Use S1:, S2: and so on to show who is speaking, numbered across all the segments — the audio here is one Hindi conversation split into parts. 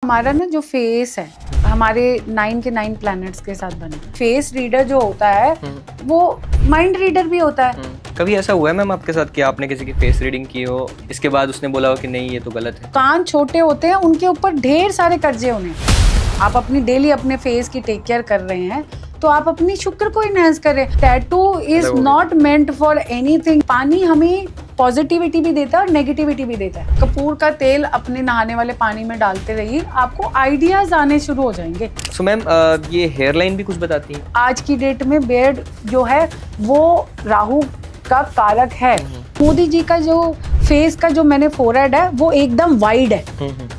S1: हमारा ना जो फेस है हमारे 9 के 9 प्लैनेट्स के साथ बना। फेस रीडर जो होता है वो माइंड रीडर भी होता है।
S2: कभी ऐसा हुआ है मैम आपके साथ कि आपने किसी की फेस रीडिंग की हो, इसके बाद उसने बोला हो कि नहीं ये तो गलत है?
S1: कान छोटे होते हैं, उनके ऊपर ढेर सारे कर्जे होने। आप अपनी डेली अपने फेस की टेक केयर कर रहे हैं तो आप अपनी शुक्र को इनहेंस करें। Tattoo is not meant for anything. पानी हमें पॉजिटिविटी भी देता है और नेगेटिविटी भी देता है। कपूर का तेल अपने नहाने वाले पानी में डालते रहिए, आपको आइडियाज आने शुरू हो जाएंगे।
S2: सो मैम ये हेयर लाइन भी कुछ बताती है?
S1: आज की डेट में बियर्ड जो है वो राहु का कारक है। मोदी जी का जो फेस का जो मैंने फोरहेड है वो एकदम वाइड है।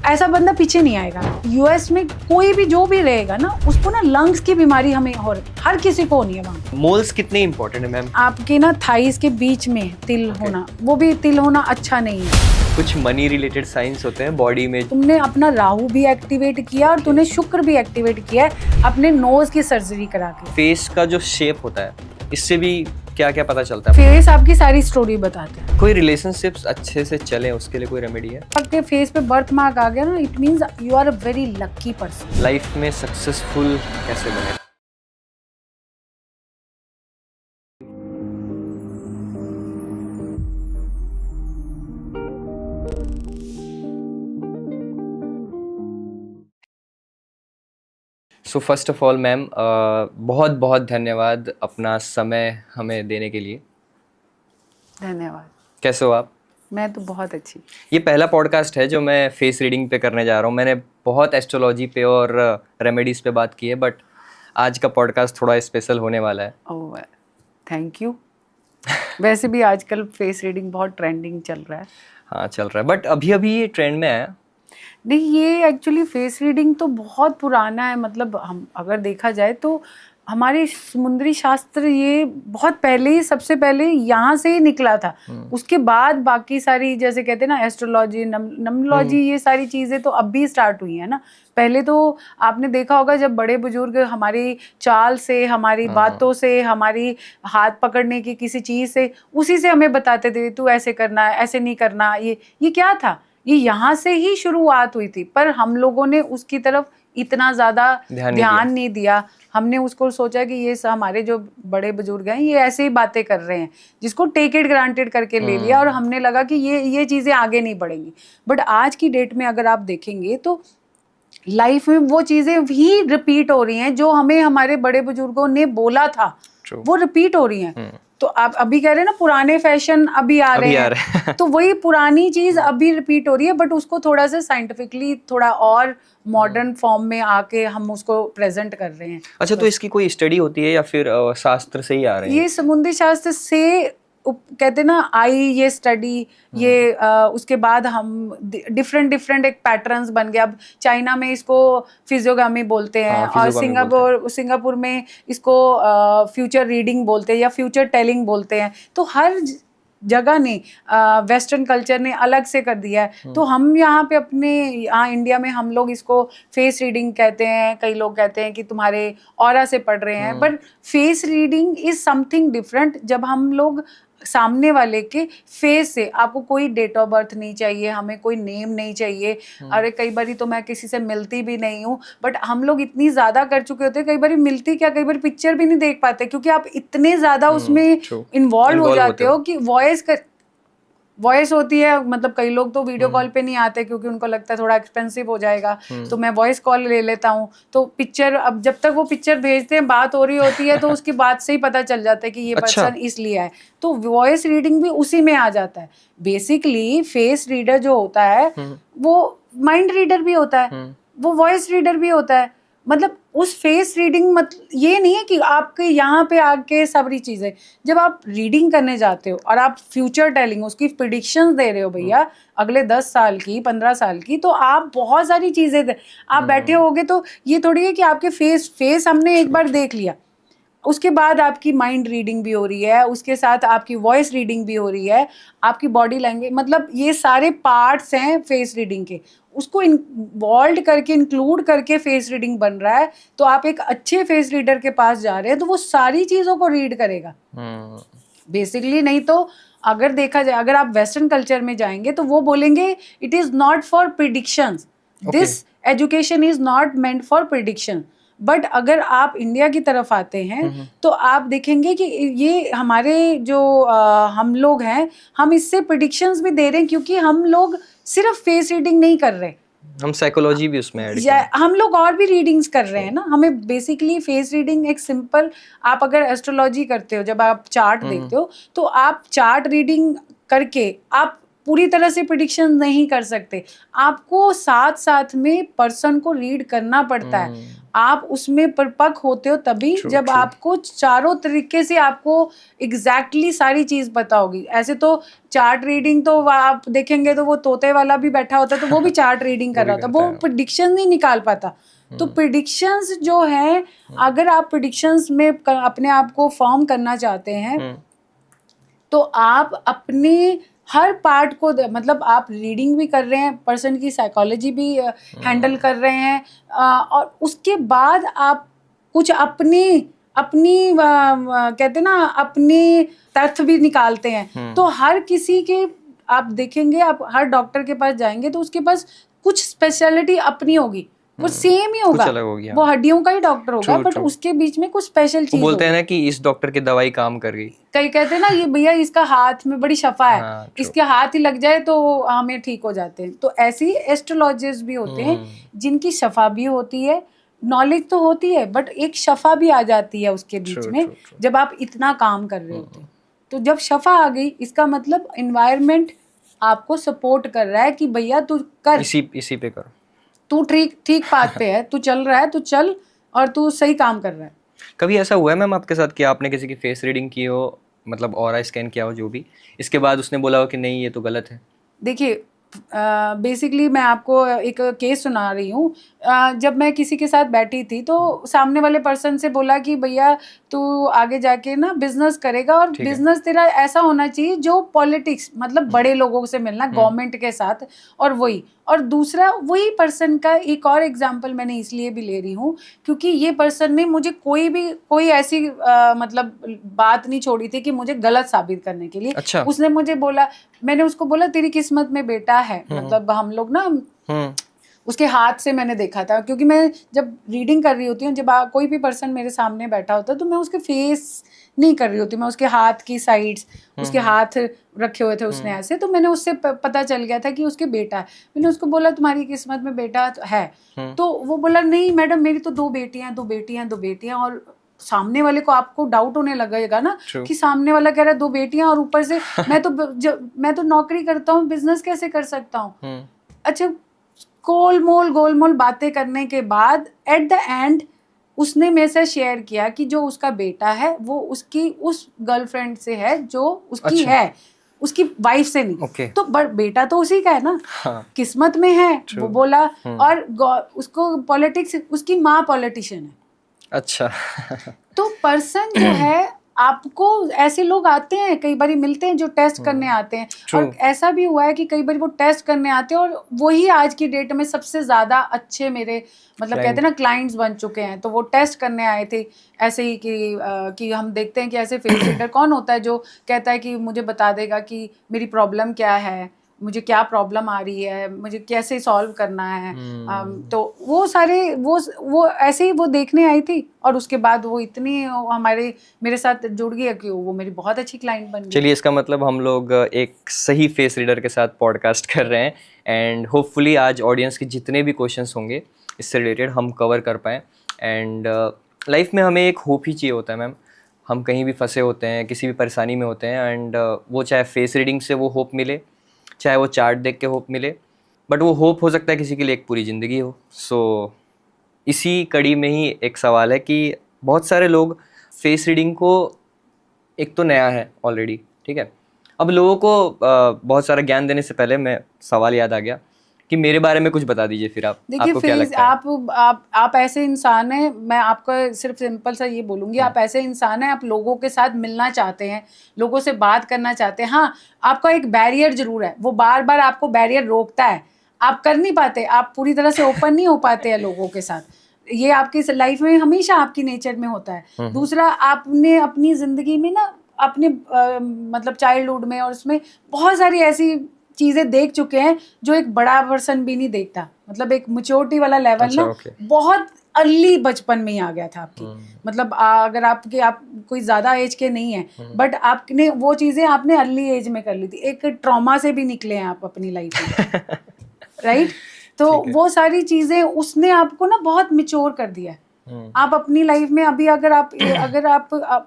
S1: ऐसा बंदा पीछे नहीं आएगा। यूएस में कोई भी जो भी रहेगा ना उसको ना लंग्स की बीमारी हमें हर किसी को होनी है वहाँ।
S2: मोल्स कितने इंपॉर्टेंट है मैम?
S1: आपके ना थाइस के बीच में तिल होना, वो भी तिल होना अच्छा नहीं है।
S2: कुछ मनी रिलेटेड साइंस होते हैं बॉडी में।
S1: तुमने अपना राहु भी एक्टिवेट किया और तूने शुक्र भी एक्टिवेट किया है अपने नोज की सर्जरी करा के।
S2: फेस का जो शेप होता है इससे भी क्या क्या पता चलता है?
S1: फेस आपकी सारी स्टोरी बताते हैं।
S2: कोई रिलेशनशिप्स अच्छे से चले उसके लिए कोई रेमेडी है?
S1: आपके फेस पे बर्थ मार्क आ गया ना, it means you are a very lucky person.
S2: Life में सक्सेसफुल कैसे बने? So first of all ma'am बहुत बहुत धन्यवाद अपना समय हमें देने के लिए।
S1: धन्यवाद।
S2: कैसे हो आप?
S1: मैं तो बहुत अच्छी।
S2: ये पहला पॉडकास्ट है जो मैं फेस रीडिंग पे करने जा रहा हूँ। मैंने बहुत एस्ट्रोलॉजी पे और रेमेडीज पे बात की है, बट आज का पॉडकास्ट थोड़ा स्पेशल होने वाला है।
S1: Oh thank you. वैसे भी आजकल फेस रीडिंग बहुत ट्रेंडिंग चल रहा है।
S2: हाँ चल रहा है, बट अभी अभी ये ट्रेंड में आया।
S1: नहीं, ये एक्चुअली फेस रीडिंग तो बहुत पुराना है। मतलब हम अगर देखा जाए तो हमारे समुद्री शास्त्र ये बहुत पहले ही, सबसे पहले यहाँ से ही निकला था। उसके बाद बाकी सारी जैसे कहते हैं ना एस्ट्रोलॉजी, नमोलॉजी, ये सारी चीज़ें तो अब भी स्टार्ट हुई है ना। पहले तो आपने देखा होगा जब बड़े बुजुर्ग हमारी चाल से, हमारी बातों से, हमारी हाथ पकड़ने की किसी चीज़ से, उसी से हमें बताते थे तू ऐसे करना, ऐसे नहीं करना। ये क्या था? ये यहाँ से ही शुरुआत हुई थी, पर हम लोगों ने उसकी तरफ इतना ज़्यादा ध्यान नहीं दिया। हमने उसको सोचा कि ये हमारे जो बड़े बुजुर्ग हैं ये ऐसे ही बातें कर रहे हैं, जिसको टेक इट ग्रांटेड करके ले लिया, और हमने लगा कि ये चीज़ें आगे नहीं बढ़ेंगी। बट आज की डेट में अगर आप देखेंगे तो लाइफ में वो चीज़ें ही रिपीट हो रही हैं जो हमें हमारे बड़े बुजुर्गों ने बोला था। वो रिपीट हो रही हैं। तो आप अभी कह रहे हैं ना पुराने फैशन अभी आ रहे हैं तो वही पुरानी चीज अभी रिपीट हो रही है, बट उसको थोड़ा सा साइंटिफिकली थोड़ा और मॉडर्न फॉर्म में आके हम उसको प्रेजेंट कर रहे हैं।
S2: अच्छा, तो इसकी कोई स्टडी होती है या फिर शास्त्र से ही आ रहे हैं?
S1: ये समुद्री शास्त्र से कहते ना आई ये स्टडी, ये उसके बाद हम डिफरेंट एक पैटर्न्स बन गए। अब चाइना में इसको फिजियोगामी बोलते हैं, और सिंगापुर में इसको फ्यूचर रीडिंग बोलते हैं या फ्यूचर टेलिंग बोलते हैं। तो हर जगह ने वेस्टर्न कल्चर ने अलग से कर दिया है। तो हम यहाँ पे अपने यहाँ इंडिया में हम लोग इसको फेस रीडिंग कहते हैं। कई लोग कहते हैं कि तुम्हारे ऑरा से पढ़ रहे हैं, but face reading is something different. जब हम लोग सामने वाले के फेस से, आपको कोई डेट ऑफ बर्थ नहीं चाहिए, हमें कोई नेम नहीं चाहिए। अरे कई बारी तो मैं किसी से मिलती भी नहीं हूँ, बट हम लोग इतनी ज्यादा कर चुके होते हैं, कई बारी मिलती क्या, कई बार पिक्चर भी नहीं देख पाते, क्योंकि आप इतने ज्यादा उसमें इन्वॉल्व हो जाते हो कि वॉइस होती है। मतलब कई लोग तो वीडियो कॉल पे नहीं आते क्योंकि उनको लगता है थोड़ा एक्सपेंसिव हो जाएगा, तो मैं वॉइस कॉल ले लेता हूँ। तो पिक्चर, अब जब तक वो पिक्चर भेजते हैं बात हो रही होती है तो उसकी बात से ही पता चल जाता है कि ये पर्सन इसलिए है। तो वॉइस रीडिंग भी उसी में आ जाता है। बेसिकली फेस रीडर जो होता है वो माइंड रीडर भी होता है, वो वॉइस रीडर भी होता है। मतलब उस फेस रीडिंग मतलब ये नहीं है कि आपके यहाँ पे आके सारी चीज़ें, जब आप रीडिंग करने जाते हो और आप फ्यूचर टेलिंग उसकी प्रिडिक्शंस दे रहे हो भैया अगले 10 साल की, 15 साल की, तो आप बहुत सारी चीज़ें आप बैठे होगे। तो ये थोड़ी है कि आपके फेस हमने एक बार देख लिया, उसके बाद आपकी माइंड रीडिंग भी हो रही है, उसके साथ आपकी वॉइस रीडिंग भी हो रही है, आपकी बॉडी लैंग्वेज, मतलब ये सारे पार्ट्स हैं फेस रीडिंग के। उसको इन्वॉल्व करके, इंक्लूड करके फेस रीडिंग बन रहा है। तो आप एक अच्छे फेस रीडर के पास जा रहे हैं तो वो सारी चीज़ों को रीड करेगा बेसिकली। नहीं तो अगर देखा जाए, अगर आप वेस्टर्न कल्चर में जाएंगे तो वो बोलेंगे it is not for predictions, this education is not meant for prediction. But अगर आप इंडिया की तरफ आते हैं तो आप देखेंगे कि ये हमारे जो हम लोग हैं, हम इससे प्रिडिक्शंस भी दे रहे हैं, क्योंकि हम लोग सिर्फ फेस रीडिंग नहीं कर रहे,
S2: हम साइकोलॉजी भी उसमें ऐड
S1: या हम लोग और भी रीडिंग्स कर रहे हैं ना। हमें बेसिकली फेस रीडिंग एक सिंपल, आप अगर एस्ट्रोलॉजी करते हो, जब आप चार्ट देखते हो तो आप चार्ट रीडिंग करके आप पूरी तरह से प्रिडिक्शन नहीं कर सकते, आपको साथ साथ में पर्सन को रीड करना पड़ता है। आप उसमें परिपक्व होते हो तभी जब आपको चारों तरीके से आपको एग्जैक्टली सारी चीज पता होगी। ऐसे तो चार्ट रीडिंग तो आप देखेंगे तो वो तोते वाला भी बैठा होता है तो वो भी चार्ट रीडिंग कर रहा होता है, वो प्रिडिक्शन नहीं निकाल पाता। तो प्रिडिक्शंस जो है, अगर आप प्रिडिक्शंस में अपने आप को फॉर्म करना चाहते हैं तो आप अपने हर पार्ट को, मतलब आप रीडिंग भी कर रहे हैं, पर्सन की साइकोलॉजी भी हैंडल कर रहे हैं, और उसके बाद आप कुछ अपनी कहते ना अपनी तथ्य भी निकालते हैं। तो हर किसी के आप देखेंगे, आप हर डॉक्टर के पास जाएंगे तो उसके पास कुछ स्पेशलिटी अपनी होगी, वो सेम ही होगा, वो हड्डियों का ही डॉक्टर होगा, बट उसके बीच में कुछ स्पेशल चीज
S2: बोलते हैं ना कि इस डॉक्टर की दवाई काम कर गई,
S1: कई कहते हैं ना ये भैया इसका हाथ में बड़ी शफा है, इसके हाथ ही लग जाए तो हमें ठीक हो जाते हैं। तो ऐसी एस्ट्रोलॉजिस्ट भी होते हैं जिनकी शफा भी होती है, नॉलेज तो होती है, बट एक शफा भी आ जाती है उसके बीच में जब आप इतना काम कर रहे होते हैं। तो जब शफा आ गई, इसका मतलब एनवायरनमेंट आपको सपोर्ट कर रहा है कि भैया तू कर,
S2: इसी पे कर,
S1: तू ठीक पाथ पे है, तू चल रहा है, तू चल और तू सही काम कर रहा है।
S2: कभी ऐसा हुआ है मैम आपके साथ कि आपने किसी की फेस रीडिंग की हो, मतलब ऑरा स्कैन किया हो जो भी, इसके बाद उसने बोला हो कि नहीं ये तो गलत है?
S1: देखिए बेसिकली मैं आपको एक केस सुना रही हूँ। जब मैं किसी के साथ बैठी थी तो सामने वाले पर्सन से बोला कि भैया तू आगे जाके ना बिजनेस करेगा, और बिजनेस तेरा ऐसा होना चाहिए जो पॉलिटिक्स, मतलब बड़े लोगों से मिलना, गवर्नमेंट के साथ, और वही। और दूसरा वही पर्सन का एक और एग्जांपल मैंने इसलिए भी ले रही हूँ क्योंकि ये पर्सन ने मुझे कोई ऐसी मतलब बात नहीं छोड़ी थी कि मुझे गलत साबित करने के लिए।
S2: अच्छा।
S1: उसने मुझे बोला, मैंने उसको बोला तेरी किस्मत में बेटा है, मतलब हम लोग ना उसके हाथ से मैंने देखा था, क्योंकि मैं जब रीडिंग कर रही होती हूँ, जब कोई भी पर्सन मेरे सामने बैठा होता है तो मैं उसके फेस नहीं कर रही होती, मैं उसके हाथ की साइड्स, उसके हाथ रखे हुए थे उसने ऐसे, तो मैंने उससे पता चल गया था कि उसके बेटा है। मैंने उसको बोला तुम्हारी किस्मत में बेटा है? तो वो बोला नहीं मैडम मेरी तो दो बेटियां। और सामने वाले को आपको डाउट होने लगेगा ना कि सामने वाला कह रहा है दो बेटियां, और ऊपर से मैं तो नौकरी करता हूँ, बिजनेस कैसे कर सकता हूँ? अच्छा, गोलमोल बातें करने के बाद एट द एंड उसने मेरे से शेयर किया कि जो उसका बेटा है वो उसकी उस गर्लफ्रेंड से है जो उसकी है, उसकी वाइफ से नहीं। तो बट बेटा तो उसी का है ना, किस्मत में है वो बोला। और उसको पॉलिटिक्स, उसकी माँ पॉलिटिशियन है।
S2: अच्छा।
S1: तो पर्सन जो है, आपको ऐसे लोग आते हैं, कई बार मिलते हैं जो टेस्ट करने आते हैं, और ऐसा भी हुआ है कि कई बार वो टेस्ट करने आते हैं और वही आज की डेट में सबसे ज्यादा अच्छे मेरे मतलब कहते हैं ना क्लाइंट्स बन चुके हैं। तो वो टेस्ट करने आए थे ऐसे ही कि हम देखते हैं कि ऐसे फेस रीडर कौन होता है जो कहता है कि मुझे बता देगा कि मेरी प्रॉब्लम क्या है, मुझे क्या प्रॉब्लम आ रही है, मुझे कैसे सॉल्व करना है। तो वो सारे वो ऐसे ही वो देखने आई थी, और उसके बाद वो इतनी मेरे साथ जुड़ गई कि वो मेरी बहुत अच्छी क्लाइंट बन गई।
S2: चलिए, इसका मतलब हम लोग एक सही फेस रीडर के साथ पॉडकास्ट कर रहे हैं, एंड होपफुली आज ऑडियंस के जितने भी क्वेश्चंस होंगे इससे रिलेटेड हम कवर कर पाएँ। एंड लाइफ में हमें एक होप ही चाहिए होता है मैम। हम कहीं भी फंसे होते हैं, किसी भी परेशानी में होते हैं, एंड वो चाहे फेस रीडिंग से वो होप मिले, चाहे वो चार्ट देख के होप मिले, बट वो होप हो सकता है किसी के लिए एक पूरी ज़िंदगी हो। सो इसी कड़ी में ही एक सवाल है कि बहुत सारे लोग फेस रीडिंग को, एक तो नया है ऑलरेडी, ठीक है, अब लोगों को बहुत सारा ज्ञान देने से पहले मैं सवाल याद आ गया कि मेरे बारे में कुछ बता दीजिए फिर आप।
S1: देखिए
S2: आपको क्या लगता है?
S1: आप ऐसे इंसान हैं, मैं आपको सिर्फ सिंपल सा ये बोलूंगी, आप ऐसे इंसान हैं, आप लोगों के साथ मिलना चाहते हैं, लोगों से बात करना चाहते हैं। हाँ, आपका एक बैरियर जरूर है, वो बार बार आपको बैरियर रोकता है, आप कर नहीं पाते, आप पूरी तरह से ओपन नहीं हो पाते हैं लोगों के साथ। ये आपकी लाइफ में हमेशा आपकी नेचर में होता है। दूसरा, आपने अपनी जिंदगी में ना अपने मतलब चाइल्डहुड में और उसमें बहुत सारी ऐसी चीजें देख चुके हैं जो एक बड़ा पर्सन भी नहीं देखता। मतलब एक मैच्योरिटी वाला लेवल
S2: अच्छा,
S1: ना
S2: okay.
S1: बहुत अर्ली बचपन में ही आ गया था आपकी। मतलब अगर आप कोई ज्यादा एज के नहीं है बट आपने वो चीजें आपने अर्ली एज में कर ली थी, एक ट्रॉमा से भी निकले हैं आप अपनी लाइफ में, राइट? तो वो सारी चीजें उसने आपको ना बहुत मैच्योर कर दिया है। आप अपनी लाइफ में अभी अगर आप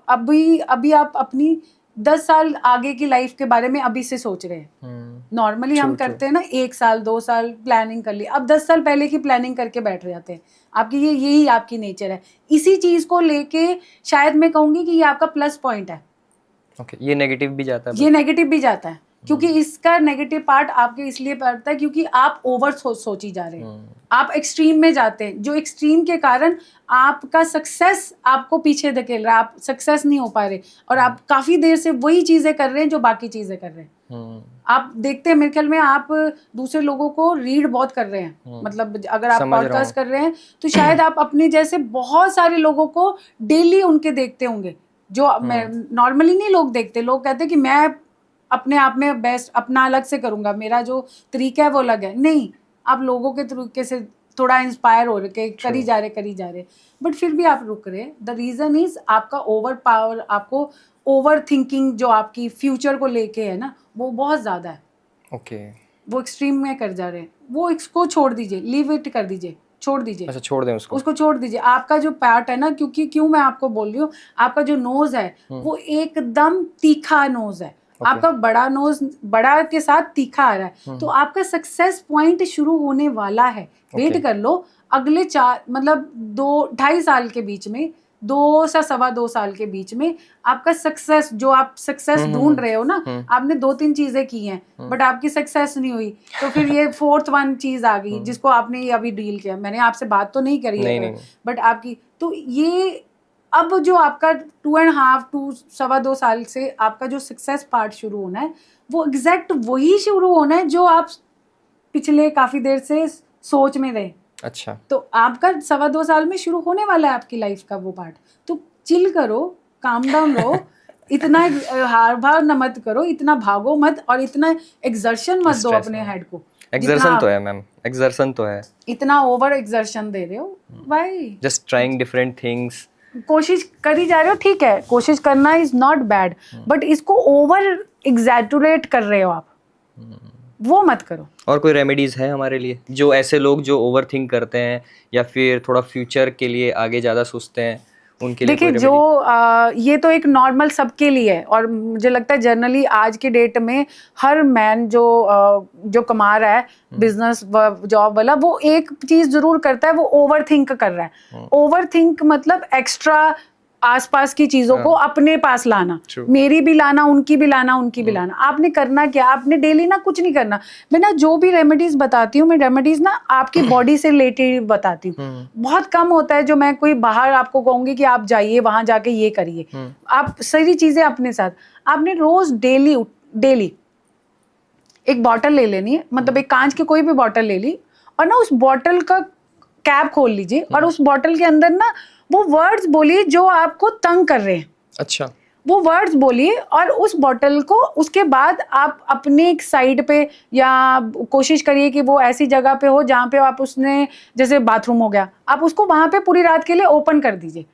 S1: अभी आप अपनी 10 साल आगे की लाइफ के बारे में अभी से सोच रहे हैं। नॉर्मली हम करते हैं ना 1 साल 2 साल प्लानिंग कर ली, अब 10 साल पहले की प्लानिंग करके बैठ जाते हैं। आपकी यही आपकी नेचर है। इसी चीज को लेके शायद मैं कहूंगी कि ये आपका प्लस पॉइंट है।
S2: ओके, ये नेगेटिव भी जाता है?
S1: ये नेगेटिव भी जाता है क्योंकि इसका नेगेटिव पार्ट आपके इसलिए पड़ता है क्योंकि आप ओवर सोची जा रहे हैं, आप एक्सट्रीम में जाते हैं, जो एक्सट्रीम के कारण आपका सक्सेस आपको पीछे धकेल रहा है, आप सक्सेस नहीं हो पा रहे और आप काफी देर से वही चीजें कर रहे हैं जो बाकी चीजें कर रहे हैं। आप देखते हैं मेरे ख्याल में आप दूसरे लोगों को रीड बहुत कर रहे हैं, मतलब अगर आप पॉडकास्ट कर रहे हैं तो शायद आप अपने जैसे बहुत सारे लोगों को डेली उनके देखते होंगे जो नॉर्मली नहीं लोग देखते। लोग कहते हैं कि मैं अपने आप में बेस्ट अपना अलग से करूंगा, मेरा जो तरीका है वो अलग है। नहीं, आप लोगों के तरीके से थोड़ा इंस्पायर हो रहे, करी जा रहे बट फिर भी आप रुक रहे। द रीजन इज आपका ओवर पावर, आपको ओवर थिंकिंग जो आपकी फ्यूचर को लेके है ना वो बहुत ज्यादा है।
S2: ओके,
S1: वो एक्सट्रीम में कर जा रहे हैं। वो इसको छोड़ दीजिए, लीव इट कर दीजिए, छोड़ दीजिए।
S2: अच्छा, छोड़ दें उसको
S1: छोड़ दीजिए। आपका जो पार्ट है ना, क्योंकि क्यों मैं आपको बोल रही हूँ, आपका जो नोज है वो एकदम तीखा नोज है। आपका बड़ा नोज बड़ा के साथ तीखा आ रहा है, तो आपका सक्सेस पॉइंट शुरू होने वाला है। वेट कर लो, अगले 4 मतलब 2-2.5 साल के बीच में, 2 से 2.25 साल के बीच में आपका सक्सेस, जो आप सक्सेस ढूंढ रहे हो ना, आपने 2-3 चीजें की हैं बट आपकी सक्सेस नहीं हुई, तो फिर ये 4th वन चीज आ गई जिसको आपने अभी डील किया। मैंने आपसे बात तो नहीं करी है बट आपकी तो ये अब जो आपका 2.5 साल से आपका जो सक्सेस पार्ट शुरू होना है वो एग्जैक्ट वही शुरू होना है जो आप पिछले काफी देर से सोच में रहे।
S2: अच्छा,
S1: तो आपका 2.25 साल में शुरू होने वाला है आपकी लाइफ का वो पार्ट। तो चिल करो, काम डाउन रहो, इतना हार भार न मत करो, इतना भागो मत और इतना एक्सर्शन मत दो अपने हेड को।
S2: एक्सर्शन तो है मैम, एक्सर्शन तो है।
S1: इतना ओवर एक्सर्शन दे रहे हो, why?
S2: Just trying different things.
S1: कोशिश करी जा रहे हो, ठीक है, कोशिश करना इज नॉट बैड बट इसको ओवर एग्जैजुरेट कर रहे हो आप, वो मत करो।
S2: और कोई रेमेडीज है हमारे लिए, जो ऐसे लोग जो ओवर थिंक करते हैं या फिर थोड़ा फ्यूचर के लिए आगे ज़्यादा सोचते हैं, उनके लिए?
S1: देखिए, जो ये तो एक नॉर्मल सबके लिए है और मुझे लगता है जनरली आज के डेट में हर मैन जो कमा रहा है बिजनेस जॉब वाला, वो एक चीज जरूर करता है, वो ओवर थिंक कर रहा है। ओवर थिंक मतलब एक्स्ट्रा आसपास की चीजों को अपने पास लाना, मेरी भी लाना, उनकी भी लाना, उनकी भी लाना। आपने करना क्या? आपने डेली ना कुछ नहीं करना। मैं ना जो भी रेमेडीज बताती हूँ, मैं रेमेडीज ना आपकी बॉडी से रिलेटेड बताती हूँ। बहुत कम होता है जो मैं कोई बाहर आपको कहूंगी कि आप जाइए वहां जाके ये करिए। आप सारी चीजें अपने साथ, आपने रोज डेली एक बॉटल ले लेनी है, मतलब एक कांच की कोई भी बॉटल ले ली और ना उस बॉटल का कैप खोल लीजिए और उस बॉटल के अंदर ना वो वर्ड्स बोलिए जो आपको तंग कर रहे हैं।
S2: अच्छा,
S1: वो वर्ड्स बोलिए और उस बॉटल को उसके बाद आप अपने एक साइड पे या कोशिश करिए कि वो ऐसी जगह पे हो जहाँ पे आप उसने, जैसे बाथरूम हो गया, आप उसको वहां पे पूरी रात के लिए ओपन कर दीजिए।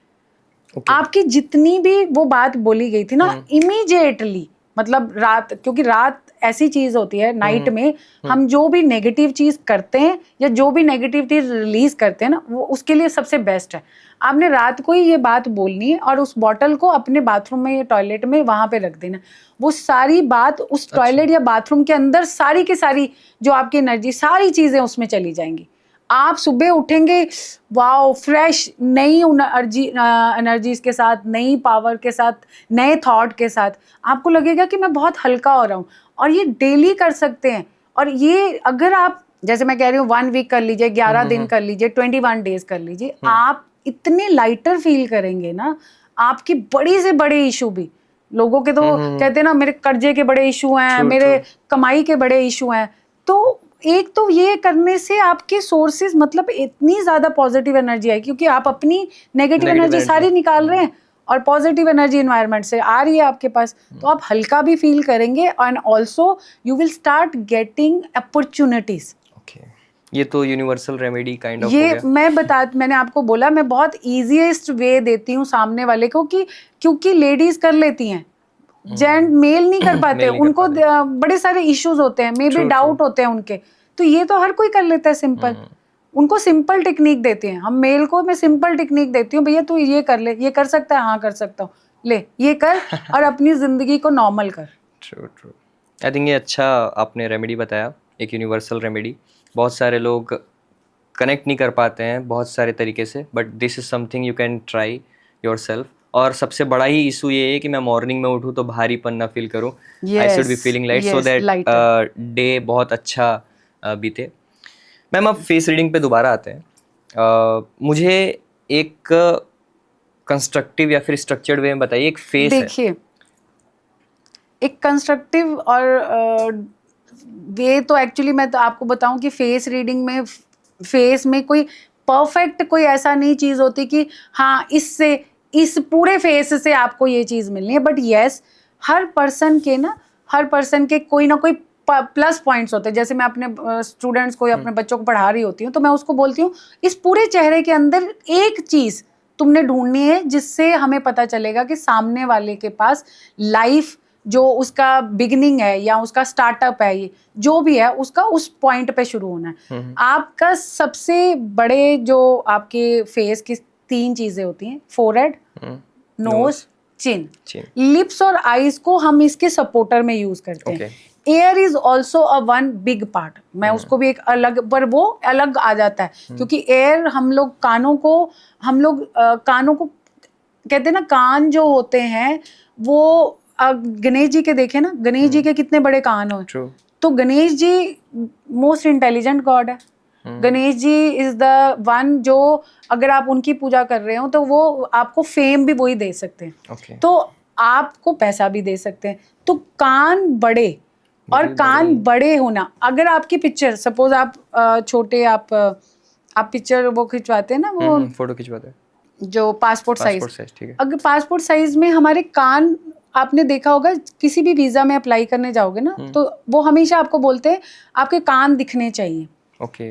S1: आपकी जितनी भी वो बात बोली गई थी ना, इमीडिएटली, मतलब रात, क्योंकि रात ऐसी चीज होती है नाइट में हम जो भी नेगेटिव चीज करते हैं या जो भी नेगेटिव चीज रिलीज करते हैं ना, वो उसके लिए सबसे बेस्ट है। आपने रात को ही ये बात बोलनी है और उस बॉटल को अपने बाथरूम में या टॉयलेट में वहां पे रख देना। वो सारी बात उस टॉयलेट या बाथरूम के अंदर सारी की सारी जो आपकी एनर्जी, सारी चीजें उसमें चली जाएंगी। आप सुबह उठेंगे वाओ फ्रेश, नई एनर्जीज के साथ, नई पावर के साथ, नए थॉट के साथ, आपको लगेगा कि मैं बहुत हल्का हो रहा हूँ। और ये डेली कर सकते हैं। और ये अगर आप, जैसे मैं कह रही हूँ 1 वीक कर लीजिए, 11 दिन कर लीजिए, 21 डेज कर लीजिए, आप इतने लाइटर फील करेंगे ना। आपकी बड़ी से बड़े इशू भी, लोगों के तो कहते हैं ना मेरे कर्जे के बड़े इशू हैं, मेरे कमाई के बड़े इशू हैं, तो एक तो ये करने से आपके सोर्सेज, मतलब इतनी ज्यादा पॉजिटिव एनर्जी आई क्योंकि आप अपनी नेगेटिव एनर्जी सारी निकाल रहे हैं और पॉजिटिव एनर्जी एनवायरनमेंट से आ रही है आपके पास, तो आप हल्का भी फील करेंगे and also you will start getting opportunities.
S2: Okay, ये तो यूनिवर्सल रेमेडी काइंड ऑफ हो
S1: ये
S2: गया।
S1: मैंने आपको बोला, मैं बहुत इजीएस्ट वे देती हूँ सामने वाले को, कि क्योंकि लेडीज कर लेती हैं, जेंट मेल नहीं कर पाते,
S2: मेल नहीं कर
S1: उनको
S2: पाते।
S1: बड़े सारे इश्यूज होते हैं, मे बी
S2: True,
S1: डाउट होते हैं उनके, तो ये तो हर कोई कर लेता है सिंपल। उनको सिंपल टेक्निक देते हैं हम, मेल को मैं सिंपल टेक्निक देती हूँ, भैया तू ये कर ले, ये कर सकता है, हाँ कर सकता हूँ, ले ये कर और अपनी जिंदगी को नॉर्मल कर।
S2: ट्रू ट्रू, आई थिंक ये अच्छा आपने रेमेडी बताया, एक यूनिवर्सल रेमेडी। बहुत सारे लोग कनेक्ट नहीं कर पाते हैं बहुत सारे तरीके से, but this is something you can try yourself. और सबसे बड़ा ही इशू ये है कि मैं मॉर्निंग में उठूँ तो भारीपन ना फील करूँ, I should be feeling light, so that day बहुत अच्छा बीते। मैम अब फेस रीडिंग पे दोबारा आते हैं। मुझे एक कंस्ट्रक्टिव या फिर स्ट्रक्चर्ड वे में बताइए, एक फेस है।
S1: देखिए, एक कंस्ट्रक्टिव और वे तो एक्चुअली मैं तो आपको बताऊं कि फेस रीडिंग में फेस में कोई परफेक्ट कोई ऐसा नहीं चीज होती कि हाँ इससे इस पूरे फेस से आपको ये चीज मिलनी है, बट यस हर पर्सन के कोई ना कोई प्लस पॉइंट्स होते हैं। जैसे मैं अपने स्टूडेंट्स को या अपने बच्चों को पढ़ा रही होती हूँ, तो मैं उसको बोलती हूँ इस पूरे चेहरे के अंदर एक चीज तुमने ढूंढनी है जिससे हमें पता चलेगा कि सामने वाले के पास लाइफ जो उसका बिगिनिंग है या उसका स्टार्टअप है, ये जो भी है उसका उस पॉइंट पे शुरू होना है। आपका सबसे बड़े जो आपके फेस की 3 चीजें होती हैं, फोरहेड, नोज, चिन। लिप्स और आईज को हम इसके सपोर्टर में यूज करते हैं। Air is also a one big part, मैं उसको भी एक अलग, पर वो अलग आ जाता है क्योंकि एयर हम लोग कानों को कहते हैं ना, कान जो होते हैं वो गणेश जी के देखे ना, गणेश जी के कितने बड़े कान हो। तो Ganesh ji most intelligent God है। Ganesh ji is the one जो अगर आप उनकी पूजा कर रहे हो तो वो आपको फेम भी वही दे सकते हैं, तो आपको पैसा भी दे सकते हैं। तो कान बड़े और कान बड़े होना, अगर आपकी पिक्चर सपोज आप छोटे आप पिक्चर वो खिंचवाते हैं ना, वो
S2: फोटो खिंचवाते हैं
S1: जो पासपोर्ट साइज,
S2: ठीक है।
S1: अगर पासपोर्ट साइज में हमारे कान, आपने देखा होगा किसी भी वीजा में अप्लाई करने जाओगे ना, तो वो हमेशा आपको बोलते हैं आपके कान दिखने चाहिए।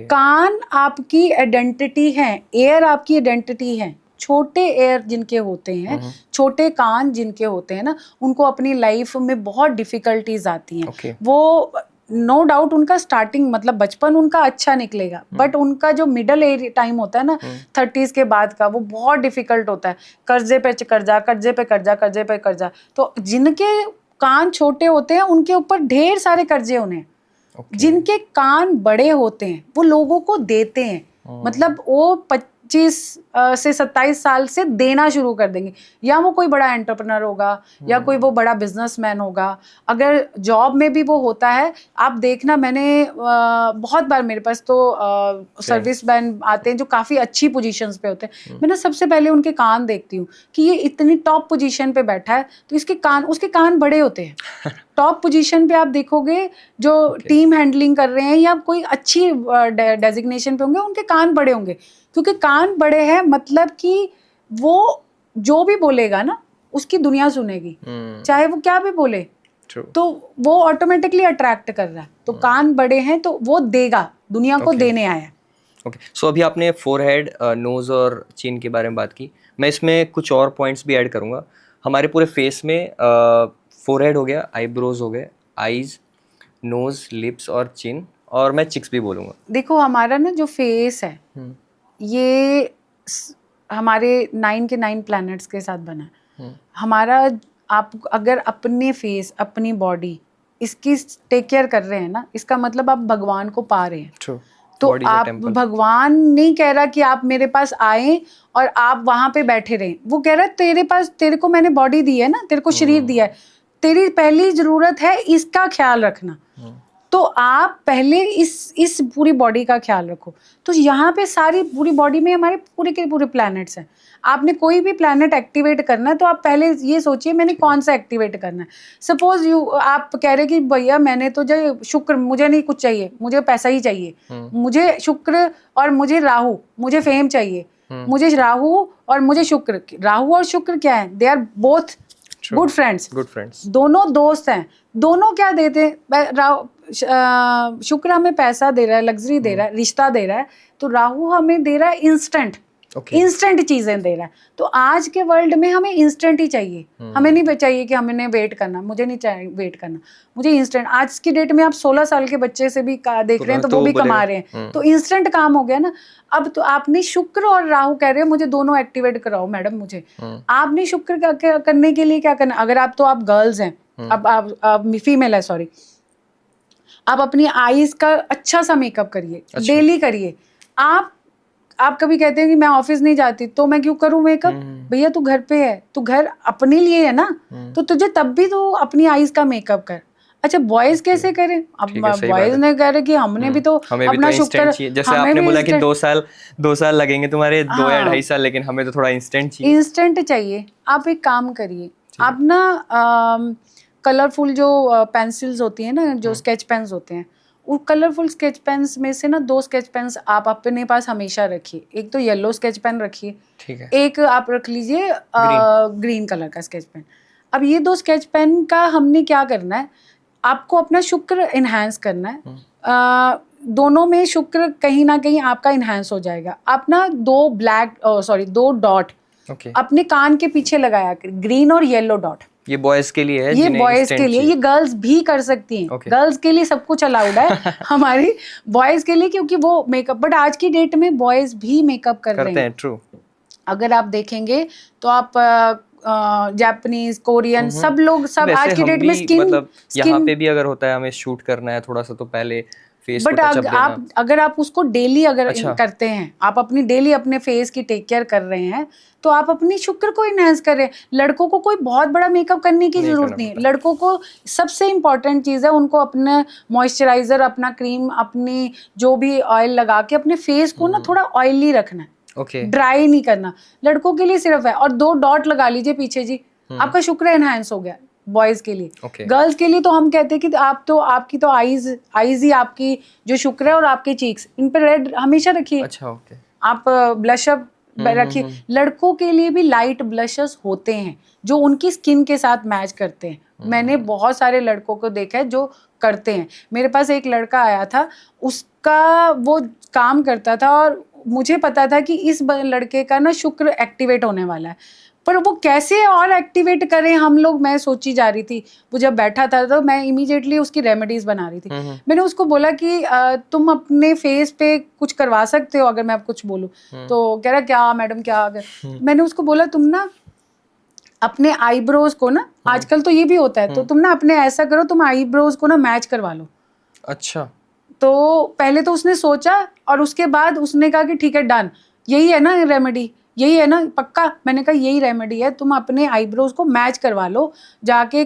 S1: कान आपकी आइडेंटिटी है, एयर आपकी आइडेंटिटी है। छोटे एयर जिनके होते हैं, छोटे कान जिनके होते हैं ना, उनको अपनी लाइफ में बहुत डिफिकल्टीज आती हैं। वो नो डाउट उनका स्टार्टिंग मतलब बचपन उनका अच्छा निकलेगा, बट उनका जो मिडल एज टाइम होता है ना 30s के बाद का, वो बहुत डिफिकल्ट होता है। कर्जे पे कर्जा, कर्जे पे कर्जा, कर्जे पे कर्जा। तो जिनके कान छोटे होते हैं उनके ऊपर ढेर सारे कर्जे होने हैं। जिनके कान बड़े होते हैं वो लोगों को देते हैं, मतलब वो 25 से 27 साल से देना शुरू कर देंगे। या वो कोई बड़ा एंटरप्रेन्योर होगा या कोई वो बड़ा बिजनेसमैन होगा। अगर जॉब में भी वो होता है, आप देखना, मैंने बहुत बार, मेरे पास तो सर्विस मैन आते हैं जो काफ़ी अच्छी पोजीशंस पे होते हैं। मैं ना सबसे पहले उनके कान देखती हूँ कि ये इतनी टॉप पोजीशन पे बैठा है तो उसके कान बड़े होते हैं। टॉप पोजीशन पे आप देखोगे जो टीम हैंडलिंग कर रहे हैं या कोई अच्छी डेजिग्नेशन पे होंगे, उनके कान बड़े होंगे, क्योंकि कान बड़े हैं मतलब कि वो जो भी बोलेगा ना उसकी दुनिया सुनेगी, चाहे वो क्या भी बोले। तो वो ऑटोमेटिकली अट्रैक्ट कर रहा है। तो कान बड़े हैं तो वो देगा, दुनिया को देने आया।
S2: सो अभी आपने फोरहेड, नोज और चिन के बारे में बात की, मैं इसमें कुछ और पॉइंट्स भी ऐड करूंगा। हमारे पूरे फेस में फोरहेड हो गया, आईब्रोज हो गए, आईज, नोज, लिप्स और चिन, और मैं चिक्स भी बोलूँगा।
S1: देखो हमारा ना जो फेस है ये हमारे 9 के 9 प्लैनेट्स के साथ बना है। हमारा, आप अगर अपने फेस, अपनी बॉडी इसकी टेक केयर कर रहे हैं ना, इसका मतलब आप भगवान को पा रहे हैं। तो आप, भगवान नहीं कह रहा कि आप मेरे पास आए और आप वहां पे बैठे रहें। वो कह रहा है तेरे को मैंने बॉडी दी है ना, तेरे को शरीर दिया है, तेरी पहली जरूरत है इसका ख्याल रखना। तो आप पहले इस पूरी बॉडी का ख्याल रखो। तो यहाँ पे सारी पूरी बॉडी में हमारे पूरे के पूरे प्लैनेट्स हैं। आपने कोई भी प्लैनेट एक्टिवेट करना है तो आप पहले ये सोचिए मैंने कौन सा एक्टिवेट करना है। सपोज आप कह रहे कि भैया मैंने तो जो शुक्र, मुझे नहीं कुछ चाहिए, मुझे पैसा ही चाहिए, मुझे शुक्र और मुझे राहु, मुझे फेम चाहिए, मुझे राहु और मुझे शुक्र। राहु और शुक्र क्या है? They are both good friends, दोनों दोस्त हैं। दोनों क्या देते हैं, शुक्र हमें पैसा दे रहा है, लग्जरी दे रहा है, रिश्ता दे रहा है, तो राहु हमें दे रहा है इंस्टेंट, इंस्टेंट चीजें दे रहा है। तो आज के वर्ल्ड में हमें इंस्टेंट ही चाहिए, हमें नहीं चाहिए कि हमने वेट करना, मुझे नहीं चाहिए वेट करना, मुझे इंस्टेंट। आज की डेट में आप 16 साल के बच्चे से भी देख रहे हैं तो वो भी कमा रहे हैं, तो इंस्टेंट काम हो गया ना। अब तो आपने शुक्र और राहु कह रहे हो मुझे दोनों एक्टिवेट कराओ मैडम, मुझे आपने शुक्र करने के लिए क्या करना, अगर आप गर्ल्स हैं, अब आप फीमेल है सॉरी, आप अपनी आईज का अच्छा सा मेकअप करिए, डेली करिए। आप कभी कहते हैं कि मैं ऑफिस नहीं जाती तो मैं क्यों करूं मेकअप, भैया तू घर पे है, तू घर अपने लिए है ना, तो तुझे तब भी तो अपनी आईज का मेकअप कर। अच्छा बॉयज कैसे करें, अब बॉयज ने कह रहे कि हमने भी तो अपना शुक्र,
S2: जैसे आपने बोला कि 2 साल लगेंगे तुम्हारे, 2 या 2.5 साल, लेकिन हमें तो थोड़ा इंस्टेंट चाहिए।
S1: इंस्टेंट चाहिए। आप एक काम करिए, आप ना कलरफुल जो पेंसिल्स होती है ना, जो स्केच पेन्स होते हैं, वो कलरफुल स्केच पेन्स में से ना 2 स्केच पेन्स आप अपने पास हमेशा रखिए। एक तो येलो स्केच पेन रखिए, ठीक है, एक आप रख लीजिए ग्रीन कलर का स्केच पेन। अब ये 2 स्केच पेन का हमने क्या करना है, आपको अपना शुक्र इनहेंस करना है। दोनों में शुक्र कहीं ना कहीं आपका इनहेंस हो जाएगा। आप ना 2 डॉट अपने कान के पीछे लगाया, ग्रीन और येलो डॉट।
S2: ये बॉयज के लिए है,
S1: ये बॉयज के लिए, ये गर्ल्स भी कर सकती हैं। गर्ल्स के लिए सब कुछ अलाउड है हमारी, बॉयज के लिए क्योंकि वो मेकअप, बट आज की डेट में बॉयज भी मेकअप कर रहे हैं।
S2: ट्रू।
S1: अगर आप देखेंगे तो आप जापानीज, कोरियन, सब लोग, सब आज की डेट में स्किन,
S2: मतलब यहाँ पे भी अगर होता है हमें शूट करना है थोड़ा सा, तो पहले फेस
S1: बट अगर आप उसको डेली अगर करते हैं, आप अपनी डेली अपने फेस की टेक केयर कर रहे हैं, तो आप अपनी शुक्र को इनहेंस करें। लड़कों को कोई बहुत बड़ा मेकअप करने की जरूरत नहीं है। लड़कों को सबसे इम्पोर्टेंट चीज़ है, उनको अपना मॉइस्चराइजर, अपना क्रीम, अपनी जो भी ऑयल लगा के अपने फेस को ना थोड़ा ऑयली रखना है, ड्राई नहीं करना। लड़कों के लिए सिर्फ है, और 2 डॉट लगा लीजिए पीछे जी, आपका शुक्र इनहेंस हो गया। बॉयज के लिए, गर्ल्स के लिए तो हम कहते हैं कि आपकी तो आईज ही आपकी जो शुक्र है, और आपके चीक्स, इन पर रेड हमेशा रखिए।
S2: अच्छा,
S1: आप ब्लशअप रखिए। लड़कों के लिए भी लाइट ब्लशेस होते हैं जो उनकी स्किन के साथ मैच करते हैं। मैंने बहुत सारे लड़कों को देखा है जो करते हैं। मेरे पास एक लड़का आया था, उसका वो काम करता था और मुझे पता था कि इस लड़के का ना शुक्र एक्टिवेट होने वाला है, पर वो कैसे और एक्टिवेट करें हम लोग, मैं सोची जा रही थी। वो जब बैठा था तो मैं इमीडिएटली उसकी रेमेडीज बना रही थी। मैंने उसको बोला कि तुम अपने फेस पे कुछ करवा सकते हो अगर मैं अब कुछ बोलूं। तो कह रहा क्या मैडम क्या, मैंने उसको बोला तुम ना अपने आईब्रोज को ना, आजकल तो ये भी होता है, तो तुम ना अपने ऐसा करो, तुम आईब्रोज को ना मैच करवा लो।
S2: अच्छा।
S1: तो पहले तो उसने सोचा और उसके बाद उसने कहा कि ठीक है डन, यही है ना रेमेडी, यही है ना पक्का। मैंने कहा यही रेमेडी है, तुम अपने आईब्रोज को मैच करवा लो जाके।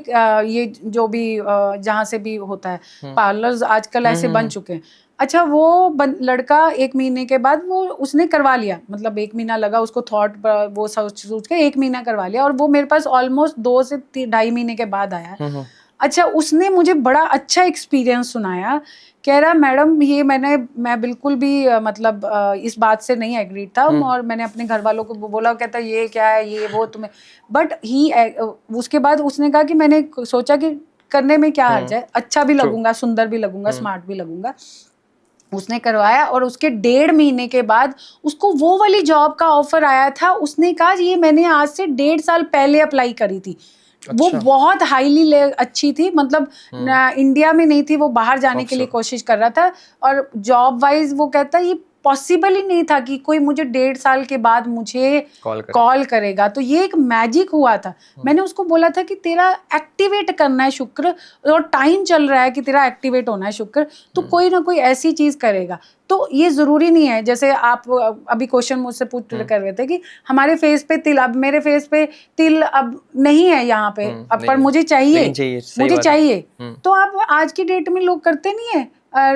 S1: ये जो भी जहाँ से भी होता है, पार्लर्स आजकल ऐसे बन चुके हैं। अच्छा वो लड़का 1 महीने के बाद वो उसने करवा लिया, मतलब 1 महीना लगा उसको थॉट, वो सोच के 1 महीना करवा लिया, और वो मेरे पास ऑलमोस्ट 2 से 2.5 महीने के बाद आया। अच्छा उसने मुझे बड़ा अच्छा एक्सपीरियंस सुनाया, कह रहा मैडम ये मैं बिल्कुल भी मतलब इस बात से नहीं एग्री था, और मैंने अपने घर वालों को बोला, कहता ये क्या है ये वो तुम्हें, बट उसके बाद उसने कहा कि मैंने सोचा कि करने में क्या हर्ज है, अच्छा भी लगूंगा, सुंदर भी लगूंगा, स्मार्ट भी लगूंगा। उसने करवाया और उसके 1.5 महीने के बाद उसको वो वाली जॉब का ऑफर आया था। उसने कहा ये मैंने आज से 1.5 साल पहले अप्लाई करी थी। अच्छा। वो बहुत हाईली अच्छी थी, मतलब इंडिया में नहीं थी, वो बाहर जाने के लिए कोशिश कर रहा था, और जॉब वाइज वो कहता ये पॉसिबल ही नहीं था कि कोई मुझे 1.5 साल के बाद मुझे कॉल करेगा। तो ये एक मैजिक हुआ था। मैंने उसको बोला था कि तेरा एक्टिवेट करना है शुक्र, और टाइम चल रहा है कि तेरा एक्टिवेट होना है शुक्र, तो कोई ना कोई ऐसी चीज करेगा। तो ये जरूरी नहीं है, जैसे आप अभी क्वेश्चन मुझसे पूछ कर रहे थे कि हमारे फेस पे तिल, अब मेरे फेस पे तिल अब नहीं है यहाँ पे, अब पर मुझे चाहिए, तो आप आज की डेट में लोग करते नहीं है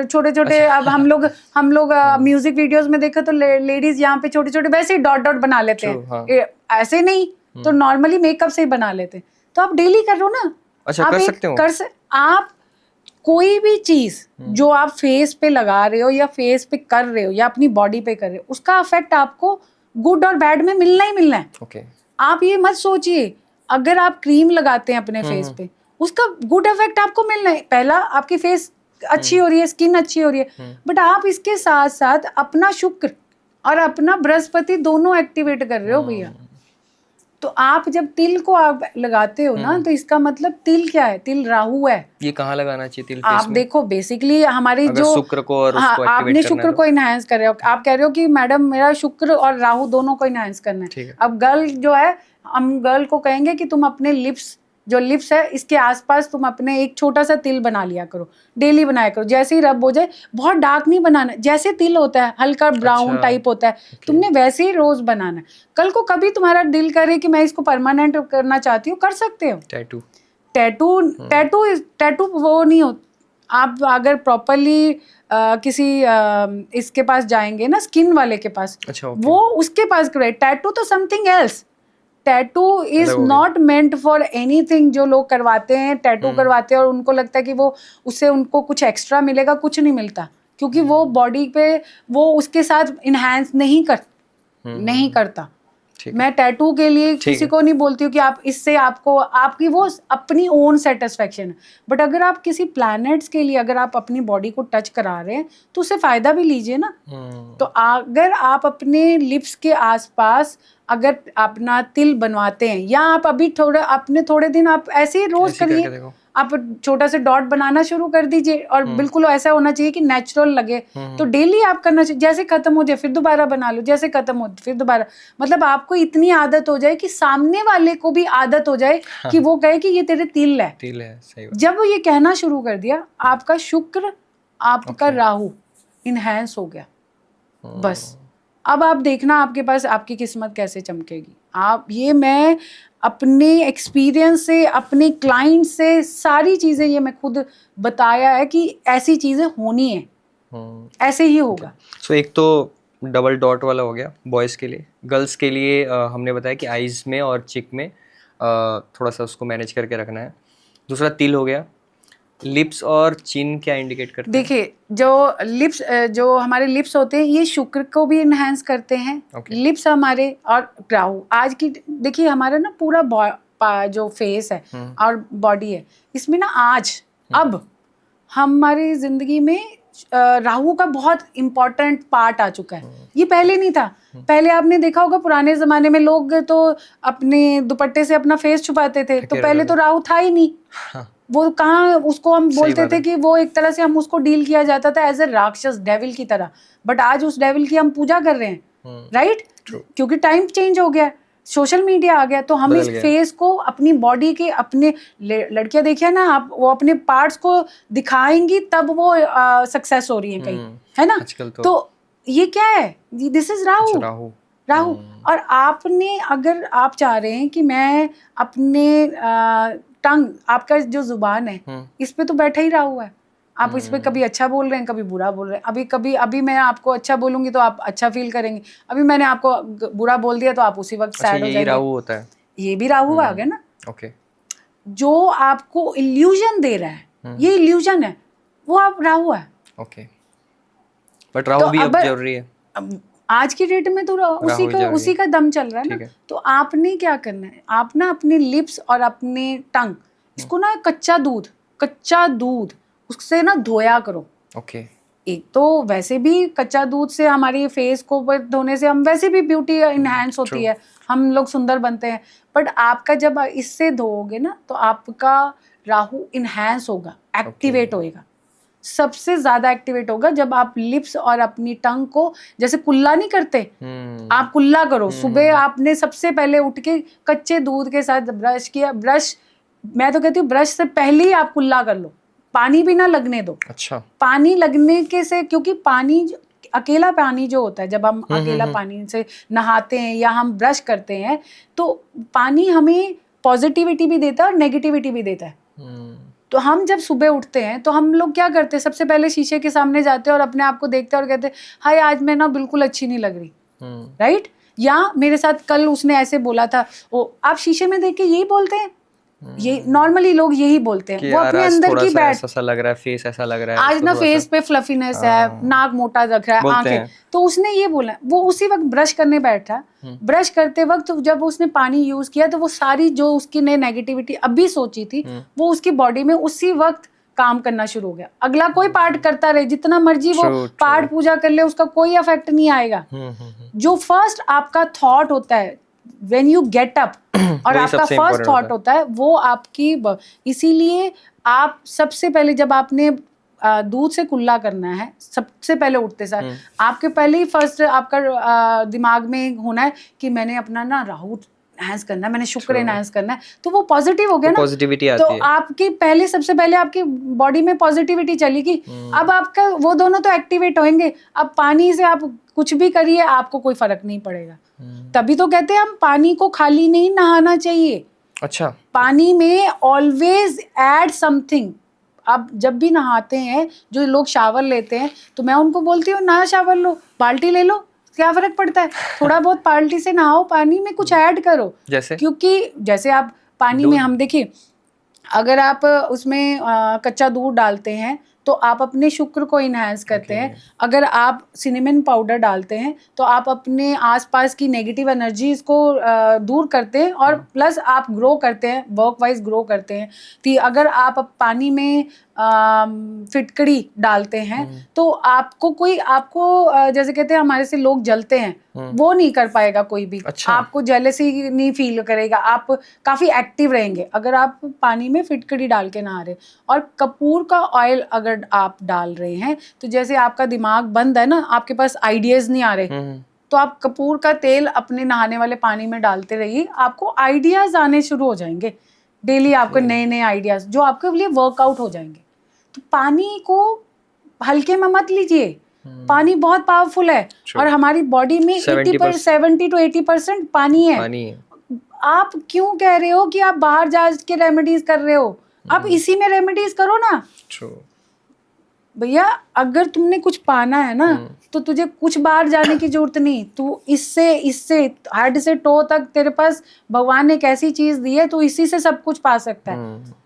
S1: छोटे छोटे। अब हम लोग म्यूजिक वीडियोस में देखा तो लेडीज यहाँ पे छोटे छोटे वैसे ही डॉट डॉट बना लेते हैं, ऐसे नहीं तो नॉर्मली मेकअप से ही बना लेते हैं। तो आप डेली कर लो ना।
S2: अच्छा, कर सकते हो
S1: आप कोई भी चीज जो आप फेस पे लगा रहे हो या फेस पे कर रहे हो या अपनी बॉडी पे कर रहे हो, उसका इफेक्ट आपको गुड और बैड में मिलना ही मिलना है। आप ये मत सोचिए, अगर आप क्रीम लगाते हैं अपने फेस पे, उसका गुड इफेक्ट आपको मिलना है। पहला आपकी फेस अच्छी हो रही है, स्किन अच्छी हो रही है, बट आप इसके साथ साथ अपना शुक्र और अपना बृहस्पति दोनों एक्टिवेट कर रहे हो भैया। तो आप जब तिल को आप लगाते हो ना, तो इसका मतलब तिल क्या है? तिल राहु है।
S2: ये कहाँ लगाना चाहिए तिल?
S1: आप देखो बेसिकली हमारी
S2: अगर
S1: जो
S2: शुक्र को और
S1: हाँ,
S2: उसको एक्टिवेट
S1: आपने
S2: करना
S1: शुक्र
S2: है
S1: को इनहांस कर रहे हो, आप कह रहे हो कि मैडम मेरा शुक्र और राहु दोनों को इनहांस करना
S2: ठीक
S1: है।
S2: है।
S1: अब गर्ल जो है, हम गर्ल को कहेंगे कि तुम अपने लिप्स, जो लिप्स है इसके आसपास तुम अपने एक छोटा सा तिल बना लिया करो, डेली बनाया करो। जैसे ही रब हो जाए, बहुत डार्क नहीं बनाना, जैसे तिल होता है हल्का ब्राउन टाइप होता है, तुमने वैसे ही रोज बनाना है। कल को कभी तुम्हारा दिल करे कि मैं इसको परमानेंट करना चाहती हूँ, कर सकते हो।
S2: टैटू
S1: टैटू वो नहीं हो। आप अगर प्रॉपरली किसी इसके पास जाएंगे ना, स्किन वाले के पास,
S2: अच्छा,
S1: वो उसके पास करे। टैटू तो समथिंग एल्स। टैटू इज
S2: अलग हो गया।
S1: Not meant for anything. जो लोग करवाते हैं टैटू करवाते हैं और उनको लगता है कि वो उससे उनको कुछ एक्स्ट्रा मिलेगा, कुछ नहीं मिलता, क्योंकि वो बॉडी पे वो उसके साथ इनहैंस नहीं करता। मैं टैटू के लिए किसी को नहीं बोलती हूँ कि आप इससे आपको आपकी वो अपनी ओन सेटिस्फेक्शन है, बट अगर आप किसी प्लैनेट्स के लिए अगर आप अपनी बॉडी को टच करा रहे हैं तो उससे फायदा भी लीजिए ना। तो अगर आप अपने लिप्स के आसपास अगर अपना तिल बनवाते हैं, या आप अभी थोड़े दिन आप ऐसे ही रोज करिए, आप छोटा सा डॉट बनाना शुरू कर दीजिए, और बिल्कुल ऐसा होना चाहिए कि नेचुरल लगे। तो डेली आप करना चाहिए, जैसे खत्म हो जाए फिर दोबारा बना लो, जैसे खत्म हो फिर दोबारा। मतलब आपको इतनी आदत हो जाए कि सामने वाले को भी आदत हो जाए कि वो कहे कि ये तेरे तिल है।
S2: सही बात।
S1: जब वो ये कहना शुरू कर दिया, आपका शुक्र आपका राहु इनहैंस हो गया, बस। अब आप देखना आपके पास आपकी किस्मत कैसे चमकेगी। आप ये मैं अपने एक्सपीरियंस से, अपने क्लाइंट से सारी चीजें ये मैं खुद बताया है कि ऐसी चीजें होनी है, ऐसे ही होगा।
S2: सो एक तो डबल डॉट वाला हो गया बॉयज के लिए। गर्ल्स के लिए हमने बताया कि आईज में और चिक में थोड़ा सा उसको मैनेज करके रखना है। दूसरा तिल हो गया। लिप्स और चिन क्या इंडिकेट करते हैं?
S1: देखिए, जो हमारे लिप्स होते हैं ये शुक्र को भी इनहेंस करते हैं। लिप्स हमारे और राहु, आज की देखिए हमारा ना पूरा जो फेस है और बॉडी है, इसमें ना आज अब हमारी जिंदगी में राहु का बहुत इम्पोर्टेंट पार्ट आ चुका है। ये पहले नहीं था। पहले आपने देखा होगा पुराने जमाने में लोग तो अपने दुपट्टे से अपना फेस छुपाते थे, तो पहले तो राहु था ही नहीं। वो कहाँ, उसको हम बोलते थे कि वो एक तरह से हम उसको डील किया जाता था एज ए राक्षस, डेविल की तरह। बट आज उस डेविल की हम पूजा कर रहे हैं, राइट? क्योंकि टाइम चेंज हो गया, सोशल मीडिया आ गया, तो हम इस फेस को अपनी बॉडी के, अपने लड़कियां देखिए ना, आप वो अपने पार्ट्स को दिखाएंगी तब वो सक्सेस हो रही है कहीं, है ना? तो ये क्या है? This is Rahu. और आपने, अगर आप चाह रहे हैं कि मैं अपने टंग, आपका जो जुबान है इस पे तो बैठा ही राहु है। आप इस पे कभी अच्छा बोल रहे हैं, कभी बुरा बोल रहे हैं। अभी मैं आपको अच्छा बोलूंगी तो आप अच्छा फील करेंगे, अभी मैंने आपको बुरा बोल दिया तो आप उसी वक्त सैड हो जाएंगे।
S2: राहु होता है, ये
S1: भी राहु आ गया ना।
S2: ओके। जो
S1: आपको इल्यूजन दे रहा है, ये इल्यूजन है, वो आप राहु है।
S2: ओके, बट राहु भी अब जरूरी है।
S1: आज की डेट में तो उसी का दम चल रहा है ना। तो आपने क्या करना है, आप ना अपने लिप्स और अपने टंग, इसको ना कच्चा दूध उससे ना धोया करो।
S2: ओके।
S1: एक तो वैसे भी कच्चा दूध से हमारी फेस को धोने से हम वैसे भी ब्यूटी इनहैंस होती है, हम लोग सुंदर बनते हैं। बट आपका जब इससे धोओगे ना तो आपका राहु इनहैंस होगा, एक्टिवेट होएगा, सबसे ज्यादा एक्टिवेट होगा जब आप लिप्स और अपनी टंग को, जैसे कुल्ला नहीं करते, आप कुल्ला करो। सुबह आपने सबसे पहले उठ के कच्चे दूध के साथ ब्रश किया, मैं तो कहती हूँ ब्रश से पहले ही आप कुल्ला कर लो, पानी भी ना लगने दो।
S2: अच्छा।
S1: पानी लगने के से, क्योंकि पानी, अकेला पानी जो होता है, जब हम अकेला पानी से नहाते हैं या हम ब्रश करते हैं, तो पानी हमें पॉजिटिविटी भी देता है और नेगेटिविटी भी देता है। तो हम जब सुबह उठते हैं तो हम लोग क्या करते हैं, सबसे पहले शीशे के सामने जाते हैं और अपने आप को देखते हैं और कहते हैं हाय आज मैं ना बिल्कुल अच्छी नहीं लग रही, राइट? या मेरे साथ कल उसने ऐसे बोला था, आप शीशे में देख के यही बोलते हैं, ये नॉर्मली लोग यही बोलते हैं,
S2: कि
S1: वो
S2: यार
S1: अपने
S2: आज
S1: अंदर
S2: थोड़ा
S1: की
S2: सा
S1: बैठ,
S2: ऐसा लग रहा है, फेस ऐसा लग रहा है,
S1: आज
S2: तो
S1: ना
S2: थोड़ा
S1: फेस
S2: सा
S1: पे फ्लफीनेस है,
S2: हाँ,
S1: नाक मोटा दिख रहा है,
S2: बोलते
S1: आंखें,
S2: हैं।
S1: तो उसने ये बोला, वो उसी वक्त ब्रश करने बैठा, ब्रश करते वक्त जब उसने पानी यूज किया तो वो सारी जो उसकी ने नेगेटिविटी अभी सोची थी वो उसकी बॉडी में उसी वक्त काम करना शुरू हो गया। अगला कोई पार्ट करता रहे, जितना मर्जी वो
S2: True,
S1: पाठ पूजा कर ले, उसका कोई इफेक्ट नहीं आएगा। जो फर्स्ट आपका थॉट होता है व्हेन यू गेट अप और
S2: वही
S1: आपका
S2: सबसे
S1: फर्स्ट
S2: important
S1: थॉट होता है वो आपकी इसीलिए आप सबसे पहले जब आपने दूध से कुल्ला करना है, सबसे पहले उठते सार आपके पहले ही फर्स्ट आपका दिमाग में होना है कि मैंने अपना ना राहु एनहांस करना है, मैंने शुक्र एनहांस करना है, तो वो पॉजिटिव हो गया ना,
S2: पॉजिटिविटी
S1: तो
S2: आती है।
S1: आपकी पहले सबसे पहले आपकी बॉडी में पॉजिटिविटी चलेगी। अब आपका वो दोनों तो एक्टिवेट होंगे। अब पानी से आप कुछ भी करिए आपको कोई फर्क नहीं पड़ेगा। तभी तो कहते हैं हम पानी को खाली नहीं नहाना चाहिए।
S2: अच्छा,
S1: पानी में ऑलवेज ऐड समथिंग। आप जब भी नहाते हैं, जो लोग शावर लेते हैं, तो मैं उनको बोलती हूँ ना शावर लो, बाल्टी ले लो, क्या फर्क पड़ता है, थोड़ा बहुत बाल्टी से नहाओ, पानी में कुछ ऐड करो।
S2: जैसे
S1: क्योंकि जैसे आप पानी में, हम देखिए अगर आप उसमें कच्चा दूध डालते हैं तो आप अपने शुक्र को इनहेंस करते हैं। अगर आप सिनेमन पाउडर डालते हैं तो आप अपने आसपास की नेगेटिव एनर्जीज को दूर करते हैं और प्लस आप ग्रो करते हैं, वर्क वाइज ग्रो करते हैं। तो अगर आप पानी में फिटकड़ी डालते हैं तो आपको जैसे कहते हैं हमारे से लोग जलते हैं, वो नहीं कर पाएगा कोई भी।
S2: अच्छा।
S1: आपको जेलसी नहीं फील करेगा, आप काफी एक्टिव रहेंगे अगर आप पानी में फिटकड़ी डाल के नहा रहे। और कपूर का ऑयल अगर आप डाल रहे हैं तो जैसे आपका दिमाग बंद है ना, आपके पास आइडियाज नहीं आ रहे, तो आप कपूर का तेल अपने नहाने वाले पानी में डालते रहिए, आपको आइडियाज आने शुरू हो जाएंगे। डेली आपको नए नए आइडियाज जो आपके लिए वर्कआउट हो जाएंगे। तो पानी को हल्के में मत लीजिए, पानी बहुत पावरफुल है और हमारी बॉडी में 70 to 80% पानी है। आप क्यों कह रहे हो कि आप बाहर जा के रेमेडीज कर रहे हो? आप इसी में रेमेडीज करो ना। भैया अगर तुमने कुछ पाना है ना तो तुझे कुछ बाहर जाने की जरूरत नहीं। तू इससे हेड से टो तक तेरे पास भगवान ने एक ऐसी चीज दी है, तू इसी से सब कुछ पा सकता है।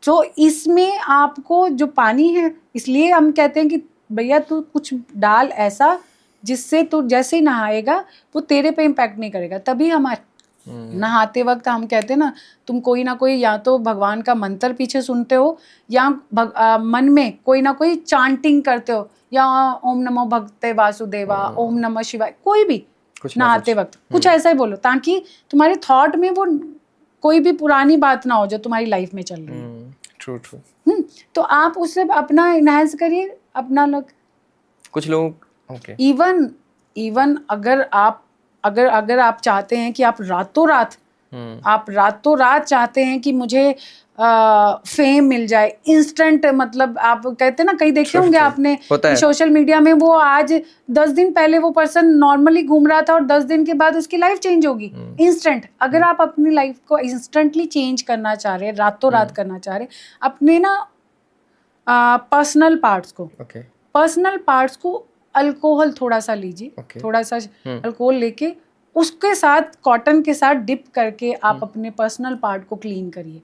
S1: तो इसमें आपको जो पानी है, इसलिए हम कहते हैं कि भैया तू कुछ डाल ऐसा जिससे तू जैसे ही नहाएगा वो तेरे पे इम्पैक्ट नहीं करेगा। तभी हमारे नहाते वक्त हम कहते हैं ना, तुम कोई ना कोई या तो भगवान का मंत्र पीछे सुनते हो या मन में कोई ना कोई चांटिंग करते हो, या ओम नमो भगवते वासुदेवा, ओम नमः शिवाय, कोई भी नहाते वक्त कुछ ऐसा ही बोलो ताकि तुम्हारे थॉट में वो कोई भी पुरानी बात ना हो जो तुम्हारी लाइफ में चल रही है। ट्रू। तो आप उससे अपना इनहेंस करिए अपना लग। कुछ लोग इवन अगर आप चाहते हैं कि आप रातों रात चाहते हैं कि मुझे फेम मिल जाए इंस्टेंट, मतलब आप कहते हैं ना, कई देखे होंगे आपने सोशल मीडिया में, वो आज 10 दिन पहले वो पर्सन नॉर्मली घूम रहा था और 10 दिन के बाद उसकी लाइफ चेंज होगी इंस्टेंट। अगर आप अपनी लाइफ को इंस्टेंटली चेंज करना चाह रहे हैं, रातों रात करना चाह रहे हैं, अपने ना पर्सनल पार्ट्स को अल्कोहल थोड़ा सा लीजिए, थोड़ा सा अल्कोहल लेके उसके साथ कॉटन के साथ डिप करके आप अपने पर्सनल पार्ट को क्लीन करिए।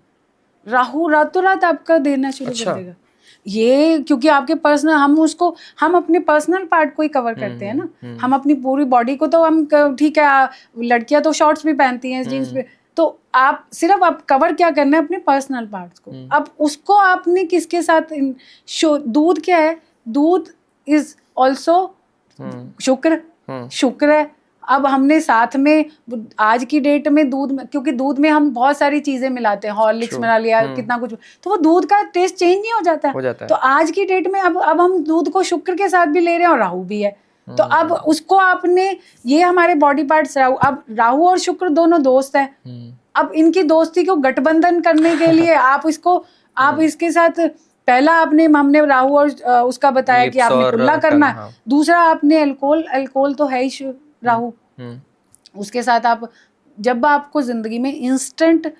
S1: राहु रातों रात आपका देना शुरू कर देगा ये, क्योंकि आपके पर्सनल हम अपने पर्सनल पार्ट को ही कवर करते हैं ना। हम अपनी पूरी बॉडी को तो हम ठीक है, लड़कियां तो शॉर्ट्स भी पहनती हैं, जीन्स पे, तो आप कवर क्या करना है अपने पर्सनल पार्ट्स को। अब उसको आपने किसके साथ दूध क्या है, दूध इज ऑल्सो शुक्र है। अब हमने साथ में आज की डेट में दूध में, क्योंकि दूध में हम बहुत सारी चीजें मिलाते हैं, हॉर्लिक्स मिला लिया, कितना कुछ, तो वो दूध का टेस्ट चेंज नहीं हो जाता है। तो आज की डेट में अब हम दूध को शुक्र के साथ भी ले रहे हैं और राहु भी है। तो अब उसको आपने, ये हमारे बॉडी पार्ट्स अब राहु और शुक्र दोनों दोस्त हैं। अब इनकी दोस्ती को गठबंधन करने के लिए आप इसके साथ पहला हमने राहु और उसका बताया कि आपने कुल्ला करना है, दूसरा आपने अल्कोहल तो है ही राहु, उसके साथ आप जब आपको जिंदगी में इंस्टेंट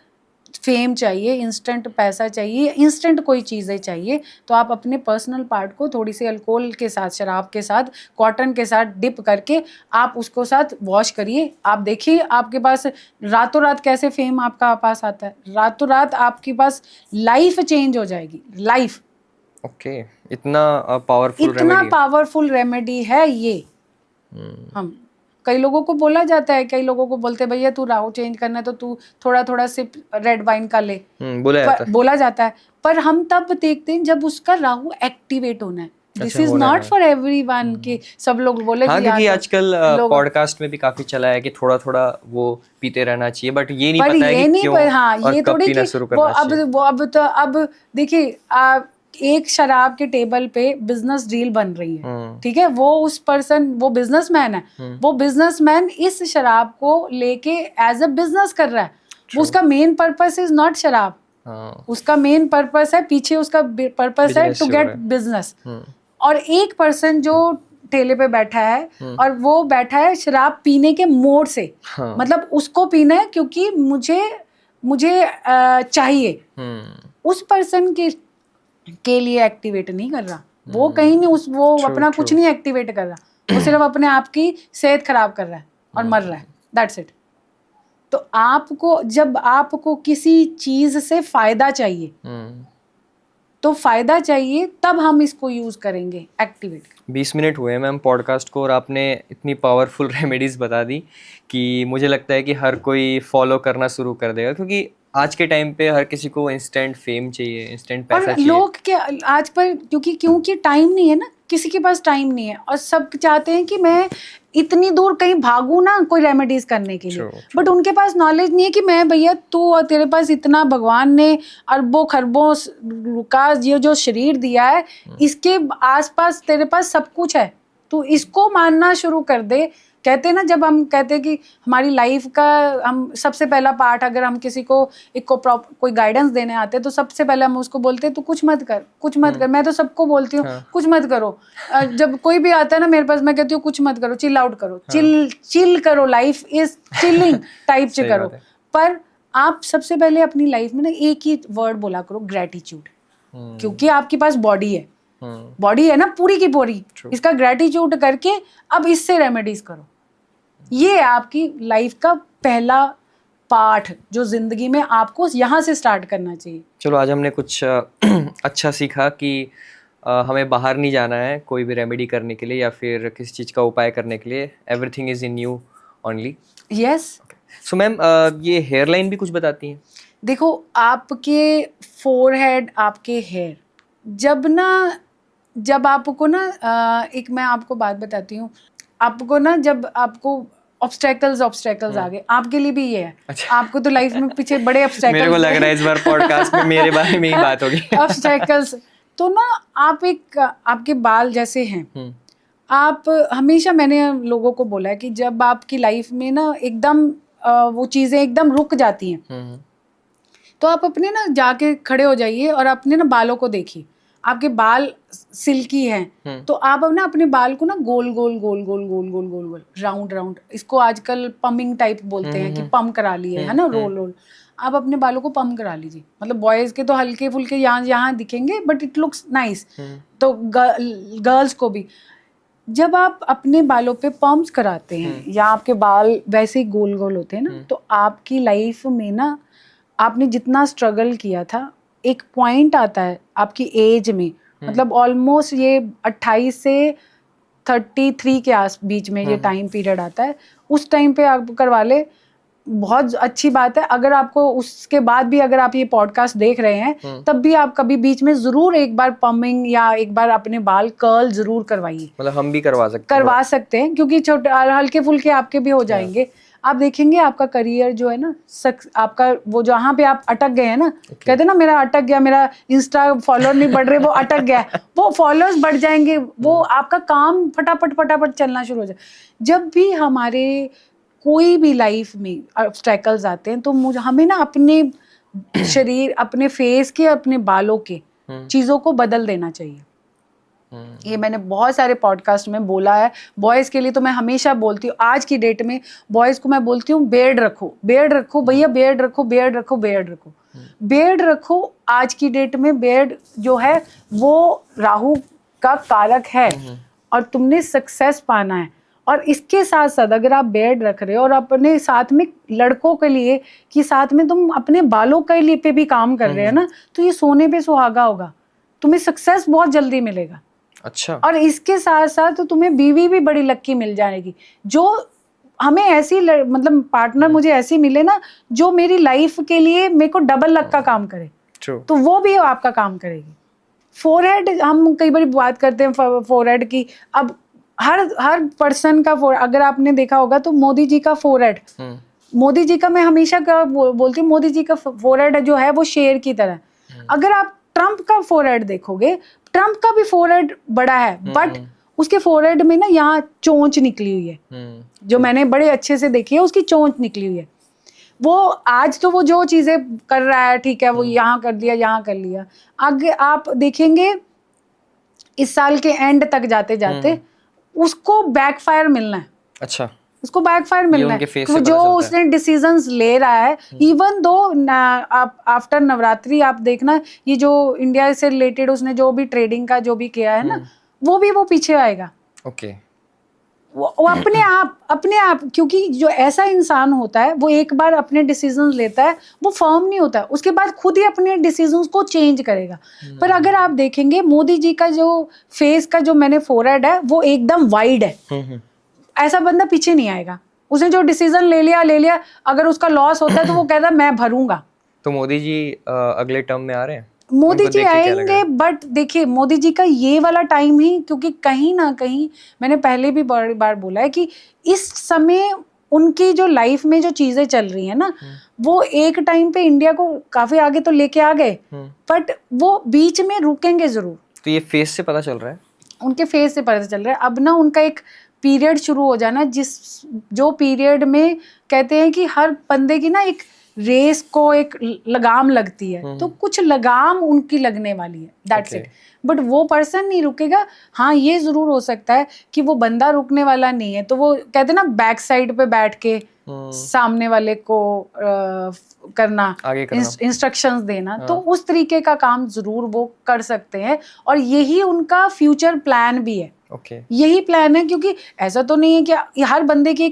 S1: फेम चाहिए, इंस्टेंट पैसा चाहिए, इंस्टेंट कोई चीज़ें चाहिए, तो आप अपने पर्सनल पार्ट को थोड़ी सी अल्कोहल के साथ, शराब के साथ, कॉटन के साथ डिप करके आप उसको साथ वॉश करिए। आप देखिए आपके पास रातों रात कैसे फेम आपका पास आता है, रातों रात आपके पास लाइफ चेंज हो जाएगी, लाइफ।
S2: ओके, इतना पावरफुल
S1: इतना
S2: रेमेडी।
S1: पावरफुल रेमेडी है ये। हम कई लोगों को बोला जाता है, कई लोगों को बोलते हैं भैया तू राहु चेंज करना है तो तू थोड़ा थोड़ा सिप रेड वाइन का ले, बोला जाता है। पर हम तब देखते हैं जब उसका राहु एक्टिवेट होना है। This is not for everyone कि सब लोग बोले
S2: हाँ,
S1: कि
S2: क्योंकि
S1: यार
S2: आजकल पॉडकास्ट में भी काफी चला है कि थोड़ा थोड़ा वो पीते रहना चाहिए, बट ये नहीं
S1: पर
S2: पता है
S1: ये
S2: कि
S1: नहीं,
S2: क्यों
S1: पर हाँ
S2: और
S1: ये
S2: कब
S1: थोड़ी
S2: पीना
S1: कि
S2: शुरू
S1: वो
S2: करना चाहिए।
S1: अब देखिए एक शराब के टेबल पे बिजनेस डील बन रही है, ठीक है, वो उस पर्सन, वो बिजनेसमैन है, वो बिजनेसमैन इस शराब को लेके एज अ बिजनेस कर रहा है। वो उसका मेन पर्पस इज नॉट शराब, उसका मेन पर्पस है, पीछे उसका पर्पस है टू गेट बिजनेस। और एक पर्सन जो ठेले पे बैठा है और वो बैठा है शराब पीने के मोड से, मतलब उसको पीना है क्योंकि मुझे चाहिए, उस पर्सन के लिए एक्टिवेट नहीं कर रहा वो, कहीं नहीं वो अपना कुछ नहीं एक्टिवेट कर रहा, वो सिर्फ अपने आप की सेहत खराब कर रहा है और मर रहा है, दैट्स इट। तो आपको जब आपको किसी चीज से फायदा चाहिए तो फायदा चाहिए, तब हम इसको यूज करेंगे एक्टिवेट।
S2: 20 मिनट हुए मैम पॉडकास्ट को और आपने इतनी पावरफुल रेमेडीज बता दी कि मुझे लगता है कि हर कोई फॉलो करना शुरू कर देगा, क्योंकि आज के टाइम पे हर किसी को इंस्टेंट फेम चाहिए, इंस्टेंट पैसा चाहिए।
S1: लोग के आज पर क्योंकि टाइम नहीं है ना, किसी के पास टाइम नहीं है और सब चाहते हैं कि मैं इतनी दूर कहीं भागूं ना कोई रेमेडीज करने के लिए, बट उनके पास नॉलेज नहीं है कि मैं भैया तू और तेरे पास इतना भगवान ने अरबों खरबों का ये जो शरीर दिया है, इसके आसपास तेरे पास सब कुछ है, तू इसको मानना शुरू कर दे। कहते हैं ना, जब हम कहते हैं कि हमारी लाइफ का हम सबसे पहला पार्ट, अगर हम किसी को कोई गाइडेंस देने आते हैं तो सबसे पहले हम उसको बोलते हैं तू कुछ मत कर, कुछ मत कर। मैं तो सबको बोलती हूँ कुछ मत करो। जब कोई भी आता है ना मेरे पास, मैं कहती हूँ कुछ मत करो, चिल आउट करो, चिल करो, लाइफ इज चिलिंग टाइप से करो। पर आप सबसे पहले अपनी लाइफ में ना एक ही वर्ड बोला करो, ग्रेटिट्यूड, क्योंकि आपके पास बॉडी है ना पूरी की पूरी, इसका ग्रेटिट्यूड करके अब इससे रेमेडीज करो। ये आपकी लाइफ का पहला पार्ट जो जिंदगी में आपको यहाँ से स्टार्ट करना चाहिए।
S2: चलो आज हमने कुछ अच्छा सीखा कि हमें बाहर नहीं जाना है कोई भी रेमेडी करने के लिए या फिर किसी चीज़ का उपाय करने के लिए, everything is in you only.
S1: Yes.
S2: So ma'am ये हेयर लाइन भी कुछ बताती हैं?
S1: देखो आपके फोरहेड, आपके हेयर, जब आपको ना एक मैं आपको बात बताती हूँ, आपको ना जब आपको ऑब्स्टेकल्स आ गए, आपके लिए भी ये है। अच्छा। आपको तो लाइफ में पीछे बड़े ऑब्स्टेकल्स
S2: मेरे को लग रहा है इस बार पॉडकास्ट में मेरे बारे में ही बात होगी।
S1: ऑब्स्टेकल्स तो ना आपके बाल जैसे हैं, आप हमेशा, मैंने लोगों को बोला है कि जब आपकी लाइफ में ना एकदम वो चीज़ें एकदम रुक जाती हैं तो आप अपने ना जाके खड़े हो जाइए और अपने ना बालों को देखिए। आपके बाल सिल्की हैं तो आप अब ना अपने बाल को ना गोल गोल गोल गोल गोल गोल गोल गोल राउंड राउंड, इसको आजकल पमिंग टाइप बोलते हैं कि पम करा लिए है ना, रोल आप अपने बालों को पम करा लीजिए। मतलब बॉयज के तो हल्के फुल्के यहाँ दिखेंगे बट इट लुक्स नाइस, तो गर्ल्स को भी जब आप अपने बालों पे पम्प्स कराते हैं या आपके बाल वैसे ही गोल गोल होते हैं ना, तो आपकी लाइफ में ना आपने जितना स्ट्रगल किया था, एक पॉइंट आता है आपकी एज में, मतलब ऑलमोस्ट ये 28 से 33 के बीच में ये टाइम पीरियड आता है, उस टाइम पे आप करवा ले, बहुत अच्छी बात है। अगर आपको उसके बाद भी अगर आप ये पॉडकास्ट देख रहे हैं तब भी आप कभी बीच में जरूर एक बार पमिंग या एक बार अपने बाल कर्ल जरूर करवाइए।
S2: मतलब हम भी करवा सकते हैं
S1: क्योंकि छोटे हल्के फुल्के आपके भी हो जाएंगे। आप देखेंगे आपका करियर जो है ना, आपका वो जहाँ पे आप अटक गए हैं ना, कहते ना मेरा अटक गया, मेरा इंस्टा फॉलोअर नहीं बढ़ रहे, वो अटक गया, वो फॉलोअर्स बढ़ जाएंगे, वो आपका काम फटाफट चलना शुरू हो जाए। जब भी हमारे कोई भी लाइफ में ऑब्स्टेकल्स आते हैं तो हमें ना अपने शरीर, अपने फेस के, अपने बालों के चीज़ों को बदल देना चाहिए। ये मैंने बहुत सारे पॉडकास्ट में बोला है। बॉयज़ के लिए तो मैं हमेशा बोलती हूँ, आज की डेट में बॉयज़ को मैं बोलती हूँ बेयर्ड रखो भैया, बेयर्ड रखो। बियर्ड रखो। आज की डेट में बियर्ड जो है वो राहु का कारक है और तुमने सक्सेस पाना है। और इसके साथ साथ अगर आप बियर्ड रख रहे हो और अपने साथ में लड़कों के लिए कि साथ में तुम अपने बालों के लिए पे भी काम कर रहे हो ना, तो ये सोने पे सुहागा होगा, तुम्हें सक्सेस बहुत जल्दी मिलेगा।
S2: अच्छा।
S1: और इसके साथ साथ तो तुम्हें बीवी भी बड़ी लक्की मिल जाएगी। जो हमें ऐसी मतलब पार्टनर मुझे ऐसी मिले ना जो मेरी लाइफ के लिए मेरे को डबल लक का काम करे, तो वो भी आपका काम करेगी। फोरहेड, हम कई बार बात करते हैं फोरहेड की। अब हर पर्सन का अगर आपने देखा होगा तो मोदी जी का फोरहेड, मोदी जी का मैं हमेशा बोलती हूँ, मोदी जी का फोरहेड जो है वो शेर की तरह। अगर आप ट्रम्प का फोरहेड देखोगे, ट्रम्प का भी फोरहेड बड़ा है, बट उसके फोरहेड में ना यहाँ चोंच निकली हुई है, जो मैंने बड़े अच्छे से देखी है, उसकी चोंच निकली हुई है। वो आज तो वो जो चीजें कर रहा है ठीक है, वो यहाँ कर दिया, यहाँ कर लिया। आगे आप देखेंगे इस साल के एंड तक जाते जाते उसको बैकफायर मिलना है। अच्छा, उसको बैकफायर मिलना है। वो जो उसने डिसीजंस ले रहा है, इवन दो आप आफ्टर नवरात्रि आप देखना, ये जो इंडिया से रिलेटेड उसने जो भी ट्रेडिंग का जो भी किया है ना, वो पीछे आएगा। ओके, वो अपने आप क्योंकि जो ऐसा इंसान होता है वो एक बार अपने डिसीजंस लेता है, वो फर्म नहीं होता, उसके बाद खुद ही अपने डिसीजंस को चेंज करेगा। पर अगर आप देखेंगे मोदी जी का जो फेस का जो मैंने फोरहेड है वो एकदम वाइड है, ऐसा बंदा पीछे नहीं आएगा। उसने जो डिसीजन ले लिया, अगर उसका लॉस होता है तो वो कहता है मैं भरूंगा। तो मोदी जी अगले टर्म में आ रहे हैं? मोदी जी आएंगे, बट देखिए मोदी जी का ये वाला टाइम ही, क्योंकि कहीं ना कहीं मैंने पहले भी बड़ी बार बोला है कि इस समय उनकी जो लाइफ में जो चीजें चल रही है ना, वो एक टाइम पे इंडिया को काफी आगे तो लेके आ गए, बट वो बीच में रुकेंगे जरूर। तो ये फेस से पता चल रहा है, उनके फेस से पता चल रहा है। अब ना उनका एक पीरियड शुरू हो जाना, जो पीरियड में कहते हैं कि हर बंदे की ना एक रेस को एक लगाम लगती है, तो कुछ लगाम उनकी लगने वाली है, दैट्स इट। बट वो पर्सन नहीं रुकेगा। हाँ, ये जरूर हो सकता है कि वो बंदा रुकने वाला नहीं है, तो वो कहते हैं ना बैक साइड पे बैठ के सामने वाले को करना, इंस्ट्रक्शंस देना, तो उस तरीके का काम जरूर वो कर सकते हैं। और यही उनका फ्यूचर प्लान भी है। यही प्लान है, क्योंकि ऐसा तो नहीं है कि हर बंदे की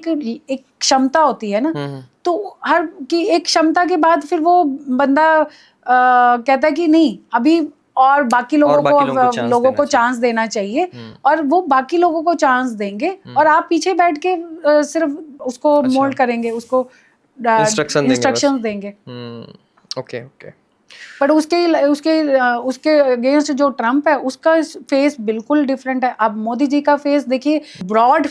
S1: एक क्षमता होती है ना, तो हर की एक क्षमता के बाद फिर वो बंदा कहता है कि नहीं, अभी और बाकी लोगों को चांस देना चाहिए, और वो बाकी लोगों को चांस देंगे और आप पीछे बैठ के सिर्फ उसको मोल्ड करेंगे, उसको इंस्ट्रक्शंस देंगे। ओके। पर उसके अगेंस्ट जो ट्रम्प है उसका फेस बिल्कुल डिफरेंट है। अब मोदी जी का फेस देखिए, ब्रॉड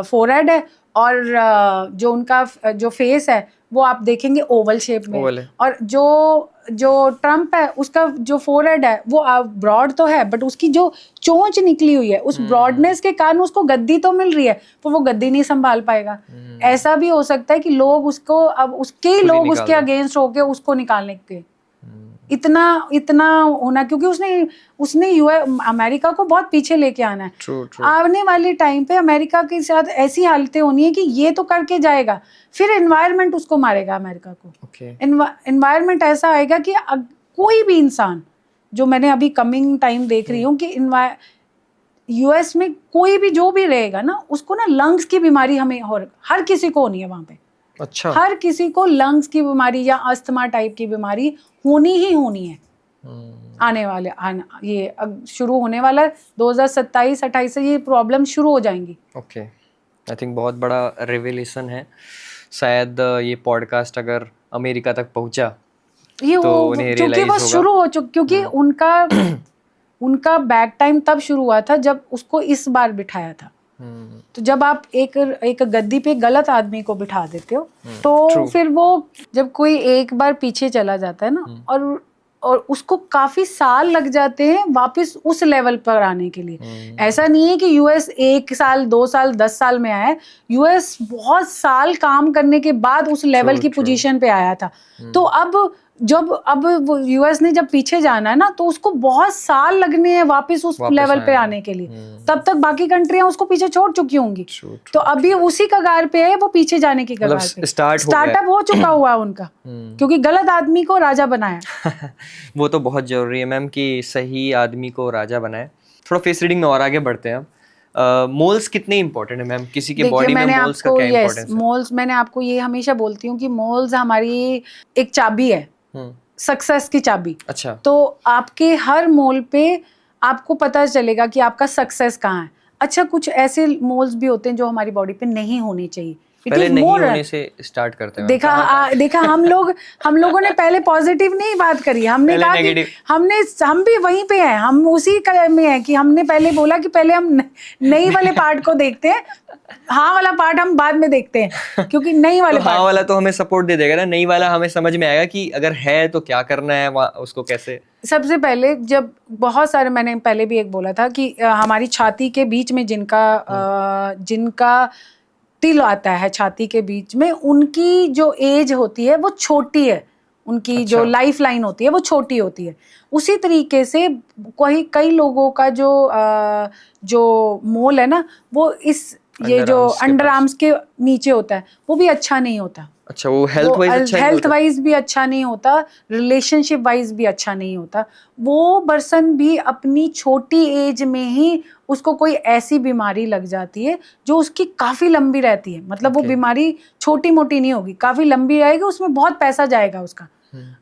S1: फोरहेड है, और जो उनका जो फेस है वो आप देखेंगे ओवल शेप में, और जो ट्रम्प है उसका जो फोरहेड है वो ब्रॉड तो है, बट उसकी जो चोंच निकली हुई है, उस ब्रॉडनेस के कारण उसको गद्दी तो मिल रही है, पर वो गद्दी नहीं संभाल पाएगा। ऐसा भी हो सकता है कि लोग उसको अब उसके अगेंस्ट होके उसको निकालने के इतना होना, क्योंकि उसने अमेरिका को बहुत पीछे लेके आना है। true. आने वाले टाइम पे अमेरिका के साथ ऐसी हालतें होनी है कि ये तो करके जाएगा, फिर एनवायरनमेंट उसको मारेगा अमेरिका को। एनवायरनमेंट ऐसा आएगा कि कोई भी इंसान, जो मैंने अभी कमिंग टाइम देख रही हूँ कि यूएस में कोई भी जो भी रहेगा ना, उसको ना लंग्स की बीमारी हर किसी को होनी है वहां पे। अच्छा, हर किसी को लंग्स की बीमारी या अस्थमा टाइप की बीमारी होनी ही होनी है। आने वाले ये अब शुरू होने वाला 2027-28 से ये प्रॉब्लम शुरू हो जाएंगी। ओके, आई थिंक बहुत बड़ा रिवीलेशन है। शायद ये पॉडकास्ट अगर अमेरिका तक पहुंचा तो उन्हें क्योंकि वो शुरू हो क्योंकि उनका बैक टाइम तब शुरू हुआ था जब उसको इस बार बिठाया था। तो जब आप एक गद्दी पे गलत आदमी को बिठा देते हो तो फिर वो जब कोई एक बार पीछे चला जाता है ना, और उसको काफी साल लग जाते हैं वापस उस लेवल पर आने के लिए। ऐसा नहीं है कि यूएस 1 साल 2 साल 10 साल में आया है, यूएस बहुत साल काम करने के बाद उस लेवल की पोजीशन पे आया था। तो अब जब अब वो यूएस ने जब पीछे जाना है ना, तो उसको बहुत साल लगने हैं वापस उस लेवल पे आने के लिए। तब तक बाकी कंट्रियां उसको पीछे छोड़ चुकी होंगी। तो अभी उसी कगार पे है वो, पीछे जाने की कगार पे। स्टार्टअप हो चुका हुआ है उनका, क्योंकि गलत आदमी को राजा बनाया।
S2: वो तो बहुत जरूरी है मैम कि सही आदमी को राजा बनाए। थोड़ा फेस रीडिंग में और आगे बढ़ते हैं हम। मोल्स कितने इंपॉर्टेंट है मैम किसी के बॉडी में? मोल्स का क्या इंपॉर्टेंस है?
S1: मोल्स, मैंने आपको ये हमेशा बोलती हूँ कि मोल्स हमारी एक चाबी है, सक्सेस की चाबी।
S2: अच्छा।
S1: तो आपके हर मोल पे आपको पता चलेगा कि आपका सक्सेस कहाँ है। अच्छा, कुछ ऐसे मोल्स भी होते हैं जो हमारी बॉडी पे नहीं होने चाहिए।
S2: पहले नहीं होने से स्टार्ट करते हैं।
S1: देखा हम लोगों ने पहले पॉजिटिव नहीं बात करी, हमने कहा कि हम भी वहीं पे हैं, हम उसी में हैं कि हमने पहले बोला कि पहले हम नई वाले पार्ट को देखते हैं, हाँ वाला पार्ट हम बाद में देखते हैं, क्योंकि नई वाले
S2: हाँ वाला तो हमें सपोर्ट दे देगा ना, नई वाला हमें समझ में आएगा कि अगर है तो क्या करना है, उसको कैसे। सबसे
S1: पहले जब बहुत सारे, मैंने पहले भी एक बोला था कि हमारी छाती के बीच में जिनका तिल आता है छाती के बीच में, उनकी जो एज होती है वो छोटी है, उनकी अच्छा। जो लाइफ लाइन होती है वो छोटी होती है। उसी तरीके से कई लोगों का जो मोल है ना, वो ये जो अंडर आर्म्स के नीचे होता है, वो भी अच्छा नहीं होता।
S2: अच्छा, वो हेल्थ
S1: वाइज भी अच्छा नहीं होता, रिलेशनशिप वाइज भी अच्छा नहीं होता। वो पर्सन भी अपनी छोटी एज में ही उसको कोई ऐसी बीमारी लग जाती है जो उसकी काफी लंबी रहती है। मतलब वो बीमारी छोटी मोटी नहीं होगी, काफी लंबी रहेगी, उसमें बहुत पैसा जाएगा उसका।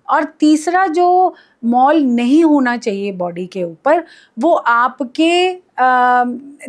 S1: और तीसरा जो मॉल नहीं होना चाहिए बॉडी के ऊपर, वो आपके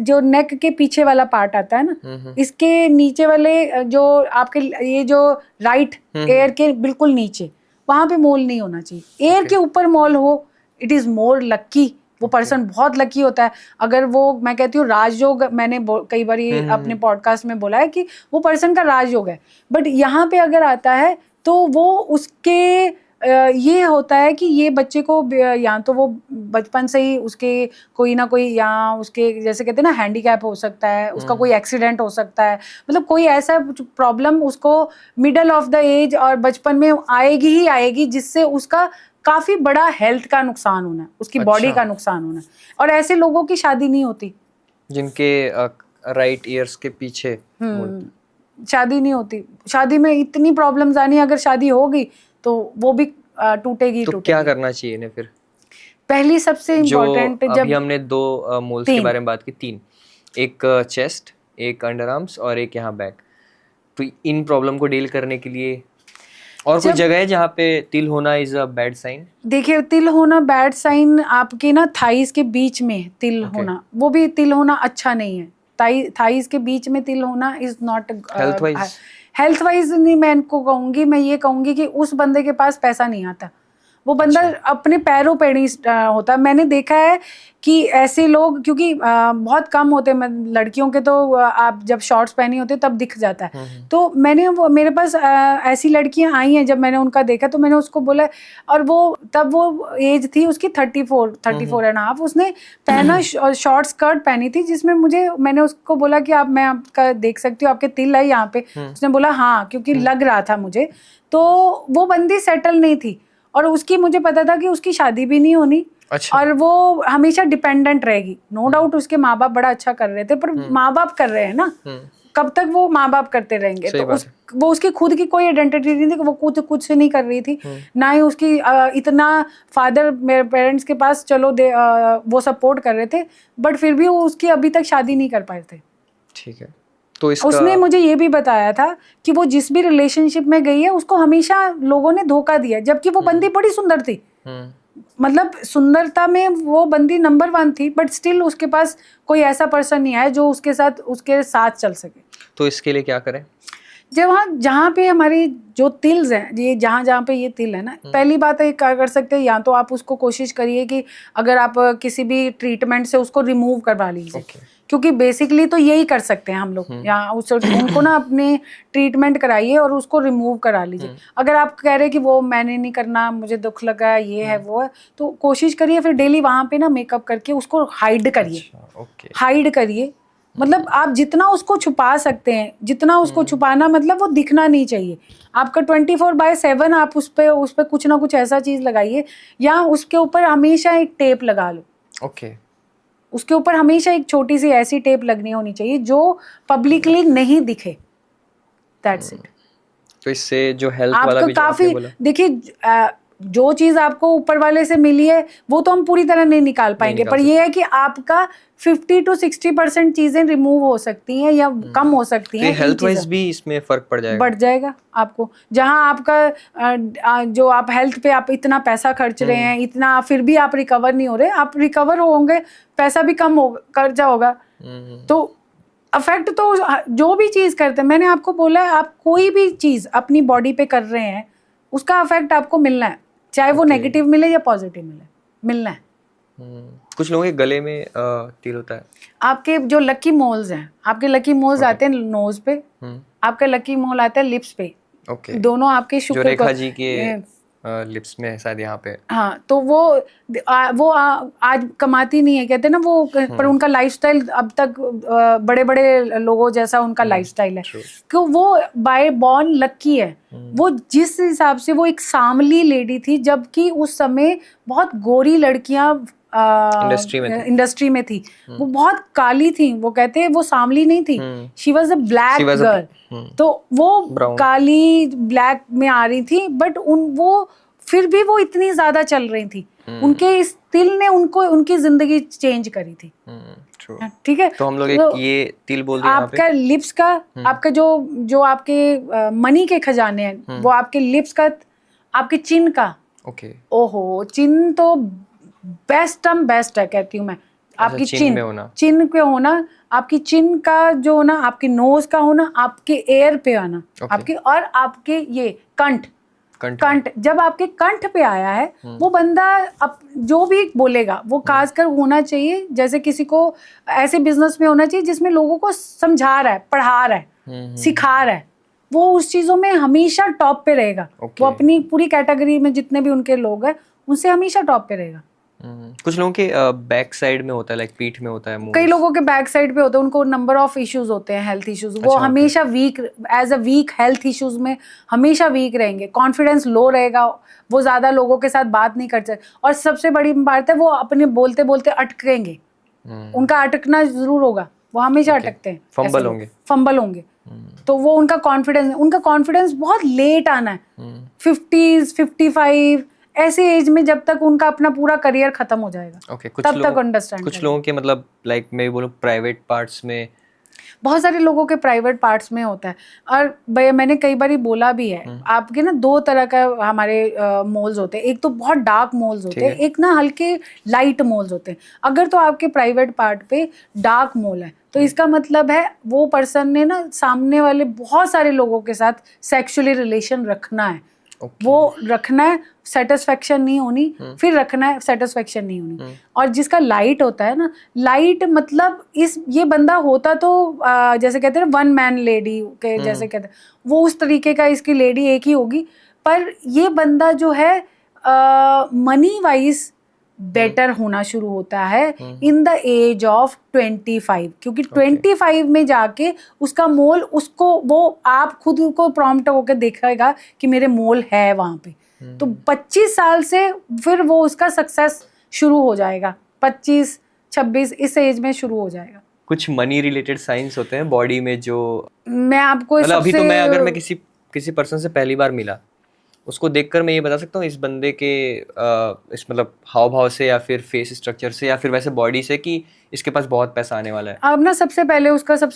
S1: जो नेक के पीछे वाला पार्ट आता है ना, इसके नीचे वाले जो आपके ये जो राइट एयर के बिल्कुल नीचे, वहां पे मोल नहीं होना चाहिए। एयर के ऊपर मोल हो, इट इज मोर लक्की। वो पर्सन बहुत लकी होता है। अगर वो, मैं कहती हूँ राजयोग, मैंने कई बार अपने पॉडकास्ट में बोला है कि वो पर्सन का राजयोग है। बट यहाँ पे अगर आता है तो वो उसके ये होता है कि ये बच्चे को या तो वो बचपन से ही उसके कोई ना कोई, या उसके जैसे कहते हैं ना हैंडीकैप हो सकता है, उसका कोई एक्सीडेंट हो सकता है, मतलब कोई ऐसा प्रॉब्लम उसको मिडल ऑफ द एज और बचपन में आएगी ही आएगी, जिससे उसका काफी बड़ा हेल्थ का नुकसान होना है, उसकी बॉडी का नुकसान होना है। और ऐसे लोगों की शादी नहीं होती जिनके
S2: राइट ईयर्स के पीछे
S1: शादी नहीं होती। शादी में इतनी प्रॉब्लम्स आनी, अगर शादी होगी तो वो भी टूटेगी।
S2: तो क्या करना चाहिए इन्हें फिर?
S1: पहली सबसे इम्पोर्टेंट, जब
S2: अभी हमने 2 मोल्स के बारे में बात की, 3, एक चेस्ट, एक अंडर आर्म्स और एक यहाँ बैक। तो इन प्रॉब्लम को डील करने के लिए और कोई जगह है जहाँ पे तिल होना इज अ बैड साइन?
S1: देखिए, तिल होना बैड साइन, आपके ना थाइस के बीच में तिल होना, वो भी तिल होना अच्छा नहीं है। थाइस के बीच में तिल होना इज नॉट हेल्थ वाइज नहीं, मैं इनको कहूंगी, मैं ये कहूंगी कि उस बंदे के पास पैसा नहीं आता, वो बंदा अपने पैरों पे नहीं होता। मैंने देखा है कि ऐसे लोग, क्योंकि बहुत कम होते हैं, लड़कियों के तो आप जब शॉर्ट्स पहनी होते तब दिख जाता है। तो मेरे पास ऐसी लड़कियां आई हैं, जब मैंने उनका देखा तो मैंने उसको बोला, और तब वो एज थी उसकी 34 एंड हाफ, उसने पहना शॉर्ट स्कर्ट पहनी थी, जिसमें मैंने उसको बोला कि मैं आपका देख सकती हूँ, आपके तिल है यहाँ पे? उसने बोला हाँ, क्योंकि लग रहा था मुझे। तो वो बंदी सेटल नहीं थी, और उसकी मुझे पता था कि उसकी शादी भी नहीं होनी। अच्छा। और वो हमेशा डिपेंडेंट रहेगी। नो डाउट उसके माँ बाप बड़ा अच्छा कर रहे थे, पर माँ बाप कर रहे हैं ना, कब तक वो माँ बाप करते रहेंगे? तो वो उसकी खुद की कोई आइडेंटिटी नहीं थी, वो कुछ नहीं कर रही थी, ना ही उसकी इतना फादर, मेरे पेरेंट्स के पास चलो वो सपोर्ट कर रहे थे, बट फिर भी वो उसकी अभी तक शादी नहीं कर पाए थे।
S2: ठीक है। तो
S1: उसने मुझे ये भी बताया था कि वो जिस भी रिलेशनशिप में गई है, उसको हमेशा लोगों ने धोखा दिया, जबकि वो बंदी बड़ी सुंदर थी। मतलब सुंदरता में वो बंदी नंबर 1 थी, बट स्टिल उसके पास कोई ऐसा पर्सन नहीं आया जो उसके साथ चल सके।
S2: तो इसके लिए क्या करें?
S1: जहाँ पे हमारी जो तिल्स हैं, ये जहाँ पे ये तिल है ना, पहली बात है क्या कर सकते हैं, या तो आप उसको कोशिश करिए कि अगर आप किसी भी ट्रीटमेंट से उसको रिमूव करवा लीजिए। क्योंकि बेसिकली तो यही कर सकते हैं हम लोग, या उनको ना अपने ट्रीटमेंट कराइए और उसको रिमूव करा लीजिए। अगर आप कह रहे हैं कि वो मैंने नहीं करना, मुझे दुख लगा, ये है वो है, तो कोशिश करिए फिर डेली वहाँ पे ना मेकअप करके उसको हाइड करिए। हाइड करिए, मतलब आप जितना उसको छुपा सकते हैं, जितना उसको छुपाना मतलब वो दिखना नहीं चाहिए। आपका 24/7 आप उस पे कुछ ना कुछ ऐसा चीज लगाइए, या उसके ऊपर हमेशा एक टेप लगा लो।
S2: ओके।
S1: उसके ऊपर हमेशा एक छोटी सी ऐसी टेप लगनी होनी चाहिए जो पब्लिकली नहीं दिखे। That's it.
S2: तो इससे जो हेल्थ वाला
S1: आपका
S2: भी जो आपने
S1: काफी
S2: बोला,
S1: देखिए, जो चीज आपको ऊपर वाले से मिली है वो तो हम पूरी तरह नहीं निकाल पाएंगे,
S2: निकाल
S1: पर ये है कि आपका 50 to 60% चीजें रिमूव हो सकती हैं या कम हो सकती
S2: तो
S1: हैं।
S2: ये हेल्थ वाइज भी इसमें फर्क पड़ जाएगा।
S1: बढ़ जाएगा आपको। जहां आपका जो आप हेल्थ पे आप इतना पैसा खर्च रहे हैं, इतना, फिर भी आप रिकवर नहीं हो रहे, आप रिकवर होंगे, पैसा भी कम होगा, कर्जा होगा, तो अफेक्ट तो जो भी चीज करते हैं, मैंने आपको बोला है, आप कोई भी चीज अपनी बॉडी पे कर रहे हैं उसका अफेक्ट आपको मिलना है, चाहे वो नेगेटिव मिले या पॉजिटिव मिले, मिलना है।
S2: कुछ लोगों के गले में तिल होता है।
S1: आपके जो लकी मोल्स हैं, आपके लकी मोल्स आते हैं नोज पे, आपका लकी मोल आता है लिप्स पे।
S2: ओके।
S1: दोनों आपके
S2: जो
S1: शुक्र
S2: रेखा जी के लिप्स में है शायद यहाँ पे।
S1: हाँ, तो वो आज कमाती नहीं है, कहते हैं ना वो, पर उनका लाइफस्टाइल अब तक बड़े बड़े लोगों जैसा उनका लाइफस्टाइल है, क्यों वो बाय बॉर्न लकी है। वो जिस हिसाब से वो एक सांवली लेडी थी, जबकि उस समय बहुत गोरी लड़कियां इंडस्ट्री में थी, वो बहुत काली थी, वो कहते हैं वो सांवली नहीं थी, she was a black girl, तो वो काली ब्लैक में आ रही थी, बट वो फिर भी वो इतनी ज्यादा चल रही थी। उनके इस तिल ने उनको उनकी जिंदगी चेंज करी थी। ठीक है,
S2: तो हम लोग एक ये तिल बोल दिया
S1: आपका लिप्स का, आपका जो आपके मनी के खजाने हैं वो आपके लिप्स का, आपके चिन का।
S2: ओके।
S1: ओहो, चिन तो बेस्ट है कहती हूँ मैं। आपकी चिन पे होना, आपकी चिन का जो होना, आपकी नोज का होना, आपके एयर पे आना, आपके, और आपके ये कंठ, जब आपके कंठ पे आया है, वो बंदा अब जो भी बोलेगा वो खासकर होना चाहिए, जैसे किसी को ऐसे बिजनेस में होना चाहिए जिसमें लोगों को समझा रहा है, पढ़ा रहा है, सिखा रहा है, वो उस चीजों में हमेशा टॉप पे रहेगा। वो अपनी पूरी कैटेगरी में जितने भी उनके लोग हैं उनसे हमेशा टॉप पे रहेगा।
S2: कुछ लोगों के बैक साइड में होता है, लाइक पीठ में होता है,
S1: कई लोगों के बैक साइड पे होता है, उनको नंबर ऑफ इश्यूज होते हैं, हेल्थ इश्यूज, वो हमेशा weak, as a weak health issues में हमेशा वीक रहेंगे, कॉन्फिडेंस लो रहेगा, वो ज्यादा लोगों के साथ बात नहीं कर सकते, और सबसे बड़ी बात है वो अपने बोलते बोलते अटकेंगे, उनका अटकना जरूर होगा, वो हमेशा अटकते हैं, फंबल होंगे, तो वो उनका कॉन्फिडेंस बहुत लेट आना है, 50s 55 ऐसे एज में, जब तक उनका अपना पूरा करियर खत्म हो जाएगा, तब तक अंडरस्टैंड।
S2: कुछ लोगों के मतलब लाइक मैं बोलूं प्राइवेट पार्ट्स में,
S1: बहुत सारे लोगों के प्राइवेट पार्ट्स में होता है, और भैया मैंने कई बार बोला भी है, आपके ना दो तरह का हमारे मोल्स होते हैं, एक तो बहुत डार्क मोल्स होते हैं, एक ना हल्के लाइट मोल्स होते हैं। अगर तो आपके प्राइवेट पार्ट पे डार्क मोल है, तो इसका मतलब है वो पर्सन ने ना सामने वाले बहुत सारे लोगों के साथ सेक्सुअली रिलेशन रखना है, वो रखना है, सेटिस्फेक्शन नहीं होनी, फिर रखना है, सेटिस्फेक्शन नहीं होनी। और जिसका लाइट होता है ना, लाइट मतलब ये बंदा होता तो जैसे कहते हैं वन मैन लेडी के जैसे कहते हैं, वो उस तरीके का इसकी लेडी एक ही होगी, पर ये बंदा जो है मनी वाइज बेटर होना शुरू होता है इन द एज ऑफ 25, क्योंकि 25 में जाके उसका मोल, उसको वो आप खुद को प्रॉम्प्ट होकर देखेगा कि मेरे मोल है वहां पे, तो 25 साल से फिर वो उसका सक्सेस शुरू हो जाएगा, 25-26 इस एज में शुरू हो जाएगा।
S2: कुछ मनी रिलेटेड साइंस होते हैं बॉडी में जो
S1: मैं आपको
S2: अभी तो मैं अगर मैं किसी पर्सन से पहली बार मिला, उसको देखकर मैं ये बता सकता हूँ इस बंदे के इस मतलब हाव भाव से, या फिर फेस स्ट्रक्चर से, या फिर वैसे बॉडी से, कि इसके पास बहुत पैसा आने वाला है।
S1: अब ना सबसे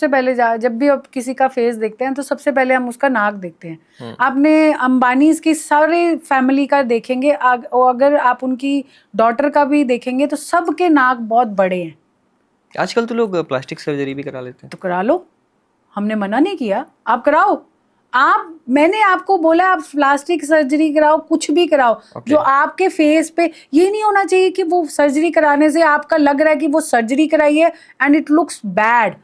S1: पहले जब भी आप किसी का फेस देखते हैं तो सबसे पहले हम उसका नाक देखते हैं। आपने अंबानीज की सारे फैमिली का देखेंगे, अगर आप उनकी डॉटर का भी देखेंगे तो सबके नाक बहुत बड़े हैं।
S2: आजकल तो लोग प्लास्टिक सर्जरी भी करा लेते हैं।
S1: तो करा लो, हमने मना नहीं किया, आप कराओ। मैंने आपको बोला आप प्लास्टिक सर्जरी कराओ, कुछ भी कराओ, जो आपके फेस पे, ये नहीं होना चाहिए कि वो सर्जरी कराने से आपका लग रहा है कि वो सर्जरी कराई है एंड इट लुक्स बैड।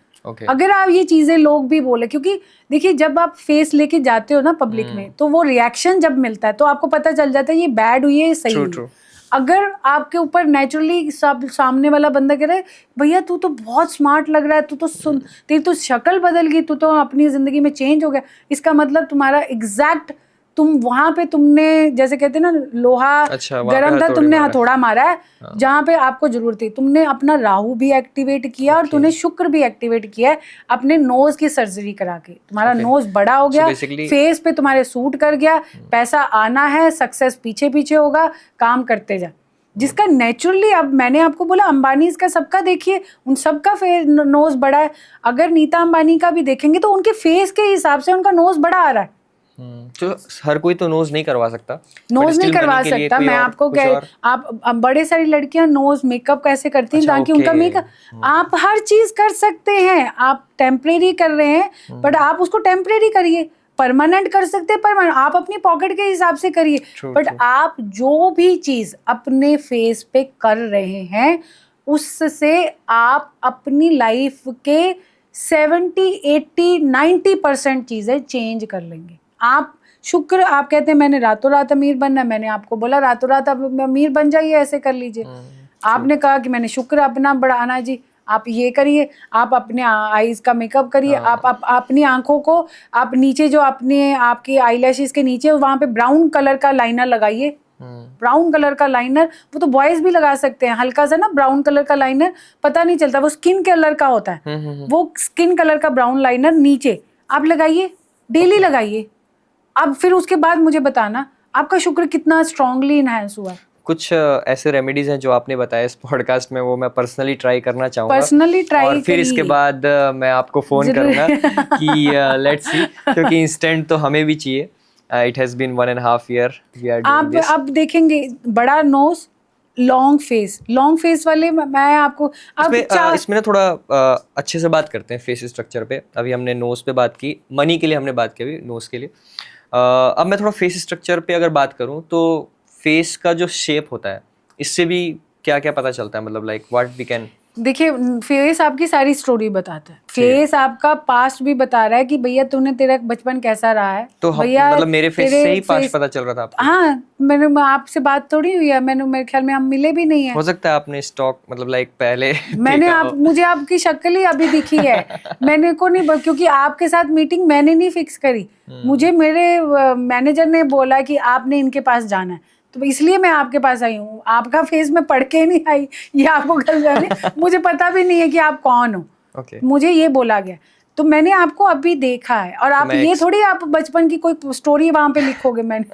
S1: अगर आप ये चीजें लोग भी बोले, क्योंकि देखिए जब आप फेस लेके जाते हो ना पब्लिक में, तो वो रिएक्शन जब मिलता है तो आपको पता चल जाता है ये बैड हुई है, सही हुई। अगर आपके ऊपर नेचुरली सब सामने वाला बंदा कह रहा है भैया तू तो बहुत स्मार्ट लग रहा है, तू तो सुन, तेरी तो शक्ल बदल गई, तू तो अपनी जिंदगी में चेंज हो गया, इसका मतलब तुम्हारा एग्जैक्ट तुम वहां पे तुमने जैसे कहते हैं ना लोहा
S2: अच्छा, वहाँ पे
S1: गर्म था,
S2: हथौड़ी
S1: तुमने
S2: मारा।
S1: हथौड़ा मारा है जहाँ पे आपको जरूरत थी। तुमने अपना राहु भी एक्टिवेट किया और तूने शुक्र भी एक्टिवेट किया है अपने नोज की सर्जरी करा के। तुम्हारा नोज बड़ा हो गया,
S2: basically-
S1: फेस पे तुम्हारे सूट कर गया, पैसा आना है, सक्सेस पीछे पीछे होगा, काम करते जा। जिसका नेचुरली, अब मैंने आपको बोला अंबानी का सबका देखिए, उन सबका फेस नोज बड़ा है। अगर नीता अंबानी का भी देखेंगे तो उनके फेस के हिसाब से उनका नोज बड़ा आ रहा है।
S2: तो हर कोई तो नोज नहीं करवा सकता,
S1: नोज नहीं करवा सकता। मैं आपको आप बड़े सारी लड़कियां नोज मेकअप कैसे करती हैं ताकि उनका मेकअप, आप हर चीज कर सकते हैं। आप टेम्परेरी कर रहे हैं बट आप उसको टेम्परेरी करिए, परमानेंट कर सकते हैं परमानेंट, आप अपनी पॉकेट के हिसाब से करिए। बट आप जो भी चीज अपने फेस पे कर रहे हैं उससे आप अपनी लाइफ के 70-80-90% चीजें चेंज कर लेंगे। आप शुक्र, आप कहते हैं मैंने रातों रात अमीर बनना है, मैंने आपको बोला रातों रात आप अमीर बन जाइए, ऐसे कर लीजिए। आपने कहा कि मैंने शुक्र अपना बढ़ाना है, जी आप ये करिए, आप अपने आईज का मेकअप करिए, आप अपनी आंखों को, आप नीचे जो अपने आपकी आईलैशेस के नीचे वहां पे ब्राउन कलर का लाइनर लगाइए। ब्राउन कलर का लाइनर वो तो बॉयज भी लगा सकते हैं, हल्का सा ना ब्राउन कलर का लाइनर, पता नहीं चलता, वो स्किन कलर का होता है, वो स्किन कलर का ब्राउन लाइनर नीचे आप लगाइए, डेली लगाइए। अब फिर उसके बाद मुझे बताना आपका शुक्र कितना स्ट्रांगली इनहैंस हुआ है।
S2: कुछ ऐसे रेमेडीज हैं जो आपने बताया इस पॉडकास्ट में, वो मैं पर्सनली ट्राई करना चाहूंगा,
S1: पर्सनली ट्राई,
S2: और फिर इसके बाद मैं आपको फोन करूंगा कि लेट्स सी, क्योंकि इंस्टेंट तो हमें भी चाहिए। It has been 1.5 year we are doing this.
S1: आप देखेंगे बड़ा नोज, लॉन्ग फेस वाले मैं आपको
S2: इसमें ना थोड़ा अच्छे से बात करते हैं फेस स्ट्रक्चर पे। अभी हमने नोज पे बात की, मनी के लिए हमने बात की, अभी नोज के लिए। अब मैं थोड़ा फेस स्ट्रक्चर पे अगर बात करूं तो फेस का जो शेप होता है इससे भी क्या क्या पता चलता है, मतलब लाइक व्हाट वी कैन।
S1: देखिए फेस आपकी सारी स्टोरी बताता है, फेस आपका पास्ट भी बता रहा है कि भैया तूने तेरा बचपन कैसा रहा है।
S2: तो
S1: भैया
S2: मतलब मेरे फेस से ही पास्ट पता चल रहा था आपको?
S1: हाँ, मैंने आपसे बात थोड़ी हुई है, मेरे ख्याल में हम मिले भी नहीं है।
S2: हो सकता है आपने स्टॉक मतलब लाइक पहले
S1: मैंने मुझे आपकी शक्ल ही अभी दिखी है, मैंने को नहीं, क्योंकि आपके साथ मीटिंग मैंने नहीं फिक्स करी, मुझे मेरे मैनेजर ने बोला कि आपने इनके पास जाना है, तो इसलिए मैं आपके पास आई हूँ। आपका फेस मैं पढ़ के नहीं आई, ये आपको गलत जाने, मुझे पता भी नहीं है कि आप कौन हो। मुझे ये बोला गया, तो मैंने आपको अभी देखा है। और आप ये थोड़ी आप बचपन की कोई स्टोरी वहां पे लिखोगे, मैंने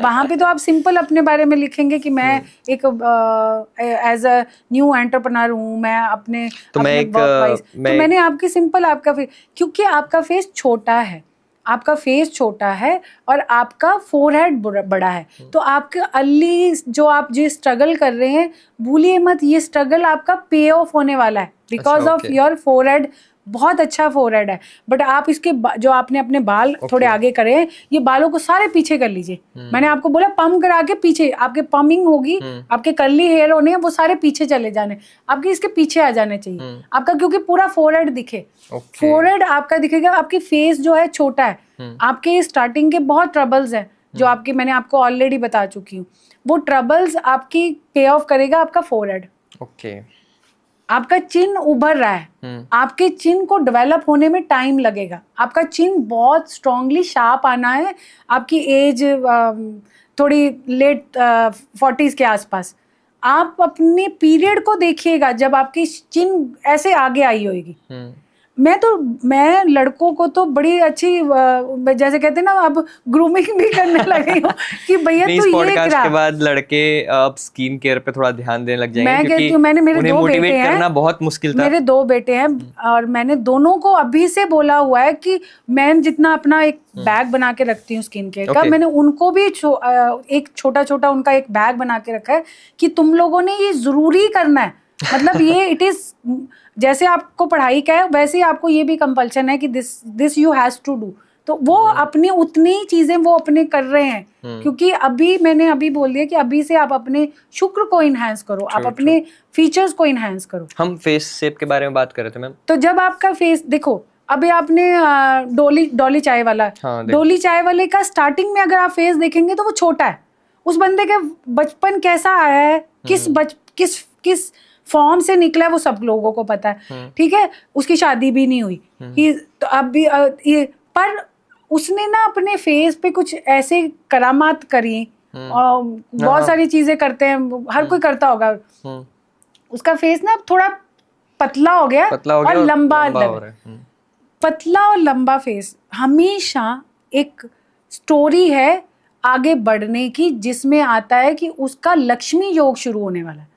S1: वहां पे तो आप सिंपल अपने बारे में लिखेंगे कि मैं एक एज अ न्यू एंटरप्रेन्योर हूँ, मैं अपने
S2: तो
S1: मैंने आपकी सिंपल आपका फेस, क्योंकि आपका फेस छोटा है, आपका फेस छोटा है और आपका फोरहेड बड़ा है, तो आपके अर्ली जो आप जो स्ट्रगल कर रहे हैं, भूलिए मत ये स्ट्रगल आपका पे ऑफ होने वाला है, बिकॉज ऑफ योर फोरहेड। बहुत अच्छा फोरहेड है, बट आप इसके जो आपने अपने बाल थोड़े आगे करे हैं, ये बालों को सारे पीछे कर लीजिए। मैंने आपको बोला पम्प करा के पीछे, आपके पमिंग होगी, आपके कर्ली हेयर होने हैं, वो सारे पीछे चले जाने, आपके इसके पीछे आ जाने चाहिए आपका, क्योंकि पूरा फोरहेड दिखे। फोरहेड आपका दिखेगा, आपकी फेस जो है छोटा है, आपके स्टार्टिंग के बहुत ट्रबल्स हैं जो आपके मैंने आपको ऑलरेडी बता चुकी हूँ, वो ट्रबल्स आपकी पे ऑफ करेगा आपका फोरहेड। आपका चिन उभर रहा है, आपके चिन को डेवलप होने में टाइम लगेगा, आपका चिन बहुत स्ट्रांगली शार्प आना है। आपकी एज थोड़ी लेट 40s के आसपास, आप अपने पीरियड को देखिएगा जब आपकी चिन ऐसे आगे आई होगी। मैं लड़कों को तो बड़ी अच्छी जैसे कहते हैं ना, अब ग्रूमिंग भी करने लगी हूँ कि भैया तू ये
S2: पॉडकास्ट के बाद लड़के अब स्किन केयर पे थोड़ा ध्यान देने लग जाएंगे,
S1: मैं कहती हूँ, मैंने मेरे 2 बेटे हैं,
S2: करना बहुत मुश्किल था।
S1: मेरे 2 बेटे हैं और मैंने दोनों को अभी से बोला हुआ है कि मैं जितना अपना एक बैग बना के रखती हूँ स्किन केयर का, मैंने उनको भी एक छोटा छोटा उनका एक बैग बना के रखा है कि तुम लोगों ने ये जरूरी करना है। मतलब ये इट इज जैसे आपको पढ़ाई का है वैसे ही आपको ये भी कंपल्शन है कि this you has to do. तो वो अपनी उतनी ही चीजें वो अपने कर रहे हैं, क्योंकि अभी मैंने अभी बोल दिया कि अभी से आप अपने शुक्र को इनहैंस करो, आप अपने फीचर्स को इनहैंस करो।
S2: हम फेस शेप के बारे में बात कर रहे थे मैम।
S1: तो जब आपका फेस देखो, अभी आपने डोली चाय वाला, डोली चाय वाले का स्टार्टिंग में अगर आप फेस देखेंगे तो वो छोटा है, उस बंदे का बचपन कैसा आया है, किस फॉर्म से निकला है, वो सब लोगों को पता है, ठीक है। उसकी शादी भी नहीं हुई, तो अब भी पर उसने ना अपने फेस पे कुछ ऐसे करामात करी, और बहुत सारी चीजें करते हैं, हर कोई करता होगा। उसका फेस ना थोड़ा पतला हो गया और लंबा पतला और लंबा फेस हमेशा एक स्टोरी है आगे बढ़ने की, जिसमें आता है कि उसका लक्ष्मी योग शुरू होने वाला है।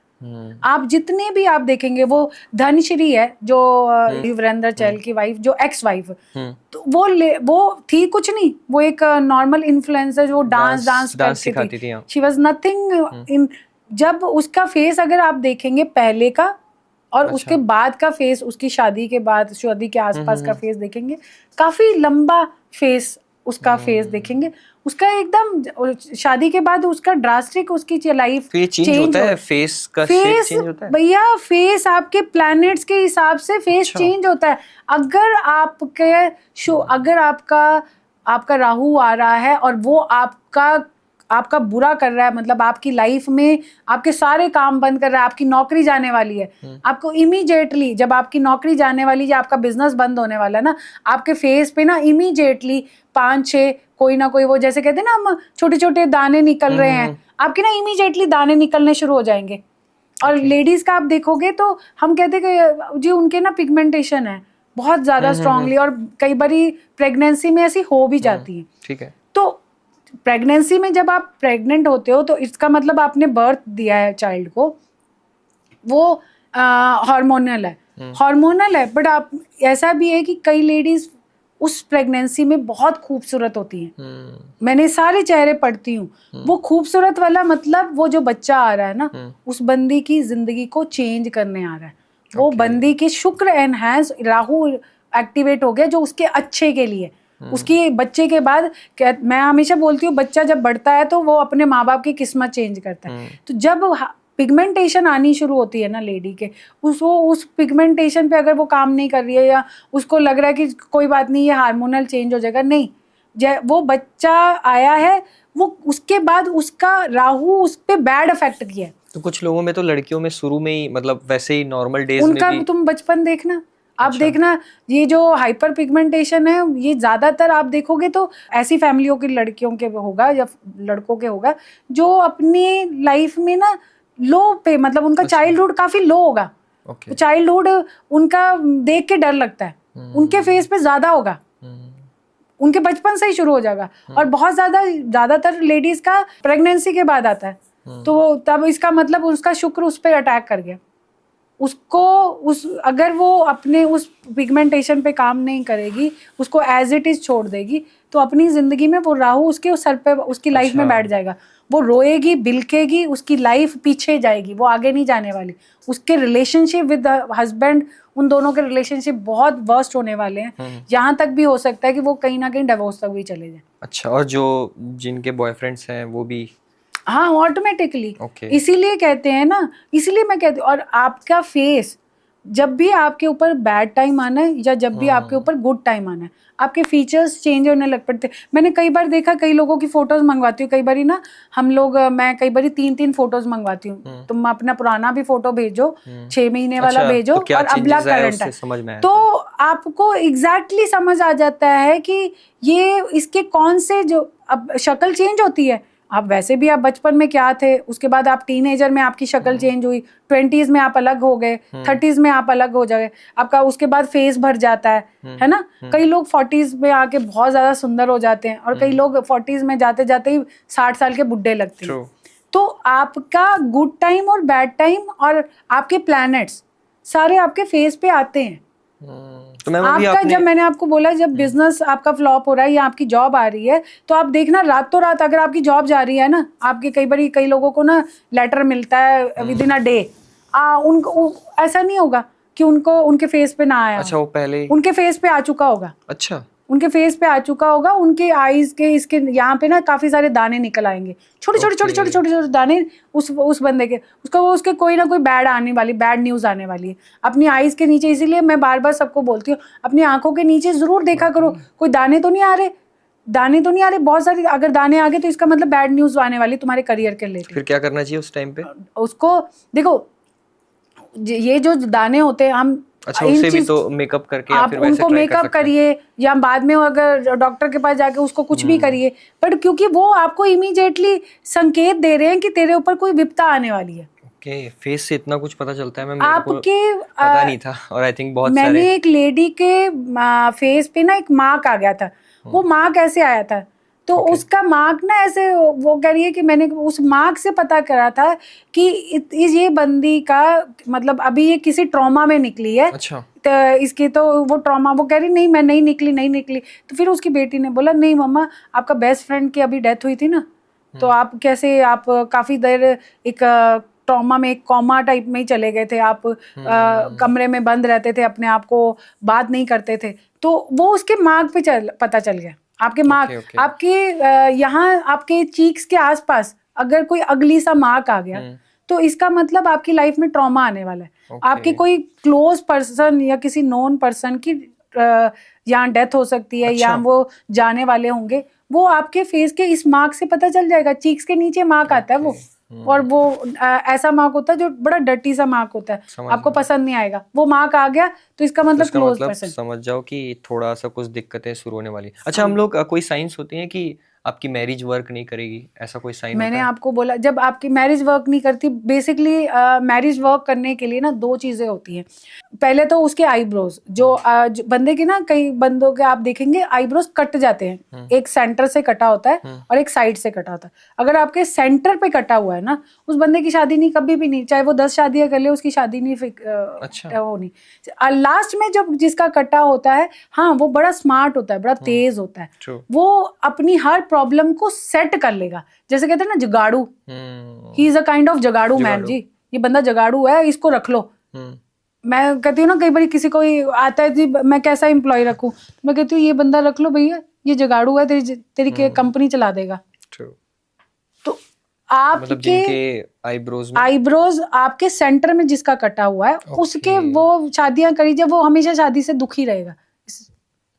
S1: आप जितने भी आप देखेंगे, वो धनश्री है जो वीरेंद्र चहल की वाइफ, जो एक्स वाइफ, तो वो थी कुछ नहीं, वो एक नॉर्मल इन्फ्लुएंसर जो डांस करती थी। She was nothing in. जब उसका फेस अगर आप देखेंगे पहले का और उसके बाद का फेस, उसकी शादी के बाद, शादी के आसपास का फेस देखेंगे, काफी लंबा फेस उसका फेस देखेंगे, उसका एकदम शादी के बाद उसका ड्रास्टिक उसकी लाइफ
S2: चेंज होता है। फेस का शेप चेंज होता है
S1: भैया, फेस आपके प्लैनेट्स के हिसाब से फेस चेंज होता है। अगर आपका राहु आ रहा है और वो आपका बुरा कर रहा है, मतलब आपकी लाइफ में आपके सारे काम बंद कर रहा है, आपकी नौकरी जाने वाली है, आपको इमीडिएटली जब आपकी नौकरी जाने वाली है, आपका बिजनेस बंद होने वाला है ना, आपके फेस पे ना इमीडिएटली 5-6 कोई ना कोई, वो जैसे कहते हैं ना हम, छोटे छोटे दाने निकल रहे हैं, आपके ना इमीडिएटली दाने निकलने शुरू हो जाएंगे। और लेडीज का आप देखोगे तो हम कहते हैं जी उनके ना पिगमेंटेशन है बहुत ज्यादा स्ट्रांगली, और कई बारी प्रेगनेंसी में ऐसी हो भी जाती है।
S2: ठीक है।
S1: तो प्रेगनेंसी में जब आप प्रेग्नेंट होते हो तो इसका मतलब आपने बर्थ दिया है चाइल्ड को, वो हार्मोनल है, बट आप ऐसा भी है कि कई लेडीज उस प्रेगनेंसी में बहुत खूबसूरत होती हैं। मैंने सारे चेहरे पढ़ती हूँ, वो खूबसूरत वाला मतलब वो जो बच्चा आ रहा है ना, उस बंदी की जिंदगी को चेंज करने आ रहा है। वो बंदी के शुक्र एनहांस, राहु एक्टिवेट हो गया जो उसके अच्छे के लिए, उसकी बच्चे के बाद। मैं हमेशा बोलती हूँ बच्चा जब बढ़ता है तो वो अपने माँ बाप की किस्मत चेंज करता है। तो जब पिगमेंटेशन आनी शुरू होती है ना लेडी के, उस पिगमेंटेशन पे अगर वो काम नहीं कर रही है, या उसको लग रहा है कि कोई बात नहीं ये हार्मोनल चेंज हो जाएगा, नहीं, वो बच्चा आया है, वो उसके बाद उसका राहु उस पे बैड इफेक्ट किया है।
S2: तो कुछ लोगों में तो लड़कियों में शुरू में ही, मतलब वैसे ही नॉर्मल डेज में
S1: उनका
S2: भी,
S1: तुम बचपन देखना, आप देखना, ये जो हाइपर पिगमेंटेशन है ये ज्यादातर आप देखोगे तो ऐसी फैमिलियों की लड़कियों के होगा या लड़कों के होगा जो अपनी लाइफ में ना लो पे, मतलब उनका चाइल्डहुड काफी लो होगा। चाइल्डहुड उनका देख के डर लगता है, उनके फेस पे ज्यादा होगा, उनके बचपन से ही शुरू हो जाएगा। और बहुत ज्यादातर लेडीज का प्रेगनेंसी के बाद आता है, तो तब इसका मतलब उसका शुक्र उस पर अटैक कर गया। अगर वो अपने उस पिगमेंटेशन पे काम नहीं करेगी, उसको एज इट इज छोड़ देगी, तो अपनी जिंदगी में वो राहु उसके सर पे, उसकी लाइफ में बैठ जाएगा। वो रोएगी, बिलकेगी, उसकी लाइफ पीछे जाएगी, वो आगे नहीं जाने वाली। उसके रिलेशनशिप विद हस्बैंड, उन दोनों के रिलेशनशिप बहुत वर्स्ट होने वाले हैं। यहाँ तक भी हो सकता है कि वो कहीं ना कहीं डिवोर्स तक भी चले जाए।
S2: अच्छा, और जो जिनके बॉयफ्रेंड्स हैं वो भी,
S1: हाँ, ऑटोमेटिकली। इसीलिए कहते हैं ना, इसीलिए मैं कहती हूँ। और आपका फेस जब भी आपके ऊपर बैड टाइम आना है या जब भी आपके ऊपर गुड टाइम आना है, आपके फीचर्स चेंज होने लग पड़ते। मैंने कई बार देखा, कई लोगों की फोटोज मंगवाती हूँ, कई बारी ना मैं कई बारी 3-3 फोटोज मंगवाती हूँ। तुम अपना पुराना भी फोटो भेजो, 6 महीने वाला भेजो,
S2: तो
S1: और अगला करंट है, तो आपको एग्जैक्टली समझ आ जाता है कि ये इसके कौन से, जो अब शक्ल चेंज होती है। आप वैसे भी आप बचपन में क्या थे, उसके बाद आप टीनेजर में आपकी शक्ल चेंज हुई, 20s में आप अलग हो गए, 30s में आप अलग हो जाए, आपका उसके बाद फेस भर जाता है ना। कई लोग 40s में आके बहुत ज्यादा सुंदर हो जाते हैं, और कई लोग 40s में जाते जाते ही 60 साल के बुड्ढे लगते हैं। तो आपका गुड टाइम और बैड टाइम और आपके प्लैनेट्स सारे आपके फेस पे आते हैं।
S2: तो
S1: आपका जब मैंने आपको बोला, जब बिजनेस आपका फ्लॉप हो रहा है या आपकी जॉब आ रही है, तो आप देखना रातों रात, अगर आपकी जॉब जा रही है ना, आपके कई लोगों को ना लेटर मिलता है विद इन अ डे, उनको ऐसा नहीं होगा कि उनके फेस पे ना आया।
S2: अच्छा, वो पहले
S1: उनके फेस पे आ चुका होगा।
S2: अच्छा,
S1: उनके फेस पे आ चुका होगा, उनके आईज के इसके यहाँ पे ना काफी सारे दाने निकल आएंगे, छोटे छोटे दाने उस बंदे के, उसके कोई ना कोई बैड न्यूज आने वाली है अपनी आईज के नीचे। इसीलिए मैं बार बार सबको बोलती हूँ, अपनी आंखों के नीचे जरूर देखा करो, कोई दाने तो नहीं आ रहे। दाने तो नहीं आ रहे, बहुत सारी, अगर दाने आ गए तो इसका मतलब बैड न्यूज आने वाली तुम्हारे करियर के रिलेटेड।
S2: फिर क्या करना चाहिए उस टाइम पे?
S1: उसको देखो, ये जो दाने होते हैं, हम
S2: अच्छा, उससे भी तो मेकअप करके या
S1: आप
S2: फिर वैसे
S1: उनको
S2: ट्राई कर
S1: मेकअप
S2: सकते हैं?
S1: करिए, या बाद में अगर डॉक्टर के पास जाके उसको कुछ भी करिए, बट क्योंकि वो आपको इमीडिएटली संकेत दे रहे हैं कि तेरे ऊपर कोई विपदा आने वाली है।
S2: ओके, फेस से इतना कुछ पता चलता है मैम, मेरे को
S1: आपके
S2: पता नहीं था। और आई थिंक बहुत
S1: मैंने
S2: सारे
S1: एक लेडी के फेस पे ना एक मार्क आ गया था। वो मार्क ऐसे आया था, तो उसका मार्क ना ऐसे, वो कह रही है कि मैंने उस मार्क से पता करा था कि ये बंदी का मतलब अभी ये किसी ट्रॉमा में निकली है।
S2: अच्छा,
S1: तो इसके तो वो ट्रॉमा, वो कह रही नहीं मैं नहीं निकली। तो फिर उसकी बेटी ने बोला नहीं मम्मा, आपका बेस्ट फ्रेंड की अभी डेथ हुई थी ना, तो आप कैसे, आप काफी देर एक ट्रॉमा में, एक कॉमा टाइप में ही चले गए थे आप, कमरे में बंद रहते थे, अपने आप को बात नहीं करते थे। तो वो उसके मार्क पे पता चल गया। आपके मार्क, आपके यहाँ आपके चीक्स के आसपास अगर कोई अगली सा मार्क आ गया, तो इसका मतलब आपकी लाइफ में ट्रॉमा आने वाला है। आपके कोई क्लोज पर्सन या किसी नोन पर्सन की यहाँ डेथ हो सकती है, या वो जाने वाले होंगे। वो आपके फेस के इस मार्क से पता चल जाएगा। चीक्स के नीचे मार्क आता है वो, और वो ऐसा मार्क होता है जो बड़ा डर्टी सा मार्क होता है, आपको पसंद नहीं आएगा। वो मार्क आ गया तो इसका मतलब क्लोज पर्सन,
S2: समझ जाओ कि थोड़ा सा कुछ दिक्कतें शुरू होने वाली। अच्छा, हम लोग कोई साइंस होते हैं कि आपकी मैरिज वर्क नहीं करेगी, ऐसा कोई साइन
S1: मैंने
S2: होता है?
S1: आपको बोला, जब आपकी मैरिज वर्क नहीं करती, बेसिकली मैरिज वर्क करने के लिए ना दो चीजें होती हैं। पहले तो उसके आईब्रोज, जो बंदे की ना, कई बंदों के आप देखेंगे आईब्रोज कट जाते हैं, एक सेंटर से कटा होता है और एक साइड से कटा होता है। अगर आपके सेंटर पे कटा हुआ है ना, उस बंदे की शादी नहीं, कभी भी नहीं, चाहे वो 10 शादियां कर ले, उसकी शादी नहीं वो नहीं। लास्ट में जब जिसका कटा होता है, हाँ वो बड़ा स्मार्ट होता है, बड़ा तेज होता है, वो अपनी हर प्रॉब्लम को सेट कर लेगा। जैसे कहते हैं ना जुगाड़ू, he is a kind of जुगाड़ू मैन जी, ये बंदा जुगाड़ू है, इसको रख लो। मैं कहती हूँ ना, कई बार किसी को आता है जी मैं कैसा एम्प्लॉय रखूं, मैं कहती हूँ ये बंदा रख लो भैया, ये जुगाड़ू है, तेरी कंपनी चला देगा। तो आपके आईब्रोज आपके सेंटर में जिसका कटा हुआ है, उसके वो शादियां करी, जब वो हमेशा शादी से दुखी रहेगा,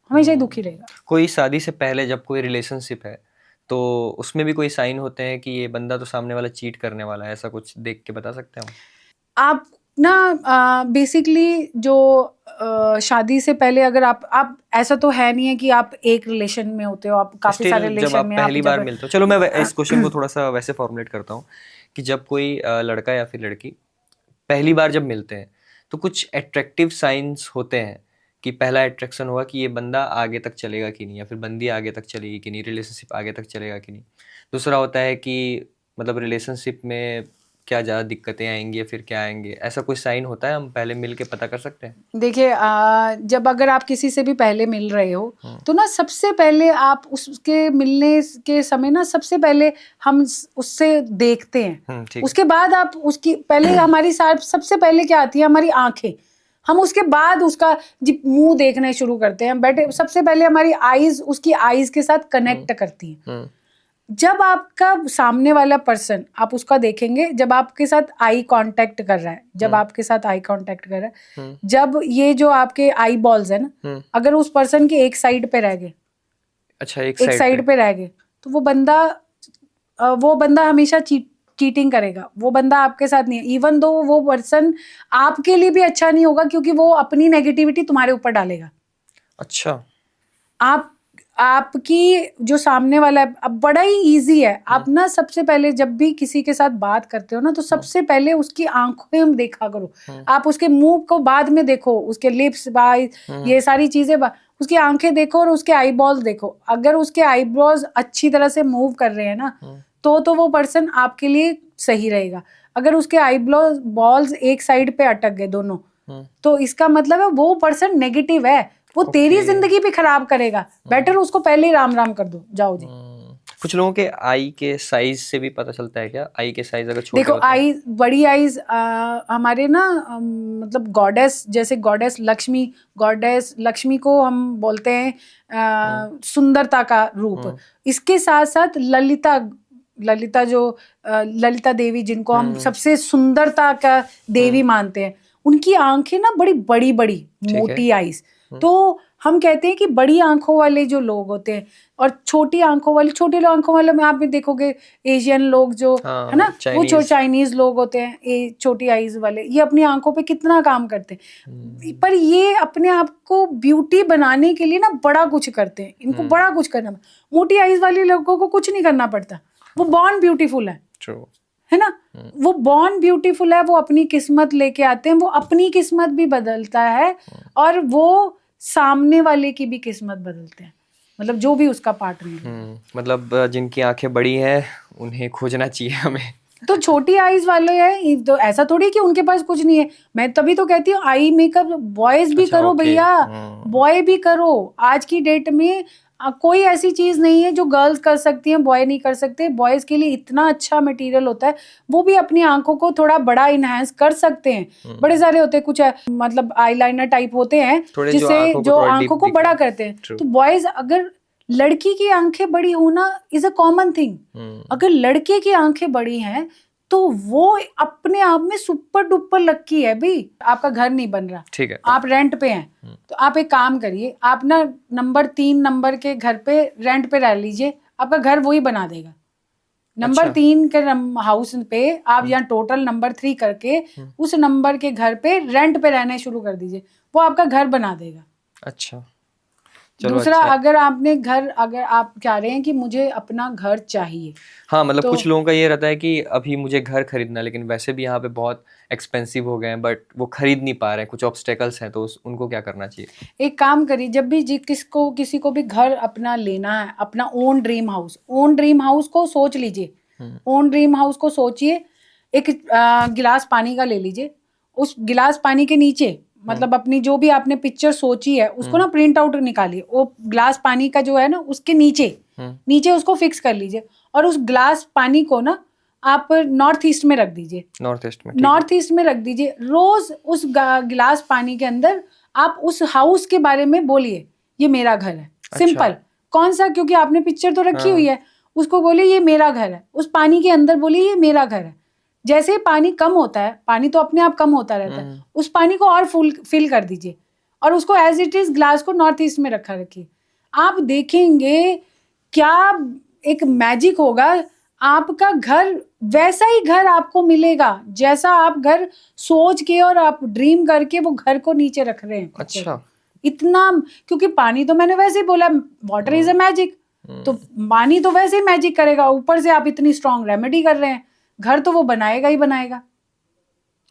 S1: हमेशा ही दुखी रहेगा।
S2: कोई शादी से पहले जब कोई रिलेशनशिप है, तो उसमें भी कोई साइन होते हैं कि ये बंदा तो सामने वाला चीट करने वाला है, ऐसा कुछ देख के बता सकते हैं?
S1: आप ना बेसिकली जो शादी से पहले, अगर आप ऐसा तो है नहीं है कि आप एक रिलेशन में होते हो, आप काफी सारे रिलेशन में
S2: पहली बार मिलते हो। चलो मैं इस क्वेश्चन को थोड़ा सा वैसे फॉर्मुलेट करता हूँ कि जब कोई लड़का या फिर लड़की पहली बार जब मिलते हैं, तो कुछ अट्रैक्टिव साइंस होते हैं कि पहला अट्रैक्शन हुआ कि ये बंदा आगे तक चलेगा कि नहीं, या फिर बंदी आगे तक चलेगी कि नहीं, रिलेशनशिप आगे तक चलेगा कि नहीं। दूसरा होता है कि मतलब रिलेशनशिप में क्या ज़्यादा दिक्कतें आएंगी या फिर क्या आएंगे, ऐसा कोई साइन होता है, हम पहले मिल के पता कर सकते हैं?
S1: देखिए, जब अगर आप किसी से भी पहले मिल रहे हो, तो ना सबसे पहले आप उसके मिलने के समय ना, सबसे पहले हम उससे देखते हैं। उसके बाद आप उसकी पहले हमारी सबसे पहले क्या आती है, हमारी आंखें। हम उसके बाद उसका मुंह देखने शुरू करते हैं। बट सबसे पहले हमारी आईज उसकी आईज के साथ कनेक्ट करती हैं। जब आपका सामने वाला पर्सन, आप उसका देखेंगे जब आपके साथ आई कांटेक्ट कर रहा है, जब ये जो आपके आई बॉल्स है ना, अगर उस पर्सन के एक साइड पे रह गए,
S2: अच्छा एक
S1: साइड पे रह गए, तो वो बंदा हमेशा चीटिंग करेगा। वो बंदा आपके साथ नहीं है, इवन दो वो पर्सन आपके लिए भी अच्छा नहीं होगा, क्योंकि वो अपनी नेगेटिविटी तुम्हारे ऊपर डालेगा।
S2: अच्छा,
S1: आपकी जो सामने वाला है, अब बड़ा ही इजी है। आप ना सबसे पहले जब भी किसी के साथ बात करते हो ना, तो सबसे पहले उसकी आंखों में देखा करो। आप उसके मुंह को बाद में देखो, उसके लिप्स, ये सारी चीजें, उसकी आंखें देखो और उसके आई बॉल्स देखो। अगर उसके आईब्रोज अच्छी तरह से मूव कर रहे हैं ना, तो वो पर्सन आपके लिए सही रहेगा। अगर उसके आईब्रोज बॉल्स एक साइड पे अटक गए दोनों, तो इसका मतलब है वो पर्सन नेगेटिव है, वो तेरी जिंदगी भी खराब करेगा। बेटर उसको पहले ही राम राम कर दो, जाओ जी।
S2: कुछ लोगों के आई के साइज से भी पता चलता है क्या? आई के साइज अगर छोटे
S1: देखो, आई बड़ी आईज हमारे ना मतलब गॉडेस, जैसे गॉडेस लक्ष्मी को हम बोलते हैं सुंदरता का रूप। इसके साथ साथ ललिता जो ललिता देवी, जिनको हम सबसे सुंदरता का देवी मानते हैं, उनकी आंखें ना बड़ी बड़ी मोटी आईज। तो हम कहते हैं कि बड़ी आंखों वाले जो लोग होते हैं और छोटी आंखों वाले में आप भी देखोगे एशियन लोग जो है ना, वो जो चाइनीज लोग होते हैं, ये छोटी आईज वाले, ये अपनी आंखों पे कितना काम करते हैं, पर ये अपने आप को ब्यूटी बनाने के लिए ना बड़ा कुछ करते हैं, इनको बड़ा कुछ करना। मोटी आईज वाले लोगों को कुछ नहीं करना पड़ता, वो बॉर्न ब्यूटीफुल है ना, वो बॉर्न ब्यूटीफुल है, वो अपनी किस्मत लेके आते हैं, वो अपनी किस्मत भी बदलता है और वो सामने वाले की भी किस्मत बदलते हैं, मतलब जो भी उसका पार्टनर है।
S2: मतलब जिनकी आंखें बड़ी हैं उन्हें खोजना चाहिए हमें।
S1: तो छोटी आईज वाले हैं तो ऐसा थोड़ी कि उनके पास कुछ नहीं है। मैं तभी तो कहती हूँ आई मेकअप बॉयज भी करो भैया, बॉय भी करो। आज की डेट में कोई ऐसी चीज नहीं है जो गर्ल्स कर सकती हैं बॉय नहीं कर सकते। बॉयज के लिए इतना अच्छा मटेरियल होता है, वो भी अपनी आंखों को थोड़ा बड़ा इनहेंस कर सकते हैं। बड़े सारे होते हैं, कुछ मतलब आईलाइनर टाइप होते हैं जिससे जो आंखों को बड़ा करते हैं। तो बॉयज, अगर लड़की की आंखें बड़ी होना इज अ कॉमन थिंग, अगर लड़के की आंखें बड़ी हैं तो वो अपने आप में सुपर डुपर लक्की है भी। आपका घर नहीं बन रहा,
S2: ठीक है, आप
S1: रेंट पे हैं, तो आप एक काम करिए, आप ना नंबर 3 नंबर के घर पे रेंट पे रह लीजिए, आपका घर वही बना देगा। नंबर 3 के हाउस पे आप यहाँ टोटल नंबर 3 करके उस नंबर के घर पे रेंट पे रहने शुरू कर दीजिए, वो आपका घर बना देगा।
S2: अच्छा,
S1: दूसरा, अगर आप चाह रहे हैं कि मुझे अपना घर चाहिए,
S2: हाँ, मतलब कुछ लोगों का ये रहता है कि अभी मुझे घर खरीदना है, लेकिन वैसे भी यहाँ पे बहुत एक्सपेंसिव हो गए हैं, बट वो खरीद नहीं पा रहे हैं, कुछ ऑब्स्टेकल्स हैं, तो उनको क्या करना चाहिए?
S1: एक काम करिए, जब भी किसी को भी घर अपना लेना है, अपना ओन ड्रीम हाउस को सोच लीजिए। ओन ड्रीम हाउस को सोचिए, एक गिलास पानी का ले लीजिए, उस गिलास पानी के नीचे मतलब अपनी जो भी आपने पिक्चर सोची है उसको ना प्रिंट आउट निकालिए, वो गिलास पानी का जो है ना उसके नीचे उसको फिक्स कर लीजिए, और उस गिलास पानी को ना आप नॉर्थ ईस्ट में रख दीजिए। नॉर्थ ईस्ट में रख दीजिए। रोज उस गिलास पानी के अंदर आप उस हाउस के बारे में बोलिए, ये मेरा घर है। सिंपल, कौन सा, क्योंकि आपने पिक्चर तो रखी हुई है, उसको बोलिए ये मेरा घर है। उस पानी के अंदर बोलिए ये मेरा घर है। जैसे पानी कम होता है, पानी तो अपने आप कम होता रहता है, उस पानी को और फिल कर दीजिए और उसको एज इट इज ग्लास को नॉर्थ ईस्ट में रखिए। आप देखेंगे क्या एक मैजिक होगा, आपका घर वैसा ही घर आपको मिलेगा जैसा आप घर सोच के और आप ड्रीम करके वो घर को नीचे रख रहे हैं।
S2: अच्छा,
S1: इतना, क्योंकि पानी तो मैंने वैसे ही बोला, वाटर इज अ मैजिक, तो पानी तो वैसे ही मैजिक करेगा। ऊपर से आप इतनी स्ट्रॉन्ग रेमेडी कर रहे हैं, घर तो वो बनाएगा ही बनाएगा।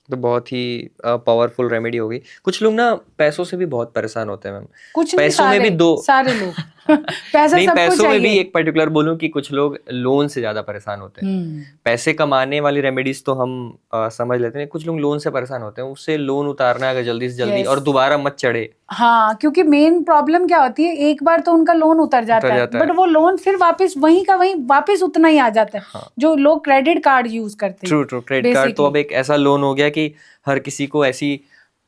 S2: तो बहुत ही पावरफुल रेमेडी होगी। कुछ लोग ना पैसों से भी बहुत परेशान होते हैं मैम।
S1: कुछ
S2: पैसों
S1: नहीं,
S2: में भी दो
S1: सारे लोग पैसा
S2: नहीं,
S1: सबको
S2: पैसों में भी
S1: चाहिए।
S2: एक पर्टिकुलर बोलूं कि कुछ लोग लोन से ज्यादा परेशान होते हैं। पैसे कमाने वाली रेमेडीज तो हम समझ लेते हैं, कुछ लोग लोन से परेशान होते हैं, उससे लोन उतारना है जल्दी से जल्दी और दोबारा मत चढ़े।
S1: हाँ, क्योंकि मेन प्रॉब्लम क्या होती है, एक बार तो उनका लोन उतर जाता है, बट वो लोन फिर वापस वहीं का वहीं वापस उतना ही आ जाता है। हाँ। जो लोग क्रेडिट कार्ड यूज करते हैं,
S2: ट्रू, क्रेडिट कार्ड तो अब एक ऐसा लोन हो गया कि हर किसी को ऐसी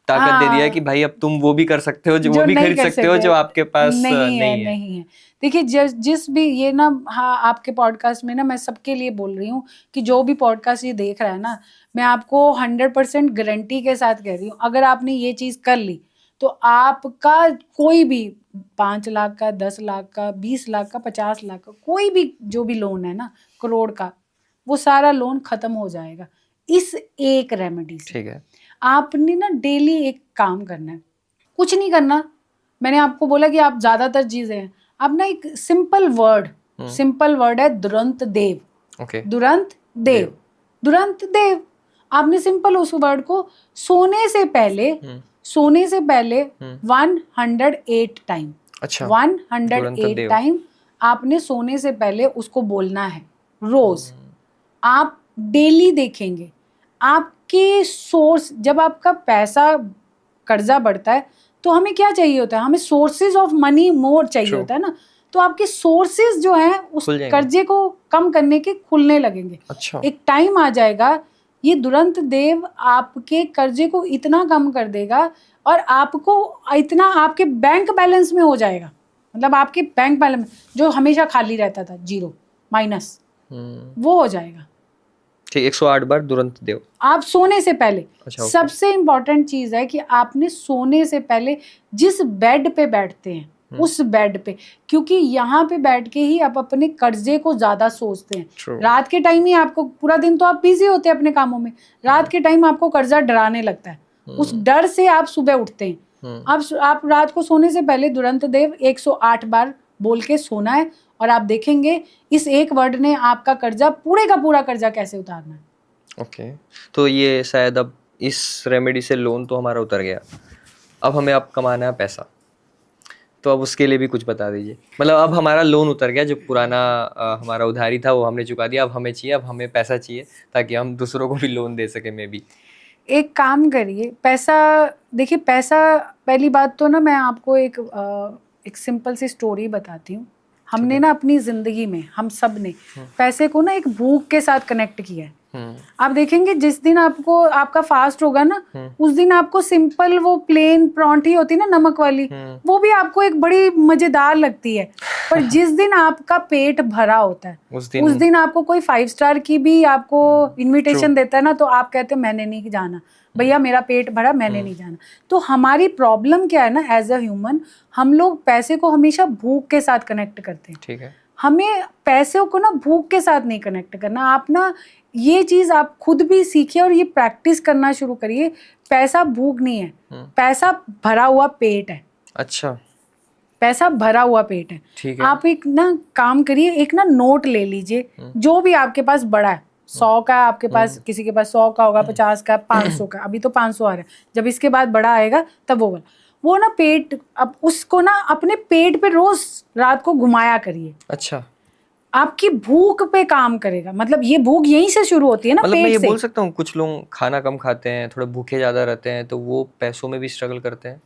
S2: ताकत दे दिया है कि भाई अब तुम वो भी कर सकते हो, जो वो भी खरीद सकते हो जो आपके पास नहीं है।
S1: देखिए, जिस भी ये ना, हाँ, आपके पॉडकास्ट में ना मैं सबके लिए बोल रही हूँ कि जो भी पॉडकास्ट ये देख रहा है ना, मैं आपको 100% गारंटी के साथ कह रही हूँ, अगर आपने ये चीज कर ली तो आपका कोई भी 5 लाख का, 10 लाख का, 20 लाख का, 50 लाख का, कोई भी जो भी लोन है ना, करोड़ का, वो सारा लोन खत्म हो जाएगा इस एक रेमेडी से।
S2: ठीक है।
S1: आपने ना डेली एक काम करना है, कुछ नहीं करना। मैंने आपको बोला कि आप ज्यादातर चीजें हैं, आप ना एक सिंपल वर्ड है दुरंत देव।
S2: ओके।
S1: दुरंत देव। आपने सिंपल उस वर्ड को सोने से पहले 108 टाइम,
S2: अच्छा,
S1: 108 टाइम आपने सोने से पहले उसको बोलना है रोज। आप डेली देखेंगे आपके सोर्स, जब आपका पैसा कर्जा बढ़ता है तो हमें क्या चाहिए होता है, हमें सोर्सेज ऑफ मनी मोर चाहिए होता है ना, तो आपके सोर्सेज जो हैं उस कर्जे को कम करने के खुलने लगेंगे।
S2: अच्छा।
S1: एक टाइम आ जाएगा, ये दुरंत देव आपके कर्जे को इतना कम कर देगा और आपको इतना आपके बैंक बैलेंस में हो जाएगा, मतलब आपके बैंक बैलेंस जो हमेशा खाली रहता था, जीरो माइनस, वो हो जाएगा।
S2: ठीक, 108 बार तुरंत देव।
S1: आप सोने से पहले।
S2: अच्छा, okay.
S1: सबसे इम्पोर्टेंट चीज है कि आपने सोने से पहले जिस बेड पे बैठते हैं उस बेड पे, क्योंकि यहाँ पे बैठ के ही आप अपने कर्जे को ज्यादा सोचते हैं।
S2: True.
S1: रात के टाइम ही आपको, पूरा दिन तो आप बिजी होते हैं अपने कामों में, रात के टाइम आपको कर्जा डराने लगता है, उस डर से आप सुबह उठते हैं। आप रात को सोने से पहले दुरंत देव 108 बार बोल के सोना है, और आप देखेंगे इस एक वर्ड ने आपका कर्जा, पूरे का पूरा कर्जा कैसे उतारना है।
S2: ओके, तो ये शायद अब इस रेमेडी से लोन तो हमारा उतर गया, अब हमें अब कमाना है पैसा, तो अब उसके लिए भी कुछ बता दीजिए। मतलब अब हमारा लोन उतर गया, जो पुराना हमारा उधारी था वो हमने चुका दिया, अब हमें चाहिए, अब हमें पैसा चाहिए ताकि हम दूसरों को भी लोन दे सके। मे बी
S1: एक काम करिए, पैसा देखिए, पैसा पहली बात तो ना मैं आपको एक सिंपल सी स्टोरी बताती हूँ। हमने ना अपनी जिंदगी में हम सब ने पैसे को ना एक भूख के साथ कनेक्ट किया है। आप देखेंगे जिस दिन आपको आपका फास्ट होगा ना, उस दिन आपको सिंपल वो प्लेन परांठी होती है ना नमक वाली, वो भी आपको एक बड़ी मजेदार लगती है। पर जिस दिन आपका पेट भरा होता है उस दिन आपको कोई 5 स्टार की भी आपको इनविटेशन देता है ना, तो आप कहते हैं मैंने नहीं जाना भैया, मेरा पेट भरा, मैंने नहीं जाना। तो हमारी प्रॉब्लम क्या है ना, एज अ ह्यूमन हम लोग पैसे को हमेशा भूख के साथ कनेक्ट करते हैं।
S2: ठीक है,
S1: हमें पैसे को ना भूख के साथ नहीं कनेक्ट करना। आप ना ये चीज आप खुद भी सीखिए और ये प्रैक्टिस करना शुरू करिए। पैसा भूख नहीं है, पैसा भरा हुआ पेट है।
S2: अच्छा,
S1: पैसा भरा हुआ पेट है।
S2: ठीक है,
S1: आप एक ना काम करिए, एक ना नोट ले लीजिए, जो भी आपके पास बड़ा है, 100 का आपके पास, किसी के पास 100 का होगा, 50 का, 500 का, अभी तो 500 आ रहा है, जब इसके बाद बड़ा आएगा तब वो ना पेट, अब उसको ना अपने पेट पे रोज रात को घुमाया करिए।
S2: अच्छा,
S1: आपकी भूख पे काम करेगा। मतलब ये भूख यहीं से शुरू होती है ना,
S2: मतलब
S1: पेट
S2: मैं ये
S1: से।
S2: बोल सकता हूँ कुछ लोग खाना कम खाते हैं, थोड़े भूखे ज्यादा रहते हैं, तो वो पैसों में भी स्ट्रगल करते हैं,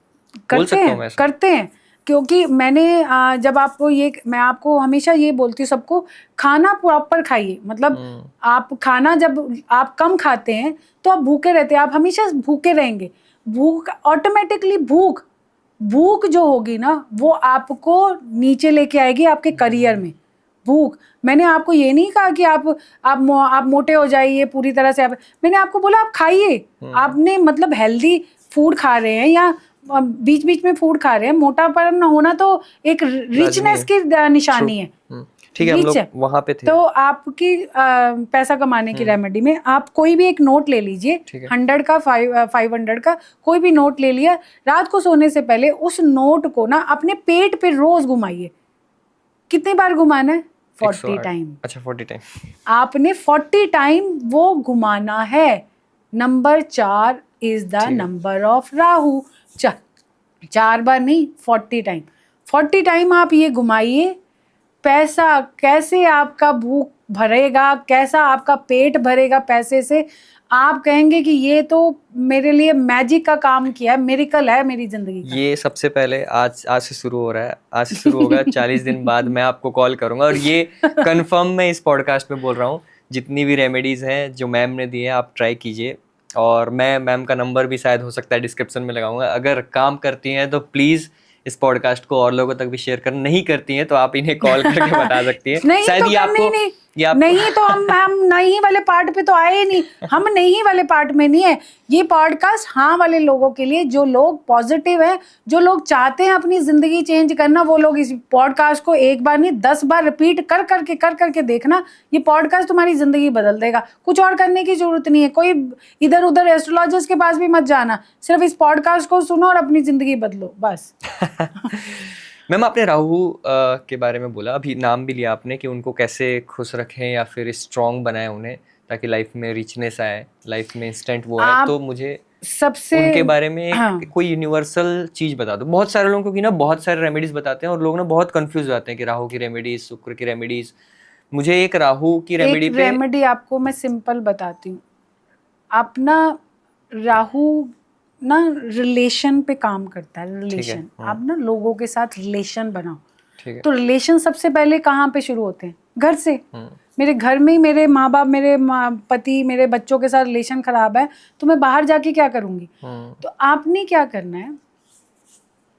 S2: बोल सकता हूँ मैं ऐसा?
S1: करते हैं, क्योंकि मैंने जब आपको ये, मैं आपको हमेशा ये बोलती हूँ सबको, खाना प्रॉपर खाइए। मतलब आप खाना जब आप कम खाते हैं तो आप भूखे रहते हैं, आप हमेशा भूखे रहेंगे। भूख ऑटोमेटिकली भूख जो होगी ना, वो आपको नीचे लेके आएगी आपके करियर में। भूख, मैंने आपको ये नहीं कहा कि आप मोटे हो जाइए पूरी तरह से, मैंने आपको बोला आप खाइए। आपने मतलब हेल्दी फूड खा रहे हैं या बीच बीच में फूड खा रहे हैं, मोटापन होना तो एक रिचनेस की निशानी है।
S2: ठीक है, हम लोग वहां पे थे।
S1: तो आपकी पैसा कमाने की रेमेडी में आप कोई भी एक नोट ले लीजिए, 100 का, 500 का, कोई भी नोट ले लिया। रात को सोने से पहले उस नोट को ना अपने पेट पे रोज घुमाइए। कितनी बार घुमाना है? 40 टाइम। अच्छा,
S2: 40 टाइम
S1: आपने 40 टाइम वो घुमाना है। Number 4 is the number of Rahu. 4 बार नहीं, 40 टाइम। 40 टाइम आप ये घुमाइए। पैसा कैसे आपका भूख भरेगा, कैसा आपका पेट भरेगा पैसे से, आप कहेंगे कि ये तो मेरे लिए मैजिक का काम किया है, मिरेकल है मेरी जिंदगी का।
S2: ये सबसे पहले आज से शुरू हो रहा है, आज से शुरू होगा। 40 दिन बाद मैं आपको कॉल करूंगा, और ये कंफर्म मैं इस पॉडकास्ट में बोल रहा हूँ। जितनी भी रेमेडीज हैं जो मैम ने दी है, आप ट्राई कीजिए, और मैं मैम का नंबर भी शायद हो सकता है डिस्क्रिप्शन में लगाऊंगा। अगर काम करती हैं तो प्लीज़ इस पॉडकास्ट को और लोगों तक भी शेयर कर, नहीं करती हैं तो आप इन्हें कॉल करके बता सकती हैं। शायद
S1: तो
S2: ये आपको
S1: नहीं तो हम नहीं वाले पार्ट पे तो आए ही नहीं। हम नहीं वाले पार्ट में नहीं है। ये पॉडकास्ट हाँ वाले लोगों के लिए, जो लोग पॉजिटिव हैं, जो लोग चाहते हैं अपनी जिंदगी चेंज करना, वो लोग इस पॉडकास्ट को एक बार नहीं 10 बार रिपीट कर करके देखना। ये पॉडकास्ट तुम्हारी जिंदगी बदल देगा। कुछ और करने की जरूरत नहीं है। कोई इधर उधर एस्ट्रोलॉजर्स के पास भी मत जाना, सिर्फ इस पॉडकास्ट को सुनो और अपनी जिंदगी बदलो, बस।
S2: मैम, आपने राहु के बारे में बोला, अभी नाम भी लिया आपने कि उनको कैसे खुश रखें या फिर स्ट्रॉन्ग बनाएं उन्हें, ताकि लाइफ में रिचनेस आए, लाइफ में इंस्टेंट वो आए। तो मुझे सबसे उनके बारे में कोई यूनिवर्सल चीज बता दो। बहुत सारे लोगों को ना बहुत सारे रेमेडीज बताते हैं, और लोग ना बहुत कंफ्यूज जाते हैं कि राहु की रेमेडीज, शुक्र की रेमेडीज। मुझे एक राहु की रेमेडी
S1: आपको मैं सिंपल बताती हूँ। आप ना राहु ना रिलेशन पे काम करता है, रिलेशन। आप ना लोगों के साथ रिलेशन बनाओ। तो रिलेशन सबसे पहले कहाँ पे शुरू होते हैं? घर से। मेरे घर में ही मेरे माँ बाप, मेरे पति, मेरे बच्चों के साथ रिलेशन खराब है, तो मैं बाहर जाके क्या करूंगी? तो आपने क्या करना है,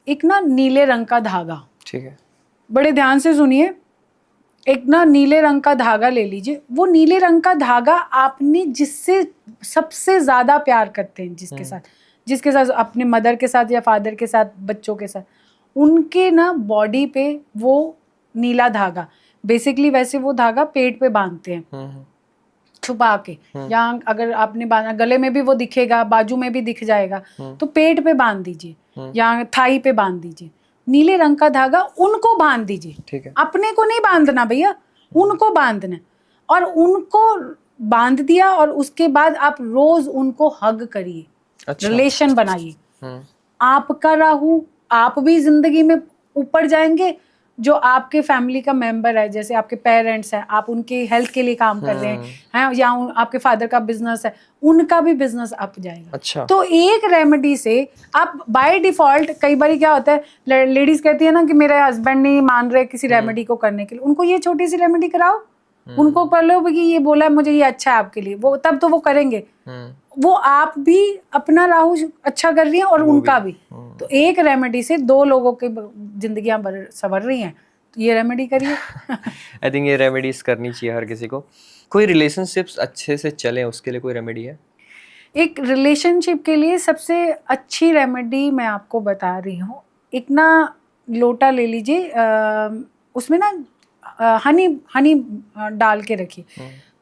S1: एक ना नीले रंग का धागा,
S2: ठीक है,
S1: बड़े ध्यान से सुनिए, एक ना नीले रंग का धागा ले लीजिए, वो नीले रंग का धागा आपने जिससे सबसे ज्यादा प्यार करते हैं, जिसके साथ अपने मदर के साथ या फादर के साथ, बच्चों के साथ, उनके ना बॉडी पे वो नीला धागा, बेसिकली वैसे वो धागा पेट पे बांधते हैं छुपा के, या अगर आपने बांधा गले में भी वो दिखेगा, बाजू में भी दिख जाएगा, तो पेट पे बांध दीजिए या थाई पे बांध दीजिए, नीले रंग का धागा उनको बांध दीजिए।
S2: ठीक है।
S1: अपने को नहीं बांधना भैया, उनको बांधना। और उनको बांध दिया और उसके बाद आप रोज उनको हग करिए।
S2: अच्छा।
S1: रिलेशन बनाइए। आपका राहु, आप भी जिंदगी में ऊपर जाएंगे, जो आपके फैमिली का मेंबर है, जैसे आपके पेरेंट्स हैं, आप उनके हेल्थ के लिए काम कर रहे हैं, या आपके फादर का बिजनेस है, उनका भी बिजनेस अप जाएगा।
S2: अच्छा।
S1: तो एक रेमेडी से आप बाय डिफॉल्ट, कई बार क्या होता है, लेडीज कहती है ना कि मेरे हस्बैंड नहीं मान रहे किसी रेमेडी को करने के लिए, उनको ये छोटी सी रेमेडी कराओ, उनको कर लो कि ये बोला है मुझे, ये अच्छा है आपके लिए, वो तब तो वो करेंगे। वो आप भी अपना राहु अच्छा कर रही हैं और उनका भी। तो एक रेमेडी से 2 लोगों की जिंदगियां संवर रही हैं, तो ये रेमेडी करिए।
S2: आई थिंक ये रेमेडीज करनी चाहिए हर किसी को। कोई रिलेशनशिप्स अच्छे से चले उसके लिए कोई रेमेडी है?
S1: एक रिलेशनशिप के लिए सबसे अच्छी रेमेडी मैं आपको बता रही हूँ। एक ना लोटा ले लीजिए, उसमें ना हनी डाल के रखिए,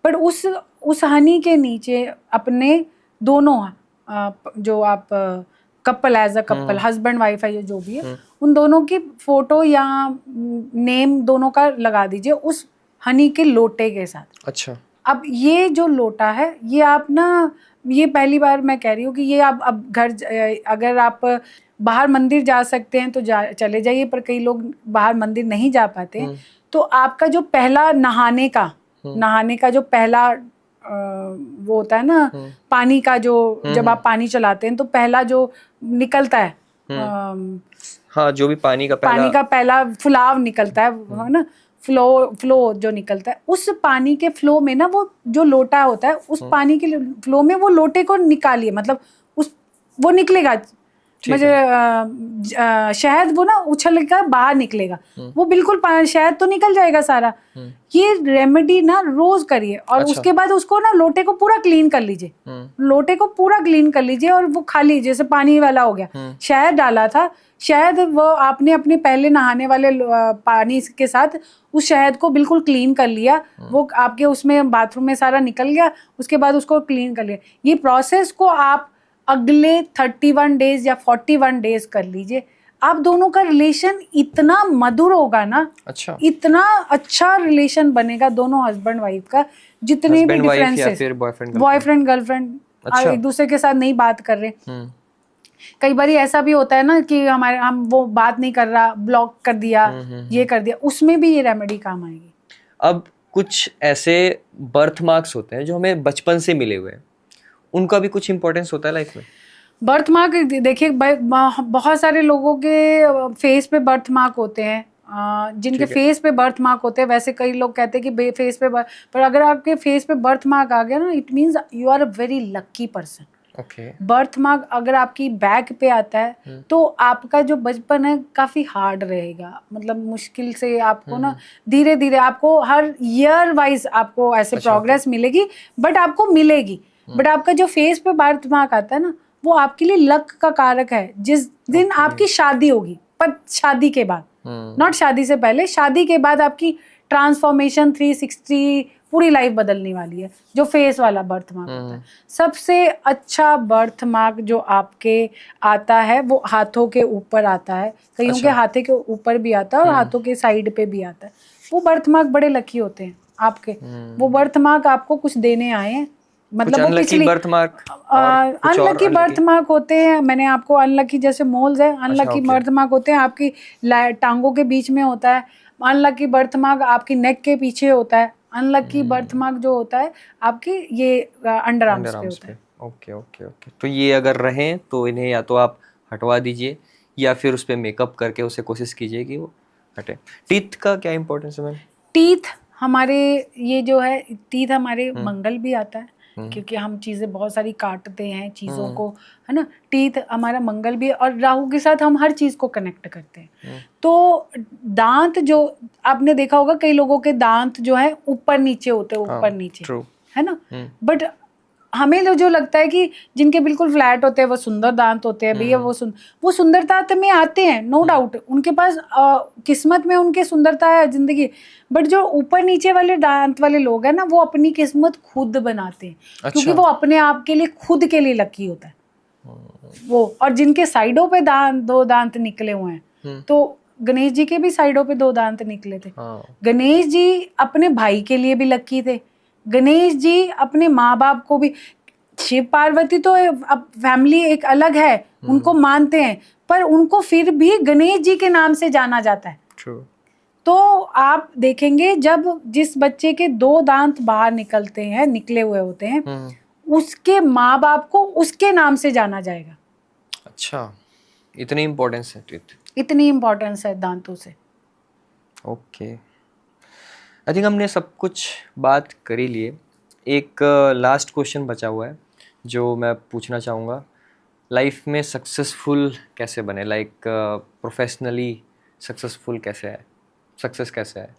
S1: पर उस हनी के नीचे अपने दोनों जो आप couple, as a couple, husband wife है, ये जो भी है, उन दोनों की फोटो या नेम दोनों का लगा दीजिए उस हनी के लोटे के साथ।
S2: अच्छा।
S1: अब ये जो लोटा है, ये आप ना, ये पहली बार मैं कह रही हूँ कि ये आप अब घर, अगर आप बाहर मंदिर जा सकते हैं तो चले जाइए, पर कई लोग बाहर मंदिर नहीं जा पाते, तो आपका जो पहला नहाने का जो पहला वो होता है ना, पानी का जो, जब आप पानी चलाते हैं तो पहला जो निकलता है,
S2: हाँ, जो भी पानी का
S1: पहला फुलाव निकलता है ना, फ्लो जो निकलता है, उस पानी के फ्लो में ना, वो जो लोटा होता है, उस पानी के फ्लो में वो लोटे को निकालिए, मतलब वो निकलेगा, मुझे शहद वो ना उछल कर बाहर निकलेगा, वो बिल्कुल शहद तो निकल जाएगा सारा। ये रेमेडी ना रोज करिए, और उसके बाद उसको ना लोटे को पूरा क्लीन कर लीजिए, लोटे को पूरा क्लीन कर लीजिए, और वो खाली जैसे पानी वाला हो गया, शहद डाला था, शहद वो आपने अपने पहले नहाने वाले पानी के साथ उस शहद को बिल्कुल क्लीन कर लिया, वो आपके उसमें बाथरूम में सारा निकल गया, उसके बाद उसको क्लीन कर लिया। ये प्रोसेस को आप अगले 31 डेज या 41 डेज कर लीजिए, आप दोनों का रिलेशन इतना मधुर होगा ना,
S2: अच्छा,
S1: इतना अच्छा रिलेशन बनेगा दोनों हस्बैंड वाइफ का, जितने भी डिफरेंसेस, बॉयफ्रेंड गर्लफ्रेंड एक दूसरे के साथ नहीं बात कर रहे। कई बार ऐसा भी होता है ना कि हम वो बात नहीं कर रहा, ब्लॉक कर दिया, ये कर दिया, उसमें भी ये रेमेडी काम आएगी।
S2: अब कुछ ऐसे बर्थ मार्क्स होते हैं जो हमें बचपन से मिले हुए हैं, उनका भी कुछ इंपॉर्टेंस होता है लाइफ में?
S1: बर्थ मार्क देखिए, बहुत सारे लोगों के फेस पे बर्थ मार्क होते हैं, जिनके फेस पे बर्थ मार्क होते हैं, वैसे कई लोग कहते हैं कि फेस पे पर अगर आपके फेस पे बर्थ मार्क आ गया ना, it means you are a very lucky person. Birth mark अगर आपकी बैक पे आता है तो आपका जो बचपन है काफी हार्ड रहेगा, मतलब मुश्किल से आपको ना धीरे धीरे आपको हर ईयर वाइज आपको ऐसे प्रोग्रेस मिलेगी, बट आपको मिलेगी। बट आपका जो फेस पे बर्थ मार्क आता है ना, वो आपके लिए लक का कारक है। जिस दिन आपकी शादी होगी, पर शादी के बाद, नॉट शादी से पहले, शादी के बाद आपकी ट्रांसफॉर्मेशन 360 पूरी लाइफ बदलने वाली है, जो फेस वाला बर्थ मार्क होता है। सबसे अच्छा बर्थ मार्क जो आपके आता है वो हाथों के ऊपर आता है, कईयों के हाथे के ऊपर भी आता है और हाथों के साइड पे भी आता है। वो बर्थ मार्क बड़े लकी होते हैं आपके। वो बर्थ मार्क आपको कुछ देने आए हैं, मतलब वो पिछली
S2: birth mark,
S1: unlucky birth mark होते हैं। मैंने आपको अनलकी जैसे मोल्स है, अनलकी बर्थ मार्क होते हैं आपकी टांगों के बीच में होता है। अनलकी बर्थ मार्क आपकी नेक के पीछे होता है। अनलकी बर्थ मार्क जो होता है आपके ये अंडर आर्म्स पे होता है।
S2: Okay okay okay. तो ये अगर रहें तो इन्हें या तो आप हटवा दीजिए या फिर उस पर मेकअप करके उसे कोशिश कीजिए कि वो हटे। टीथ का क्या इंपॉर्टेंस है मैम?
S1: टीथ हमारे, ये जो है टीथ हमारे मंगल भी आता है, क्योंकि हम चीजें बहुत सारी काटते हैं चीजों को, है ना। टीथ हमारा मंगल भी है, और राहु के साथ हम हर चीज को कनेक्ट करते हैं। तो दांत जो आपने देखा होगा, कई लोगों के दांत जो है ऊपर नीचे होते हैं, ऊपर नीचे, है ना। बट हमें जो लगता है कि जिनके बिल्कुल फ्लैट होते हैं वो सुंदर दांत होते हैं, भैया वो सुंदरता में आते हैं, नो डाउट, उनके पास किस्मत में उनके सुंदरता है जिंदगी। बट जो ऊपर नीचे वाले दांत वाले लोग हैं ना, वो अपनी किस्मत खुद बनाते हैं। अच्छा। क्योंकि वो अपने आप के लिए, खुद के लिए लकी होता है वो। और जिनके साइडों पे दो दांत निकले हुए हैं, तो गणेश जी के भी साइडों पे 2 दांत निकले थे। गणेश जी अपने भाई के लिए भी लकी थे, गणेश जी अपने माँ बाप को भी, शिव पार्वती तो अब फैमिली एक अलग है, उनको मानते हैं, पर उनको फिर भी गणेश जी के नाम से जाना जाता है। True. तो आप देखेंगे जब जिस बच्चे के 2 दांत बाहर निकले हुए होते हैं, उसके माँ बाप को उसके नाम से जाना जाएगा। अच्छा, इतनी इम्पोर्टेंस है टीथ, इतनी इम्पोर्टेंस है दांतों से। ओके, आई थिंक हमने सब कुछ बात कर ही लिए। एक लास्ट क्वेश्चन बचा हुआ है जो मैं पूछना चाहूँगा, लाइफ में सक्सेसफुल कैसे बने, लाइक प्रोफेशनली सक्सेसफुल कैसे है, सक्सेस कैसे है?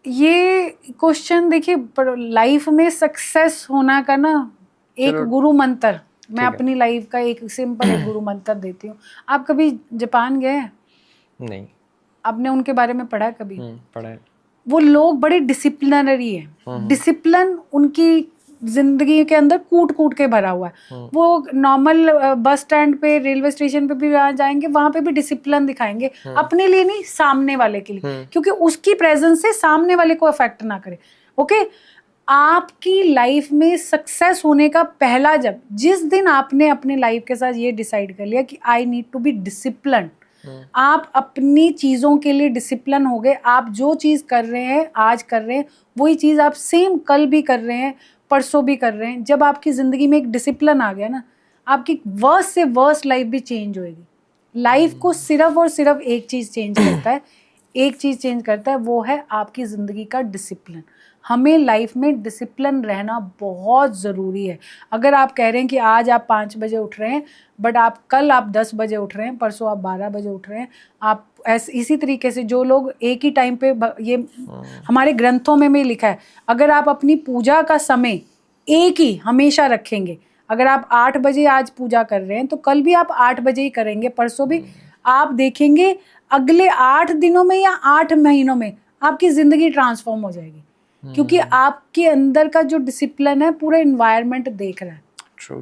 S1: ये क्वेश्चन देखिए, लाइफ में सक्सेस होना का ना एक गुरु मंत्र, मैं अपनी लाइफ का एक सिंपल एक गुरु मंत्र देती हूँ। आप कभी जापान गए हैं? नहीं। आपने उनके बारे में पढ़ा है कभी? पढ़ा है। वो लोग बड़े डिसिप्लिनरी है, डिसिप्लिन उनकी जिंदगी के अंदर कूट कूट के भरा हुआ है। वो नॉर्मल बस स्टैंड पे, रेलवे स्टेशन पे भी जाएंगे, वहां पे भी डिसिप्लिन दिखाएंगे, अपने लिए नहीं, सामने वाले के लिए, क्योंकि उसकी प्रेजेंस से सामने वाले को अफेक्ट ना करे। ओके, आपकी लाइफ में सक्सेस होने का पहला जिस दिन आपने अपने लाइफ के साथ ये डिसाइड कर लिया कि I need to be discipline, आप अपनी चीजों के लिए डिसिप्लिन हो गए, आप जो चीज कर रहे हैं आज कर रहे हैं, वही चीज आप सेम कल भी कर रहे हैं, परसों भी कर रहे हैं। जब आपकी जिंदगी में एक डिसिप्लिन आ गया ना, आपकी वर्स्ट से वर्स्ट लाइफ भी चेंज होएगी। लाइफ को सिर्फ और सिर्फ एक चीज चेंज करता है, एक चीज चेंज करता है, वो है आपकी जिंदगी का डिसिप्लिन। हमें लाइफ में डिसिप्लिन रहना बहुत ज़रूरी है। अगर आप कह रहे हैं कि आज आप 5 बजे उठ रहे हैं, बट आप कल आप 10 बजे उठ रहे हैं, परसों आप 12 बजे उठ रहे हैं, आप इसी तरीके से जो लोग एक ही टाइम पे, ये हमारे ग्रंथों में भी लिखा है, अगर आप अपनी पूजा का समय एक ही हमेशा रखेंगे, अगर आप 8 बजे आज पूजा कर रहे हैं तो कल भी आप 8 बजे ही करेंगे, परसों भी, आप देखेंगे अगले 8 दिनों में या 8 महीनों में आपकी ज़िंदगी ट्रांसफॉर्म हो जाएगी, क्योंकि आपके अंदर का जो डिसिप्लिन है पूरा एनवायरनमेंट देख रहा है।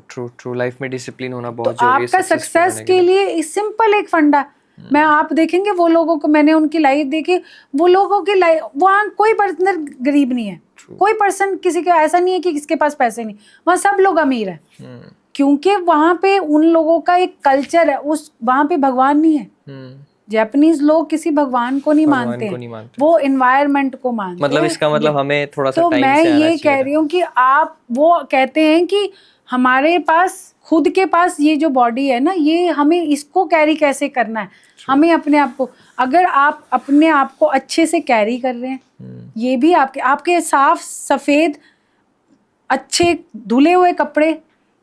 S1: ट्रू लाइफ में डिसिप्लिन होना बहुत जरूरी है। आपका सक्सेस के लिए सिंपल एक फंडा, मैं आप देखेंगे वो लोगों को, मैंने उनकी लाइफ देखी, वो लोगों की लाइफ, वहाँ कोई पर्सन गरीब नहीं है, कोई पर्सन किसी का ऐसा नहीं है कि किसके पास पैसे नहीं, वहाँ सब लोग अमीर है, क्योंकि वहाँ पे उन लोगों का एक कल्चर है, उस वहाँ पे भगवान नहीं है। जापानीज लोग किसी भगवान को नहीं मानते हैं, वो एनवायरनमेंट को मानते हैं। मतलब इसका मतलब हमें थोड़ा सा टाइम से आना चाहिए। तो मैं ये कह रही हूँ कि आप, वो कहते हैं कि हमारे पास खुद के पास ये जो बॉडी है ना, ये हमें इसको कैरी कैसे करना है, हमें अपने आप को, अगर आप अपने आप को अच्छे से कैरी कर रहे हैं, ये भी आपके साफ सफेद अच्छे धुले हुए कपड़े,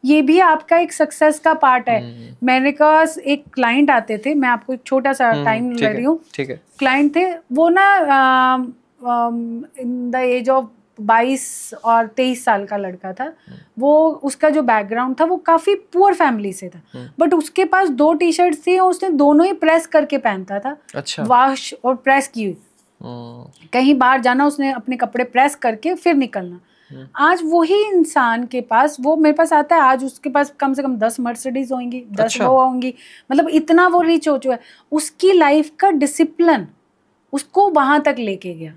S1: ये भी आपका एक सक्सेस का पार्ट है। मेरे पास एक क्लाइंट आते थे, मैं आपको एक छोटा सा टाइम ले रही हूँ, ठीक है। क्लाइंट थे, वो ना इन द एज ऑफ 22 और 23 साल का लड़का था। वो, उसका जो बैकग्राउंड था वो काफ़ी पुअर फैमिली से था, बट उसके पास 2 टी-शर्ट थी और उसने दोनों ही प्रेस करके पहनता था। अच्छा। वॉश और प्रेस की हुई, कहीं बाहर जाना उसने अपने कपड़े प्रेस करके फिर निकलना। आज वही इंसान के पास, वो मेरे पास आता है, आज उसके पास कम से कम 10 मर्सिडीज होंगी, 10 वो होंगी, मतलब इतना वो रिच हो चुका है। उसकी लाइफ का डिसिप्लिन उसको वहां तक लेके गया।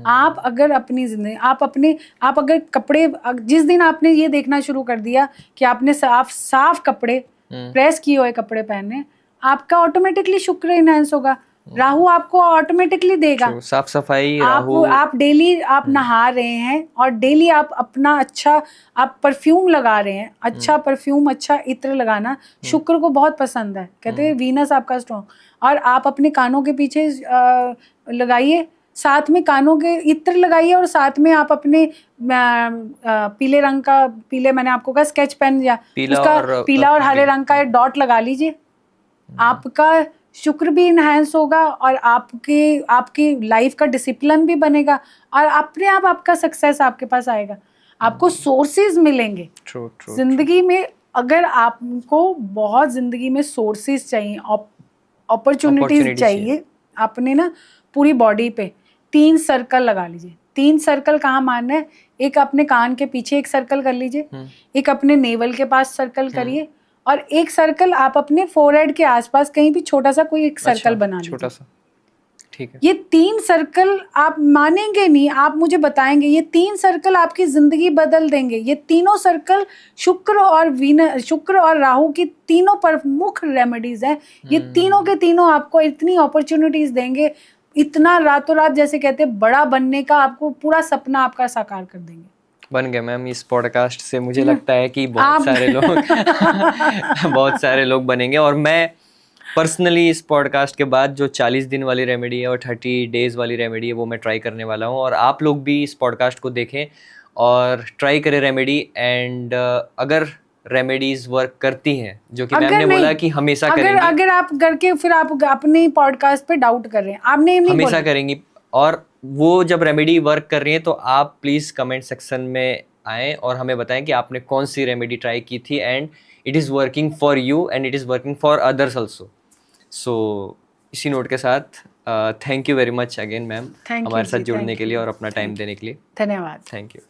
S1: आप अगर अपनी जिंदगी, आप अगर कपड़े, जिस दिन आपने ये देखना शुरू कर दिया कि आपने साफ कपड़े, प्रेस किए हुए कपड़े पहने, आपका ऑटोमेटिकली शुक्र इनहेंस होगा, राहु आपको ऑटोमेटिकली देगा। साफ सफाई, आप डेली आप नहा रहे हैं और डेली आप अपना अच्छा, आप परफ्यूम लगा रहे हैं, अच्छा परफ्यूम, अच्छा इत्र लगाना शुक्र को बहुत पसंद है, कहते हैं वीनस आपका स्ट्रॉन्ग। और आप अपने कानों के पीछे लगाइए, साथ में कानों के इत्र लगाइए और साथ में आप अपने पीले रंग का, पीले मैंने आपको कहा स्केच पेन या उसका पीला और हरे रंग का डॉट लगा लीजिए। आपका शुक्र भी इनहेंस होगा और आपकी लाइफ का डिसिप्लिन भी बनेगा और अपने आप आपका सक्सेस आपके पास आएगा, आपको सोर्सेज मिलेंगे। जिंदगी में अगर आपको बहुत जिंदगी में सोर्सेज चाहिए, अपॉर्चुनिटीज चाहिए, आपने ना पूरी बॉडी पे 3 सर्कल लगा लीजिए। 3 सर्कल कहाँ मारना है? एक अपने कान के पीछे एक सर्कल कर लीजिए, एक अपने नेवल के पास सर्कल करिए और एक सर्कल आप अपने फोरहेड के आसपास कहीं भी छोटा सा कोई एक सर्कल बना लीजिए। छोटा सा, ठीक है। ये 3 सर्कल आप मानेंगे नहीं, आप मुझे बताएंगे, ये 3 सर्कल आपकी जिंदगी बदल देंगे। ये तीनों सर्कल शुक्र और राहु की तीनों प्रमुख रेमेडीज हैं। ये तीनों के तीनों आपको इतनी अपॉर्चुनिटीज देंगे, इतना रातों रात जैसे कहते हैं बड़ा बनने का, आपको पूरा सपना आपका साकार कर देंगे।
S2: बन गए मैम। इस पॉडकास्ट से मुझे लगता है कि बहुत सारे लोग बहुत सारे लोग बनेंगे। और मैं पर्सनली इस पॉडकास्ट के बाद जो 40 दिन वाली रेमेडी है और 30 डेज वाली रेमेडी है वो मैं ट्राई करने वाला हूँ। और आप लोग भी इस पॉडकास्ट को देखें और ट्राई करें रेमेडी। एंड अगर रेमेडीज वर्क करती हैं, जो कि मैम ने बोला कि हमेशा करेंगी,
S1: अगर आप करके फिर आप अपने पॉडकास्ट पे डाउट कर रहे हैं, आपने नहीं
S2: हमेशा करेंगी, और वो जब रेमेडी वर्क कर रही है तो आप प्लीज़ कमेंट सेक्शन में आएँ और हमें बताएं कि आपने कौन सी रेमेडी ट्राई की थी and it is working for you and it is working for others also. So इसी नोट के साथ thank you very much again ma'am हमारे साथ जुड़ने के लिए और अपना टाइम देने के लिए।
S1: धन्यवाद।
S2: Thank you.